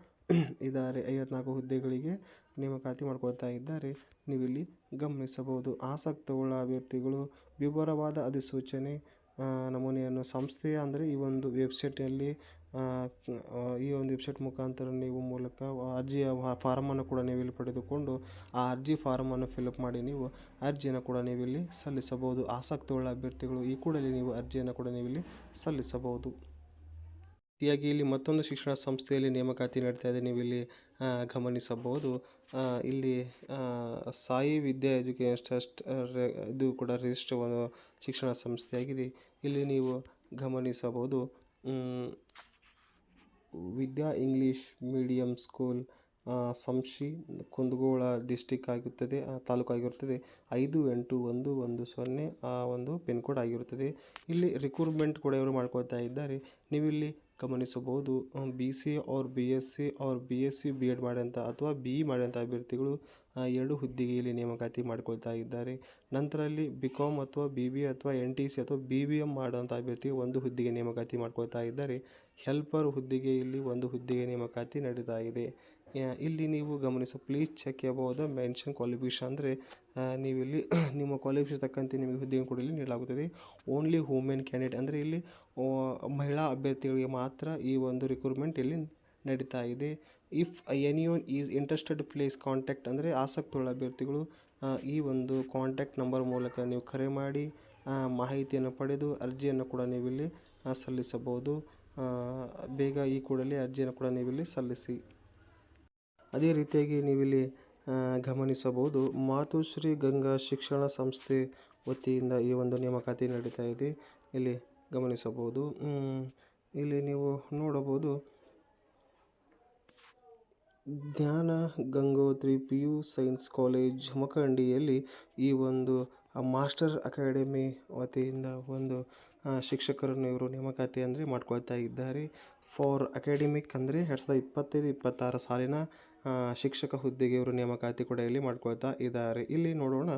ಇದ್ದಾರೆ. 54 ಹುದ್ದೆಗಳಿಗೆ ನೇಮಕಾತಿ ಮಾಡ್ಕೊಳ್ತಾ ಇದ್ದಾರೆ. ನೀವಿಲ್ಲಿ ಗಮನಿಸಬಹುದು. ಆಸಕ್ತವುಳ್ಳ ಅಭ್ಯರ್ಥಿಗಳು ವಿವರವಾದ ಅಧಿಸೂಚನೆ ನಮೂನೆಯನ್ನು ಸಂಸ್ಥೆಯ ಅಂದರೆ ಈ ಒಂದು ವೆಬ್ಸೈಟ್ನಲ್ಲಿ ಈ ಒಂದು ವೆಬ್ಸೈಟ್ ಮುಖಾಂತರ ನೀವು ಮೂಲಕ ಅರ್ಜಿಯ ಫಾರಮನ್ನು ಕೂಡ ನೀವು ಇಲ್ಲಿ ಪಡೆದುಕೊಂಡು ಆ ಅರ್ಜಿ ಫಾರಮನ್ನು ಫಿಲಪ್ ಮಾಡಿ ನೀವು ಅರ್ಜಿಯನ್ನು ಕೂಡ ನೀವಿಲ್ಲಿ ಸಲ್ಲಿಸಬಹುದು. ಆಸಕ್ತವುಳ್ಳ ಅಭ್ಯರ್ಥಿಗಳು ಈ ಕೂಡಲೇ ನೀವು ಅರ್ಜಿಯನ್ನು ಕೂಡ ನೀವಿಲ್ಲಿ ಸಲ್ಲಿಸಬಹುದು. ರೀತಿಯಾಗಿ ಇಲ್ಲಿ ಮತ್ತೊಂದು ಶಿಕ್ಷಣ ಸಂಸ್ಥೆಯಲ್ಲಿ ನೇಮಕಾತಿ ನಡೀತಾ ಇದೆ. ನೀವು ಇಲ್ಲಿ ಗಮನಿಸಬಹುದು. ಇಲ್ಲಿ ಸಾಯಿ ವಿದ್ಯಾ ಎಜುಕೇಷನ್ ಟ್ರಸ್ಟ್ ಇದು ಕೂಡ ರಿಜಿಸ್ಟರ್ ಒಂದು ಶಿಕ್ಷಣ ಸಂಸ್ಥೆಯಾಗಿದೆ. ಇಲ್ಲಿ ನೀವು ಗಮನಿಸಬಹುದು Vidya English medium school Shamshi Kundgol district ಆಗುತ್ತದೆ, ತಾಲೂಕು ಆಗಿರುತ್ತದೆ. 581110 ಒಂದು ಪಿನ್ ಕೋಡ್ ಆಗಿರುತ್ತದೆ. ಇಲ್ಲಿ ರಿಕ್ರೂಟ್ಮೆಂಟ್ ಕೂಡ ಇವರು ಮಾಡ್ಕೊಳ್ತಾ ಇದ್ದಾರೆ. ನೀವಿಲ್ಲಿ ಗಮನಿಸಬಹುದು BC or BSc or BSc B.Ed ಮಾಡಿದಂಥ ಅಥವಾ BE ಮಾಡಿದಂಥ ಅಭ್ಯರ್ಥಿಗಳು 2 ಹುದ್ದೆಗೆ ಇಲ್ಲಿ ನೇಮಕಾತಿ ಮಾಡ್ಕೊಳ್ತಾ ಇದ್ದಾರೆ. ನಂತರ ಅಲ್ಲಿ BCom ಅಥವಾ BBA ಅಥವಾ NTC ಅಥವಾ BBM ಮಾಡಿದಂಥ ಅಭ್ಯರ್ಥಿಗೆ 1 ಹುದ್ದೆಗೆ ನೇಮಕಾತಿ ಮಾಡ್ಕೊಳ್ತಾ ಇದ್ದಾರೆ. ಹೆಲ್ಪರ್ ಹುದ್ದೆಗೆ ಇಲ್ಲಿ 1 ಹುದ್ದೆಗೆ ನೇಮಕಾತಿ ನಡೀತಾ ಇದೆ. ಇಲ್ಲಿ ನೀವು please check about the mention qualification ಅಂದರೆ ನೀವಿಲ್ಲಿ ನಿಮ್ಮ ಕ್ವಾಲಿಫಿಕೇಷನ್ ತಕ್ಕಂತೆ ನಿಮಗೆ ಹುದ್ದೆಯನ್ನು ಕೂಡ ಇಲ್ಲಿ ನೀಡಲಾಗುತ್ತದೆ. ಓನ್ಲಿ ವುಮೆನ್ ಕ್ಯಾಂಡಿಡೇಟ್ ಅಂದರೆ ಇಲ್ಲಿ ಮಹಿಳಾ ಅಭ್ಯರ್ಥಿಗಳಿಗೆ ಮಾತ್ರ ಈ ಒಂದು ರಿಕ್ರೂಟ್ಮೆಂಟ್ ಇಲ್ಲಿ ನಡೀತಾ ಇದೆ. If anyone is interested please contact ಅಂದರೆ ಆಸಕ್ತಿಯುಳ್ಳ ಅಭ್ಯರ್ಥಿಗಳು ಈ ಒಂದು ಕಾಂಟ್ಯಾಕ್ಟ್ ನಂಬರ್ ಮೂಲಕ ನೀವು ಕರೆ ಮಾಡಿ ಮಾಹಿತಿಯನ್ನು ಪಡೆದು ಅರ್ಜಿಯನ್ನು ಕೂಡ ನೀವಿಲ್ಲಿ ಸಲ್ಲಿಸಬಹುದು. ಬೇಗ ಈ ಕೂಡಲೇ ಅರ್ಜಿಯನ್ನು ಕೂಡ ನೀವಿಲ್ಲಿ ಸಲ್ಲಿಸಿ. ಅದೇ ರೀತಿಯಾಗಿ ನೀವಿಲ್ಲಿ ಗಮನಿಸಬಹುದು ಮಾತುಶ್ರೀ ಗಂಗಾ ಶಿಕ್ಷಣ ಸಂಸ್ಥೆ ವತಿಯಿಂದ ಈ ಒಂದು ನೇಮಕಾತಿ ನಡೀತಾ ಇದೆ. ಇಲ್ಲಿ ಗಮನಿಸಬಹುದು. ಇಲ್ಲಿ ನೀವು ನೋಡಬಹುದು ಜ್ಞಾನ ಗಂಗೋತ್ರಿ PU ಸೈನ್ಸ್ ಕಾಲೇಜ್ ಜಮಖಂಡಿಯಲ್ಲಿ ಈ ಒಂದು ಮಾಸ್ಟರ್ ಅಕಾಡೆಮಿ ವತಿಯಿಂದ ಒಂದು ಶಿಕ್ಷಕರನ್ನು ಇವರು ನೇಮಕಾತಿ ಅಂದರೆ ಮಾಡ್ಕೊಳ್ತಾ ಇದ್ದಾರೆ. ಫಾರ್ ಅಕಾಡೆಮಿಕ್ ಅಂದರೆ 2025-26 ಸಾಲಿನ ಶಿಕ್ಷಕ ಹುದ್ದೆಗೆ ಇವರು ನೇಮಕಾತಿ ಕೂಡ ಇಲ್ಲಿ ಮಾಡ್ಕೊಳ್ತಾ ಇದ್ದಾರೆ. ಇಲ್ಲಿ ನೋಡೋಣ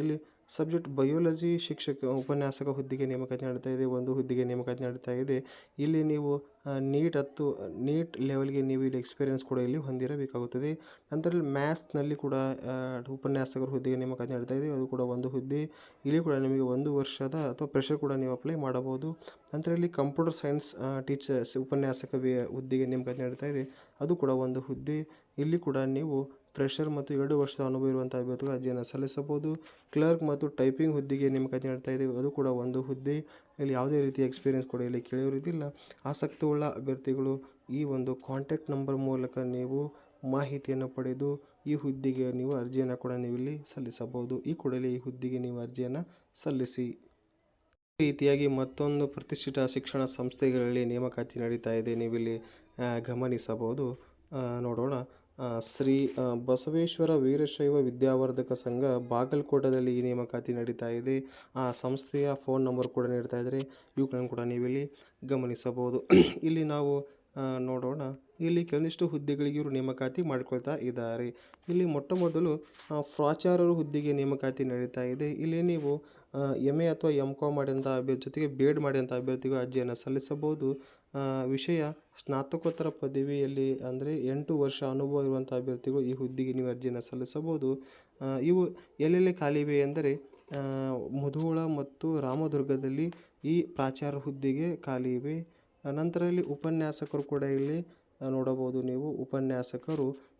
ಇಲ್ಲಿ ಸಬ್ಜೆಕ್ಟ್ ಬಯೋಲಜಿ ಶಿಕ್ಷಕ ಉಪನ್ಯಾಸಕ ಹುದ್ದೆಗೆ ನೇಮಕಾತಿ ನಡೀತಾ ಇದೆ. ಒಂದು ಹುದ್ದೆಗೆ ನೇಮಕಾತಿ ನಡೀತಾ ಇದೆ. ಇಲ್ಲಿ ನೀವು ನೀಟ್ ಲೆವೆಲ್‌ಗೆ ನೀವು ಇಲ್ಲಿ ಎಕ್ಸ್ಪೀರಿಯನ್ಸ್ ಕೂಡ ಇಲ್ಲಿ ಹೊಂದಿರಬೇಕಾಗುತ್ತದೆ. ನಂತರ ಮ್ಯಾಥ್ಸ್‌ನಲ್ಲಿ ಕೂಡ ಉಪನ್ಯಾಸಕರ ಹುದ್ದೆಗೆ ನೇಮಕಾತಿ ನಡೀತಾ ಇದೆ. ಅದು ಕೂಡ ಒಂದು ಹುದ್ದೆ. ಇಲ್ಲಿ ಕೂಡ ನಿಮಗೆ 1 ವರ್ಷದ ಅಥವಾ ಫ್ರೆಷರ್ ಕೂಡ ನೀವು ಅಪ್ಲೈ ಮಾಡಬಹುದು. ನಂತರ ಇಲ್ಲಿ ಕಂಪ್ಯೂಟರ್ ಸೈನ್ಸ್ ಟೀಚರ್ಸ್ ಉಪನ್ಯಾಸಕ ಹುದ್ದೆಗೆ ನೇಮಕಾತಿ ನಡೀತಾ ಇದೆ. ಅದು ಕೂಡ ಒಂದು ಹುದ್ದೆ. ಇಲ್ಲಿ ಕೂಡ ನೀವು ಫ್ರೆಷರ್ ಮತ್ತು 2 ವರ್ಷದ ಅನುಭವ ಇರುವಂಥ ಅಭ್ಯರ್ಥಿಗಳು ಅರ್ಜಿಯನ್ನು ಸಲ್ಲಿಸಬಹುದು. ಕ್ಲರ್ಕ್ ಮತ್ತು ಟೈಪಿಂಗ್ ಹುದ್ದೆಗೆ ನೇಮಕಾತಿ ನಡೀತಾ ಇದೆ. ಅದು ಕೂಡ ಒಂದು ಹುದ್ದೆ. ಇಲ್ಲಿ ಯಾವುದೇ ರೀತಿಯ ಎಕ್ಸ್ಪೀರಿಯನ್ಸ್ ಕೂಡ ಇಲ್ಲಿ ಕೇಳಿರುವುದಿಲ್ಲ. ಆಸಕ್ತಿಯುಳ್ಳ ಅಭ್ಯರ್ಥಿಗಳು ಈ ಒಂದು ಕಾಂಟ್ಯಾಕ್ಟ್ ನಂಬರ್ ಮೂಲಕ ನೀವು ಮಾಹಿತಿಯನ್ನು ಪಡೆದು ಈ ಹುದ್ದೆಗೆ ನೀವು ಅರ್ಜಿಯನ್ನು ಕೂಡ ನೀವು ಇಲ್ಲಿ ಸಲ್ಲಿಸಬಹುದು. ಈ ಕೂಡಲೇ ಈ ಹುದ್ದೆಗೆ ನೀವು ಅರ್ಜಿಯನ್ನು ಸಲ್ಲಿಸಿ. ಈ ರೀತಿಯಾಗಿ ಮತ್ತೊಂದು ಪ್ರತಿಷ್ಠಿತ ಶಿಕ್ಷಣ ಸಂಸ್ಥೆಗಳಲ್ಲಿ ನೇಮಕಾತಿ ನಡೀತಾ ಇದೆ. ನೀವಿಲ್ಲಿ ಗಮನಿಸಬಹುದು. ನೋಡೋಣ. ಶ್ರೀ ಬಸವೇಶ್ವರ ವೀರಶೈವ ವಿದ್ಯಾವರ್ಧಕ ಸಂಘ ಬಾಗಲಕೋಟದಲ್ಲಿ ಈ ನೇಮಕಾತಿ ನಡೀತಾ ಇದೆ. ಆ ಸಂಸ್ಥೆಯ ಫೋನ್ ನಂಬರ್ ಕೂಡ ನೀಡ್ತಾ ಇದ್ದಾರೆ. ಇವುಗಳನ್ನು ಕೂಡ ನೀವಿಲ್ಲಿ ಗಮನಿಸಬಹುದು. ಇಲ್ಲಿ ನಾವು ನೋಡೋಣ. ಇಲ್ಲಿ ಕೆಲವೊಂದಿಷ್ಟು ಹುದ್ದೆಗಳಿಗೆ ಇವರು ನೇಮಕಾತಿ ಮಾಡಿಕೊಳ್ತಾ ಇದ್ದಾರೆ. ಇಲ್ಲಿ ಮೊಟ್ಟ ಮೊದಲು ಪ್ರಾಚಾರ್ಯರ ಹುದ್ದೆಗೆ ನೇಮಕಾತಿ ನಡೀತಾ ಇದೆ. ಇಲ್ಲಿ ನೀವು MA ಅಥವಾ MCOM ಮಾಡಿದಂಥ ಅಭ್ಯರ್ಥಿ ಜೊತೆಗೆ B.Ed ಮಾಡಿದಂಥ ಅಭ್ಯರ್ಥಿಗಳು ಅರ್ಜಿಯನ್ನು ಸಲ್ಲಿಸಬಹುದು. ವಿಷಯ ಸ್ನಾತಕೋತ್ತರ ಪದವಿಯಲ್ಲಿ ಅಂದರೆ 8 ವರ್ಷ ಅನುಭವ ಇರುವಂಥ ಅಭ್ಯರ್ಥಿಗಳು ಈ ಹುದ್ದೆಗೆ ನೀವು ಅರ್ಜಿಯನ್ನು ಸಲ್ಲಿಸಬಹುದು. ಇವು ಎಲ್ಲೆಲ್ಲಿ ಖಾಲಿ ಇವೆ ಎಂದರೆ ಮುಧೋಳ ಮತ್ತು ರಾಮದುರ್ಗದಲ್ಲಿ ಈ ಪ್ರಾಚಾರ್ಯ ಹುದ್ದೆಗೆ ಖಾಲಿ ಇವೆ. ನಂತರ ಇಲ್ಲಿ ಉಪನ್ಯಾಸಕರು ಕೂಡ ಇಲ್ಲಿ ನೋಡಬಹುದು ನೀವು.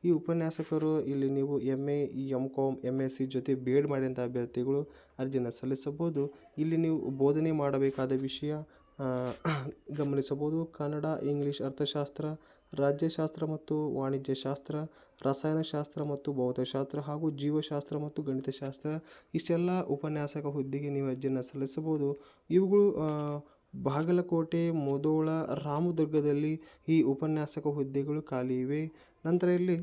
ಈ ಉಪನ್ಯಾಸಕರು ಇಲ್ಲಿ ನೀವು MA, MCOM, MSc ಜೊತೆ B.Ed ಮಾಡಿದಂಥ ಅಭ್ಯರ್ಥಿಗಳು ಅರ್ಜಿಯನ್ನು ಸಲ್ಲಿಸಬಹುದು. ಇಲ್ಲಿ ನೀವು ಬೋಧನೆ ಮಾಡಬೇಕಾದ ವಿಷಯ ಗಮನಿಸಬಹುದು. ಕನ್ನಡ, ಇಂಗ್ಲೀಷ್, ಅರ್ಥಶಾಸ್ತ್ರ, ರಾಜ್ಯಶಾಸ್ತ್ರ ಮತ್ತು ವಾಣಿಜ್ಯಶಾಸ್ತ್ರ, ರಸಾಯನಶಾಸ್ತ್ರ ಮತ್ತು ಭೌತಶಾಸ್ತ್ರ ಹಾಗೂ ಜೀವಶಾಸ್ತ್ರ ಮತ್ತು ಗಣಿತಶಾಸ್ತ್ರ. ಇಷ್ಟೆಲ್ಲ ಉಪನ್ಯಾಸಕ ಹುದ್ದೆಗೆ ನೀವು ಅರ್ಜಿಯನ್ನು ಸಲ್ಲಿಸಬಹುದು. ಇವುಗಳು ಬಾಗಲಕೋಟೆ, ಮುಧೋಳ, ರಾಮದುರ್ಗದಲ್ಲಿ ಈ ಉಪನ್ಯಾಸಕ ಹುದ್ದೆಗಳು ಖಾಲಿ ಇವೆ. ನಂತರ ಇಲ್ಲಿ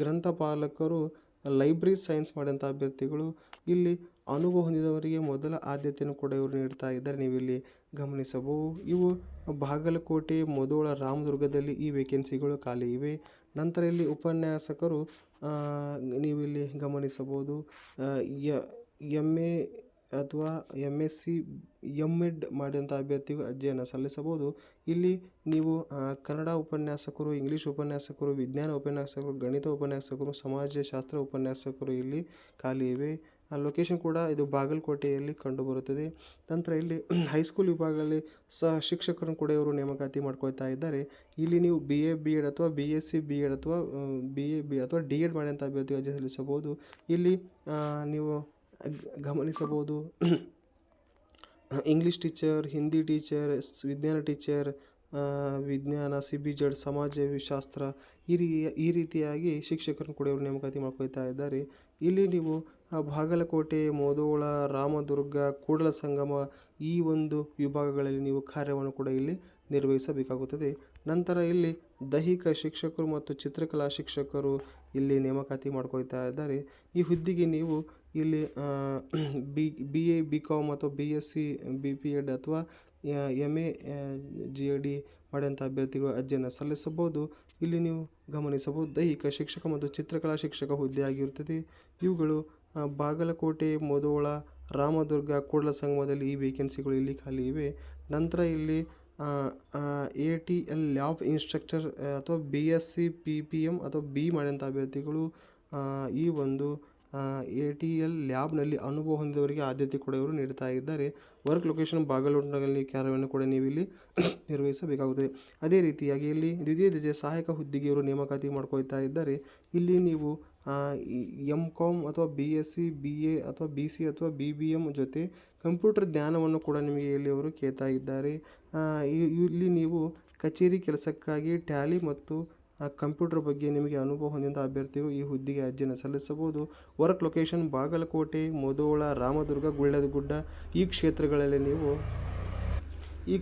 ಗ್ರಂಥಪಾಲಕರು, ಲೈಬ್ರರಿ ಸೈನ್ಸ್ ಮಾಡಿದಂಥ ಅಭ್ಯರ್ಥಿಗಳು ಇಲ್ಲಿ ಅನುಭವ ಹೊಂದಿದವರಿಗೆ ಮೊದಲ ಆದ್ಯತೆಯನ್ನು ಕೂಡ ಇವರು ನೀಡ್ತಾ ಇದ್ದಾರೆ. ನೀವು ಇಲ್ಲಿ ಗಮನಿಸಬಹುದು. ಇವು ಬಾಗಲಕೋಟೆ, ಮುಧೋಳ, ರಾಮದುರ್ಗದಲ್ಲಿ ಈ ವೇಕೆನ್ಸಿಗಳು ಖಾಲಿ ಇವೆ. ನಂತರ ಇಲ್ಲಿ ಉಪನ್ಯಾಸಕರು ನೀವು ಇಲ್ಲಿ ಗಮನಿಸಬಹುದು. MA ಅಥವಾ MSc, M.Ed ಮಾಡಿದಂಥ ಅಭ್ಯರ್ಥಿಗಳು ಅರ್ಜಿಯನ್ನು ಸಲ್ಲಿಸಬಹುದು. ಇಲ್ಲಿ ನೀವು ಕನ್ನಡ ಉಪನ್ಯಾಸಕರು, ಇಂಗ್ಲೀಷ್ ಉಪನ್ಯಾಸಕರು, ವಿಜ್ಞಾನ ಉಪನ್ಯಾಸಕರು, ಗಣಿತ ಉಪನ್ಯಾಸಕರು, ಸಮಾಜಶಾಸ್ತ್ರ ಉಪನ್ಯಾಸಕರು ಇಲ್ಲಿ ಖಾಲಿ ಇವೆ. ಲೊಕೇಶನ್ ಕೂಡ ಇದು ಬಾಗಲಕೋಟೆಯಲ್ಲಿ ಕಂಡುಬರುತ್ತದೆ. ನಂತರ ಇಲ್ಲಿ ಹೈಸ್ಕೂಲ್ ವಿಭಾಗದಲ್ಲಿ ಶಿಕ್ಷಕರನ್ನು ಕೂಡ ಇವರು ನೇಮಕಾತಿ ಮಾಡ್ಕೊಳ್ತಾ ಇದ್ದಾರೆ. ಇಲ್ಲಿ ನೀವು BA, B.Ed ಅಥವಾ BSc, B.Ed ಅಥವಾ BA ಅಥವಾ D.Ed ಮಾಡಿದಂಥ ಅಭ್ಯರ್ಥಿ ಅರ್ಜಿ ಸಲ್ಲಿಸಬಹುದು. ಇಲ್ಲಿ ನೀವು ಗಮನಿಸಬಹುದು. ಇಂಗ್ಲೀಷ್ ಟೀಚರ್, ಹಿಂದಿ ಟೀಚರ್, ವಿಜ್ಞಾನ ಟೀಚರ್, ವಿಜ್ಞಾನ, CBZ, ಸಮಾಜಶಾಸ್ತ್ರ ಈ ರೀತಿಯಾಗಿ ಶಿಕ್ಷಕರನ್ನು ಕೂಡ ಇವರು ನೇಮಕಾತಿ ಮಾಡ್ಕೊಳ್ತಾ ಇದ್ದಾರೆ. ಇಲ್ಲಿ ನೀವು ಬಾಗಲಕೋಟೆ, ಮುಧೋಳ, ರಾಮದುರ್ಗ, ಕೂಡಲಸಂಗಮ ಈ ಒಂದು ವಿಭಾಗಗಳಲ್ಲಿ ನೀವು ಕಾರ್ಯವನ್ನು ಕೂಡ ಇಲ್ಲಿ ನಿರ್ವಹಿಸಬೇಕಾಗುತ್ತದೆ. ನಂತರ ಇಲ್ಲಿ ದೈಹಿಕ ಶಿಕ್ಷಕರು ಮತ್ತು ಚಿತ್ರಕಲಾ ಶಿಕ್ಷಕರು ಇಲ್ಲಿ ನೇಮಕಾತಿ ಮಾಡ್ಕೊಳ್ತಾ ಇದ್ದಾರೆ. ಈ ಹುದ್ದೆಗೆ ನೀವು ಇಲ್ಲಿ BA, BCom ಅಥವಾ BSc, B.Ed ಅಥವಾ MA, GED ಮಾಡಿದಂಥ ಅಭ್ಯರ್ಥಿಗಳು ಅರ್ಜಿಯನ್ನು ಸಲ್ಲಿಸಬಹುದು. ಇಲ್ಲಿ ನೀವು ಗಮನಿಸಬಹುದು. ದೈಹಿಕ ಶಿಕ್ಷಕ ಮತ್ತು ಚಿತ್ರಕಲಾ ಶಿಕ್ಷಕ ಹುದ್ದೆ ಆಗಿರುತ್ತದೆ. ಇವುಗಳು ಬಾಗಲಕೋಟೆ, ಮುಧೋಳ, ರಾಮದುರ್ಗ, ಕೂಡಲಸಂಗಮದಲ್ಲಿ ಈ ವೇಕೆನ್ಸಿಗಳು ಇಲ್ಲಿ ಖಾಲಿ ಇವೆ. ನಂತರ ಇಲ್ಲಿ ATL ಲ್ಯಾಬ್ ಇನ್ಸ್ಟ್ರಕ್ಟರ್ ಅಥವಾ BSc, PPM ಅಥವಾ B ಮಾಡಿದಂಥ ಅಭ್ಯರ್ಥಿಗಳು ಈ ಒಂದು ATL ಲ್ಯಾಬ್ನಲ್ಲಿ ಅನುಭವ ಹೊಂದಿದವರಿಗೆ ಆದ್ಯತೆ ಕೂಡ ಇವರು ನೀಡ್ತಾ ಇದ್ದಾರೆ. ವರ್ಕ್ ಲೊಕೇಶನ್ ಬಾಗಲಕೋಟೆಯಲ್ಲಿ ಕಾರ್ಯವನ್ನು ಕೂಡ ನೀವು ಇಲ್ಲಿ ನಿರ್ವಹಿಸಬೇಕಾಗುತ್ತದೆ. ಅದೇ ರೀತಿಯಾಗಿ ಇಲ್ಲಿ ದ್ವಿತೀಯ ದರ್ಜೆ ಸಹಾಯಕ ಹುದ್ದೆಗೆ ಇವರು ನೇಮಕಾತಿ ಮಾಡ್ಕೊಳ್ತಾ ಇದ್ದಾರೆ. ಇಲ್ಲಿ ನೀವು MCom ಅಥವಾ BSc, BA ಅಥವಾ BC ಅಥವಾ BBM ಜೊತೆ ಕಂಪ್ಯೂಟರ್ ಜ್ಞಾನವನ್ನು ಕೂಡ ನಿಮಗೆ ಇಲ್ಲಿ ಅವರು ಕೇಳ್ತಾ ಇದ್ದಾರೆ. ಇಲ್ಲಿ ನೀವು ಕಚೇರಿ ಕೆಲಸಕ್ಕಾಗಿ ಟ್ಯಾಲಿ ಮತ್ತು ಕಂಪ್ಯೂಟರ್ ಬಗ್ಗೆ ನಿಮಗೆ ಅನುಭವ ಹೊಂದಿದ ಅಭ್ಯರ್ಥಿಗಳು ಈ ಹುದ್ದೆಗೆ ಅರ್ಜಿಯನ್ನು ಸಲ್ಲಿಸಬಹುದು. ವರ್ಕ್ ಲೊಕೇಶನ್ ಬಾಗಲಕೋಟೆ, ಮುಧೋಳ, ರಾಮದುರ್ಗ, ಗುಳ್ಳೇದಗುಡ್ಡ ಈ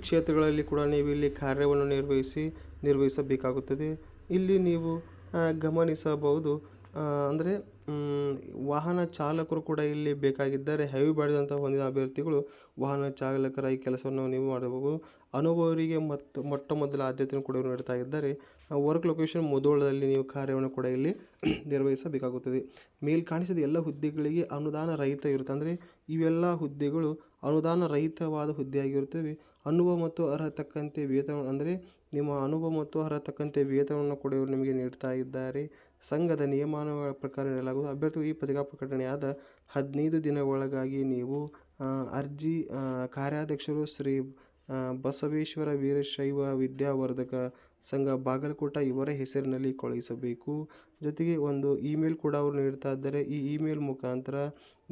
ಕ್ಷೇತ್ರಗಳಲ್ಲಿ ಕೂಡ ನೀವು ಇಲ್ಲಿ ಕಾರ್ಯವನ್ನು ನಿರ್ವಹಿಸಬೇಕಾಗುತ್ತದೆ. ಇಲ್ಲಿ ನೀವು ಗಮನಿಸಬಹುದು. ಅಂದರೆ ವಾಹನ ಚಾಲಕರು ಕೂಡ ಇಲ್ಲಿ ಬೇಕಾಗಿದ್ದಾರೆ. ಹೆವಿ ಬಾಡಿದಂಥ ಹೊಂದಿದ ಅಭ್ಯರ್ಥಿಗಳು ವಾಹನ ಚಾಲಕರ ಈ ಕೆಲಸವನ್ನು ನೀವು ಮಾಡಬಹುದು. ಅನುಭವರಿಗೆ ಮೊಟ್ಟ ಮೊದಲ ಆದ್ಯತೆಯನ್ನು ಕೂಡ ನೀಡ್ತಾ ಇದ್ದಾರೆ. ವರ್ಕ್ ಲೊಕೇಶನ್ ಮುಧೋಳದಲ್ಲಿ ನೀವು ಕಾರ್ಯವನ್ನು ಕೂಡ ಇಲ್ಲಿ ನಿರ್ವಹಿಸಬೇಕಾಗುತ್ತದೆ. ಮೇಲ್ ಕಾಣಿಸಿದ ಎಲ್ಲ ಹುದ್ದೆಗಳಿಗೆ ಅನುದಾನ ರಹಿತ ಇರುತ್ತೆ. ಅಂದರೆ ಇವೆಲ್ಲ ಹುದ್ದೆಗಳು ಅನುದಾನ ರಹಿತವಾದ ಹುದ್ದೆಯಾಗಿರುತ್ತವೆ. ಅನುಭವ ಮತ್ತು ಅರ್ಹತೆ ತಕ್ಕಂತೆ ವೇತನ, ಅಂದರೆ ನಿಮ್ಮ ಅನುಭವ ಮತ್ತು ಅರ್ಹತೆ ತಕ್ಕಂತೆ ವೇತನವನ್ನು ಕೂಡ ಇವರು ನಿಮಗೆ ನೀಡ್ತಾ ಇದ್ದಾರೆ. ಸಂಘದ ನಿಯಮಾವಳಿಗಳ ಪ್ರಕಾರ ನೀಡಲಾಗುವುದು. ಅಭ್ಯರ್ಥಿಗಳು ಈ ಪತ್ರಿಕಾ ಪ್ರಕಟಣೆಯಾದ 15 ದಿನ ಒಳಗಾಗಿ ನೀವು ಅರ್ಜಿ ಕಾರ್ಯಾಧ್ಯಕ್ಷರು ಶ್ರೀ ಬಸವೇಶ್ವರ ವೀರಶೈವ ವಿದ್ಯಾವರ್ಧಕ ಸಂಘ ಬಾಗಲಕೋಟ ಇವರ ಹೆಸರಿನಲ್ಲಿ ಕಳುಹಿಸಬೇಕು. ಜೊತೆಗೆ ಒಂದು ಇಮೇಲ್ ಕೂಡ ಅವರು ನೀಡ್ತಾ ಇದ್ದಾರೆ. ಈ ಇಮೇಲ್ ಮುಖಾಂತರ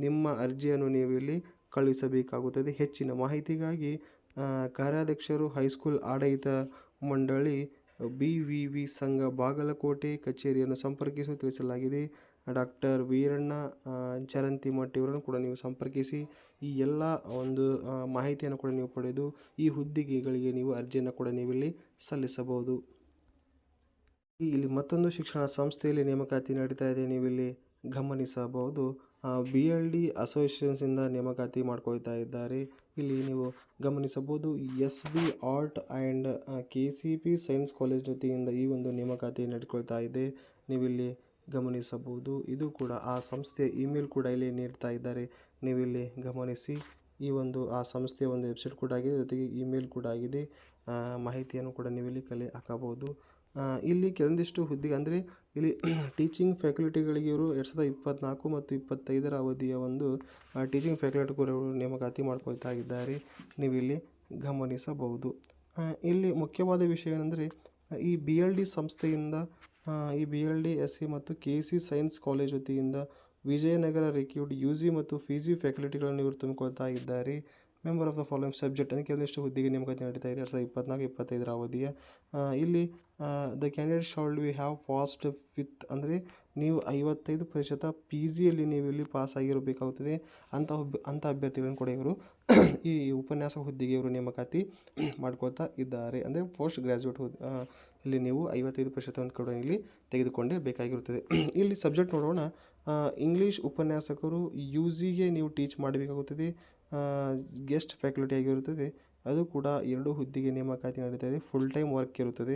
ನಿಮ್ಮ ಅರ್ಜಿಯನ್ನು ನೀವು ಇಲ್ಲಿ ಕಳುಹಿಸಬೇಕಾಗುತ್ತದೆ. ಹೆಚ್ಚಿನ ಮಾಹಿತಿಗಾಗಿ ಕಾರ್ಯಾಧ್ಯಕ್ಷರು ಹೈಸ್ಕೂಲ್ ಆಡಳಿತ ಮಂಡಳಿ BVV ಸಂಘ ಬಾಗಲಕೋಟೆ ಕಚೇರಿಯನ್ನು ಸಂಪರ್ಕಿಸಲು ತಿಳಿಸಲಾಗಿದೆ. ಡಾಕ್ಟರ್ ವೀರಣ್ಣ ಚರಂತಿಮಠ ಇವರನ್ನು ಕೂಡ ನೀವು ಸಂಪರ್ಕಿಸಿ ಈ ಎಲ್ಲ ಒಂದು ಮಾಹಿತಿಯನ್ನು ಕೂಡ ನೀವು ಪಡೆದು ಈ ಹುದ್ದೆಗಳಿಗೆ ನೀವು ಅರ್ಜಿಯನ್ನು ಕೂಡ ನೀವಿಲ್ಲಿ ಸಲ್ಲಿಸಬಹುದು. ಇಲ್ಲಿ ಮತ್ತೊಂದು ಶಿಕ್ಷಣ ಸಂಸ್ಥೆಯಲ್ಲಿ ನೇಮಕಾತಿ ನಡೀತಾ ಇದೆ, ನೀವಿಲ್ಲಿ ಗಮನಿಸಬಹುದು. BLD ಅಸೋಸಿಯೇಷನ್ಸಿಂದ ನೇಮಕಾತಿ ಮಾಡ್ಕೊಳ್ತಾ ಇದ್ದಾರೆ. ಇಲ್ಲಿ ನೀವು ಗಮನಿಸಬಹುದು SB art and KCP science college ವತಿಯಿಂದ ಈ ಒಂದು ನೇಮಕಾತಿ ನಡ್ಕೊಳ್ತಾ ಇದೆ. ನೀವಿಲ್ಲಿ ಗಮನಿಸಬಹುದು. ಇದು ಕೂಡ ಆ ಸಂಸ್ಥೆಯ ಇಮೇಲ್ ಕೂಡ ಇಲ್ಲಿ ನೀಡ್ತಾ ಇದ್ದಾರೆ. ನೀವಿಲ್ಲಿ ಗಮನಿಸಿ. ಈ ಒಂದು ಆ ಸಂಸ್ಥೆಯ ಒಂದು ವೆಬ್ಸೈಟ್ ಕೂಡ ಆಗಿದೆ, ಜೊತೆಗೆ ಇಮೇಲ್ ಕೂಡ ಆಗಿದೆ. ಮಾಹಿತಿಯನ್ನು ಕೂಡ ನೀವಿಲ್ಲಿ ಕಲೆ ಹಾಕಬಹುದು. ಇಲ್ಲಿ ಕೆಲವೊಂದಿಷ್ಟು ಹುದ್ದೆಗೆ, ಅಂದರೆ ಇಲ್ಲಿ ಟೀಚಿಂಗ್ ಫ್ಯಾಕಲ್ಟಿಗಳಿಗೆ ಇವರು 2024 ಮತ್ತು 25ರ ಅವಧಿಯ ಒಂದು ಟೀಚಿಂಗ್ ಫ್ಯಾಕಲ್ಟಿ ಕೂಡ ನೇಮಕಾತಿ ಮಾಡ್ಕೊಳ್ತಾ ಇದ್ದಾರೆ. ನೀವಿಲ್ಲಿ ಗಮನಿಸಬಹುದು. ಇಲ್ಲಿ ಮುಖ್ಯವಾದ ವಿಷಯ ಏನೆಂದರೆ ಈ BLD ಸಂಸ್ಥೆಯಿಂದ ಈ BLD SC ಮತ್ತು KC ಸೈನ್ಸ್ ಕಾಲೇಜ್ ವತಿಯಿಂದ ವಿಜಯನಗರ ರಿಕ್ಯೂಡ್ UG ಮತ್ತು PG ಫ್ಯಾಕಲ್ಟಿಗಳನ್ನು ಇವರು ತುಂಬಿಕೊಳ್ತಾ ಇದ್ದಾರೆ. Member of the following subject ಅಂದರೆ ಕೆಲವೊಂದಿಷ್ಟು ಹುದ್ದೆಗೆ ನೇಮಕಾತಿ ನಡೀತಾ ಇದೆ 2024-25ರ ಅವಧಿಯ. ಇಲ್ಲಿ the candidate shall we have fast with, ಅಂದರೆ ನೀವು 55% PGಯಲ್ಲಿ ನೀವು ಇಲ್ಲಿ ಪಾಸ್ ಆಗಿರಬೇಕಾಗುತ್ತದೆ. ಅಂಥ ಅಭ್ಯರ್ಥಿಗಳನ್ನು ಕೂಡ ಇವರು ಈ ಉಪನ್ಯಾಸ ಹುದ್ದೆಗೆ ಇವರು ನೇಮಕಾತಿ ಮಾಡ್ಕೊಳ್ತಾ ಇದ್ದಾರೆ. ಅಂದರೆ ಪೋಸ್ಟ್ ಗ್ರ್ಯಾಜುಯೇಟ್ ಇಲ್ಲಿ ನೀವು 55% ಕೂಡ ಇಲ್ಲಿ ತೆಗೆದುಕೊಂಡೇ ಬೇಕಾಗಿರುತ್ತದೆ. ಇಲ್ಲಿ ಸಬ್ಜೆಕ್ಟ್ ನೋಡೋಣ. ಇಂಗ್ಲೀಷ್ ಉಪನ್ಯಾಸಕರು UGಗೆ ನೀವು ಟೀಚ್ ಮಾಡಬೇಕಾಗುತ್ತದೆ. ಗೆಸ್ಟ್ ಫ್ಯಾಕಲ್ಟಿ ಆಗಿರುತ್ತದೆ. ಅದು ಕೂಡ 2 ಹುದ್ದೆಗೆ ನೇಮಕಾತಿ ನಡೀತಾ ಇದೆ. ಫುಲ್ ಟೈಮ್ ವರ್ಕ್ ಇರುತ್ತದೆ.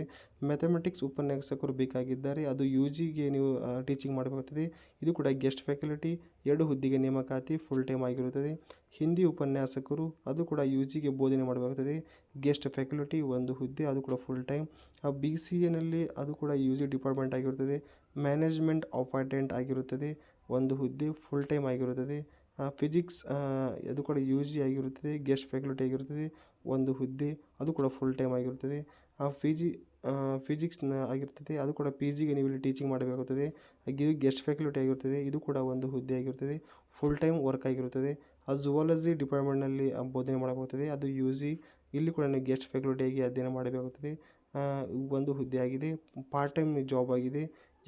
ಮ್ಯಾಥಮೆಟಿಕ್ಸ್ ಉಪನ್ಯಾಸಕರು ಬೇಕಾಗಿದ್ದಾರೆ, ಅದು UGಗೆ ನೀವು ಟೀಚಿಂಗ್ ಮಾಡಬೇಕಾಗುತ್ತದೆ. ಇದು ಕೂಡ ಗೆಸ್ಟ್ ಫ್ಯಾಕಲ್ಟಿ, 2 ಹುದ್ದೆಗೆ ನೇಮಕಾತಿ ಫುಲ್ ಟೈಮ್ ಆಗಿರುತ್ತದೆ. ಹಿಂದಿ ಉಪನ್ಯಾಸಕರು, ಅದು ಕೂಡ UGಗೆ ಬೋಧನೆ ಮಾಡಬೇಕಾಗುತ್ತದೆ. ಗೆಸ್ಟ್ ಫ್ಯಾಕಲ್ಟಿ 1 ಹುದ್ದೆ, ಅದು ಕೂಡ ಫುಲ್ ಟೈಮ್. BCAನಲ್ಲಿ ಅದು ಕೂಡ UG ಡಿಪಾರ್ಟ್ಮೆಂಟ್ ಆಗಿರುತ್ತದೆ. ಮ್ಯಾನೇಜ್ಮೆಂಟ್ ಅಟೆಂಡೆಂಟ್ ಆಗಿರುತ್ತದೆ, 1 ಹುದ್ದೆ ಫುಲ್ ಟೈಮ್ ಆಗಿರುತ್ತದೆ. ಫಿಸಿಕ್ಸ್ ಅದು ಕೂಡ UG ಆಗಿರುತ್ತದೆ, ಗೆಸ್ಟ್ ಫ್ಯಾಕಲ್ಟಿ ಆಗಿರುತ್ತದೆ, 1 ಹುದ್ದೆ, ಅದು ಕೂಡ ಫುಲ್ ಟೈಮ್ ಆಗಿರುತ್ತದೆ. ಫಿಸಿಕ್ಸ್ ಆಗಿರ್ತದೆ, ಅದು ಕೂಡ PGಗೆ ನೀವು ಇಲ್ಲಿ ಟೀಚಿಂಗ್ ಮಾಡಬೇಕಾಗುತ್ತದೆ. ಇದು ಗೆಸ್ಟ್ ಫ್ಯಾಕಲ್ಟಿ ಆಗಿರುತ್ತದೆ, ಇದು ಕೂಡ 1 ಹುದ್ದೆ ಆಗಿರುತ್ತದೆ, ಫುಲ್ ಟೈಮ್ ವರ್ಕ್ ಆಗಿರುತ್ತದೆ. ಝುವಾಲಜಿ ಡಿಪಾರ್ಟ್ಮೆಂಟ್ನಲ್ಲಿ ಬೋಧನೆ ಮಾಡಬೇಕಾಗುತ್ತದೆ, ಅದು UG. ಇಲ್ಲಿ ಕೂಡ ನೀವು ಗೆಸ್ಟ್ ಫ್ಯಾಕಲ್ಟಿಯಾಗಿ ಅಧ್ಯಯನ ಮಾಡಬೇಕಾಗುತ್ತದೆ, 1 ಹುದ್ದೆ ಆಗಿದೆ, ಪಾರ್ಟ್ ಟೈಮ್ ಜಾಬ್ ಆಗಿದೆ.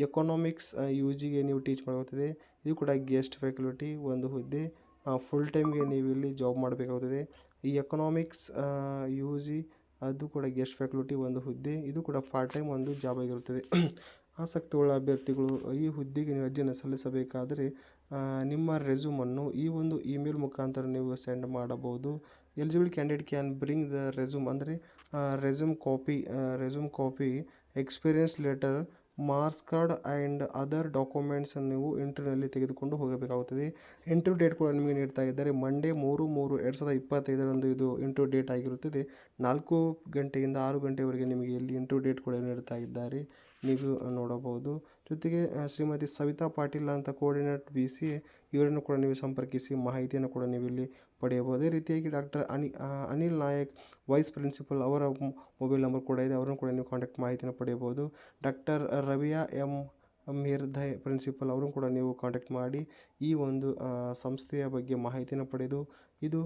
ಎಕನಾಮಿಕ್ಸ್ UGಗೆ ನೀವು ಟೀಚ್ ಮಾಡಬೇಕಾಗುತ್ತದೆ, ಇದು ಕೂಡ ಗೆಸ್ಟ್ ಫ್ಯಾಕಲ್ಟಿ 1 ಹುದ್ದೆ, ಫುಲ್ ಟೈಮ್ಗೆ ನೀವು ಇಲ್ಲಿ ಜಾಬ್ ಮಾಡಬೇಕಾಗುತ್ತದೆ. ಈ ಎಕನಾಮಿಕ್ಸ್ UG ಅದು ಕೂಡ ಗೆಸ್ಟ್ ಫ್ಯಾಕಲ್ಟಿ 1 ಹುದ್ದೆ, ಇದು ಕೂಡ ಪಾರ್ಟ್ ಟೈಮ್ ಒಂದು ಜಾಬ್ ಆಗಿರುತ್ತದೆ. ಆಸಕ್ತಿಯುಳ್ಳ ಅಭ್ಯರ್ಥಿಗಳು ಈ ಹುದ್ದೆಗೆ ನೀವು ಅರ್ಜಿಯನ್ನು ಸಲ್ಲಿಸಬೇಕಾದರೆ ನಿಮ್ಮ ರೆಸ್ಯೂಮನ್ನು ಈ ಒಂದು ಇಮೇಲ್ ಮುಖಾಂತರ ನೀವು ಸೆಂಡ್ ಮಾಡಬಹುದು. Eligible candidate can bring the resume, ಅಂದರೆ resume copy, experience letter, marks card and other ಡಾಕ್ಯುಮೆಂಟ್ಸನ್ನು ನೀವು ಇಂಟರ್ವ್ಯೂನಲ್ಲಿ ತೆಗೆದುಕೊಂಡು ಹೋಗಬೇಕಾಗುತ್ತದೆ. ಇಂಟರ್ವ್ಯೂ ಡೇಟ್ ಕೂಡ ನಿಮಗೆ ನೀಡ್ತಾ ಇದ್ದಾರೆ. ಮಂಡೇ 3/3/2025 ಇದು ಇಂಟರ್ವ್ಯೂ ಡೇಟ್ ಆಗಿರುತ್ತದೆ. 4 ಗಂಟೆಯಿಂದ 6 ಗಂಟೆವರೆಗೆ ನಿಮಗೆ ಇಲ್ಲಿ ಇಂಟರ್ವ್ಯೂ ಡೇಟ್ ಕೂಡ ನೀಡ್ತಾ ಇದ್ದಾರೆ, ನೀವು ನೋಡಬಹುದು. ಜೊತೆಗೆ ಶ್ರೀಮತಿ ಸವಿತಾ ಪಾಟೀಲ್ ಅಂತ ಕೋಆರ್ಡಿನೇಟರ್ BCA ಇವರನ್ನು ಕೂಡ ನೀವು ಸಂಪರ್ಕಿಸಿ ಮಾಹಿತಿಯನ್ನು ಕೂಡ ನೀವು ಇಲ್ಲಿ ಪಡೆಯಬಹುದು. ಅದೇ ರೀತಿಯಾಗಿ doctor Anil Nayak vice principal, ಅವರ ಮೊಬೈಲ್ ನಂಬರ್ ಕೂಡ ಇದೆ, ಅವರನ್ನು ಕೂಡ ನೀವು ಕಾಂಟ್ಯಾಕ್ಟ್ ಮಾಹಿತಿಯನ್ನು ಪಡೆಯಬಹುದು. Doctor Raviya M. Mirdhay principal, ಅವರನ್ನು ಕೂಡ ನೀವು ಕಾಂಟ್ಯಾಕ್ಟ್ ಮಾಡಿ ಈ ಒಂದು ಸಂಸ್ಥೆಯ ಬಗ್ಗೆ ಮಾಹಿತಿಯನ್ನು ಪಡೆದು, ಇದು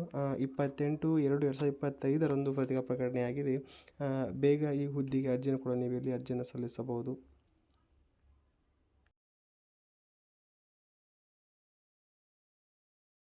28/2/2025 ಪತ್ರಿಕಾ ಪ್ರಕಟಣೆಯಾಗಿದೆ. ಬೇಗ ಈ ಹುದ್ದೆಗೆ ಅರ್ಜಿಯನ್ನು ಕೂಡ ನೀವು ಇಲ್ಲಿ ಅರ್ಜಿಯನ್ನು ಸಲ್ಲಿಸಬಹುದು.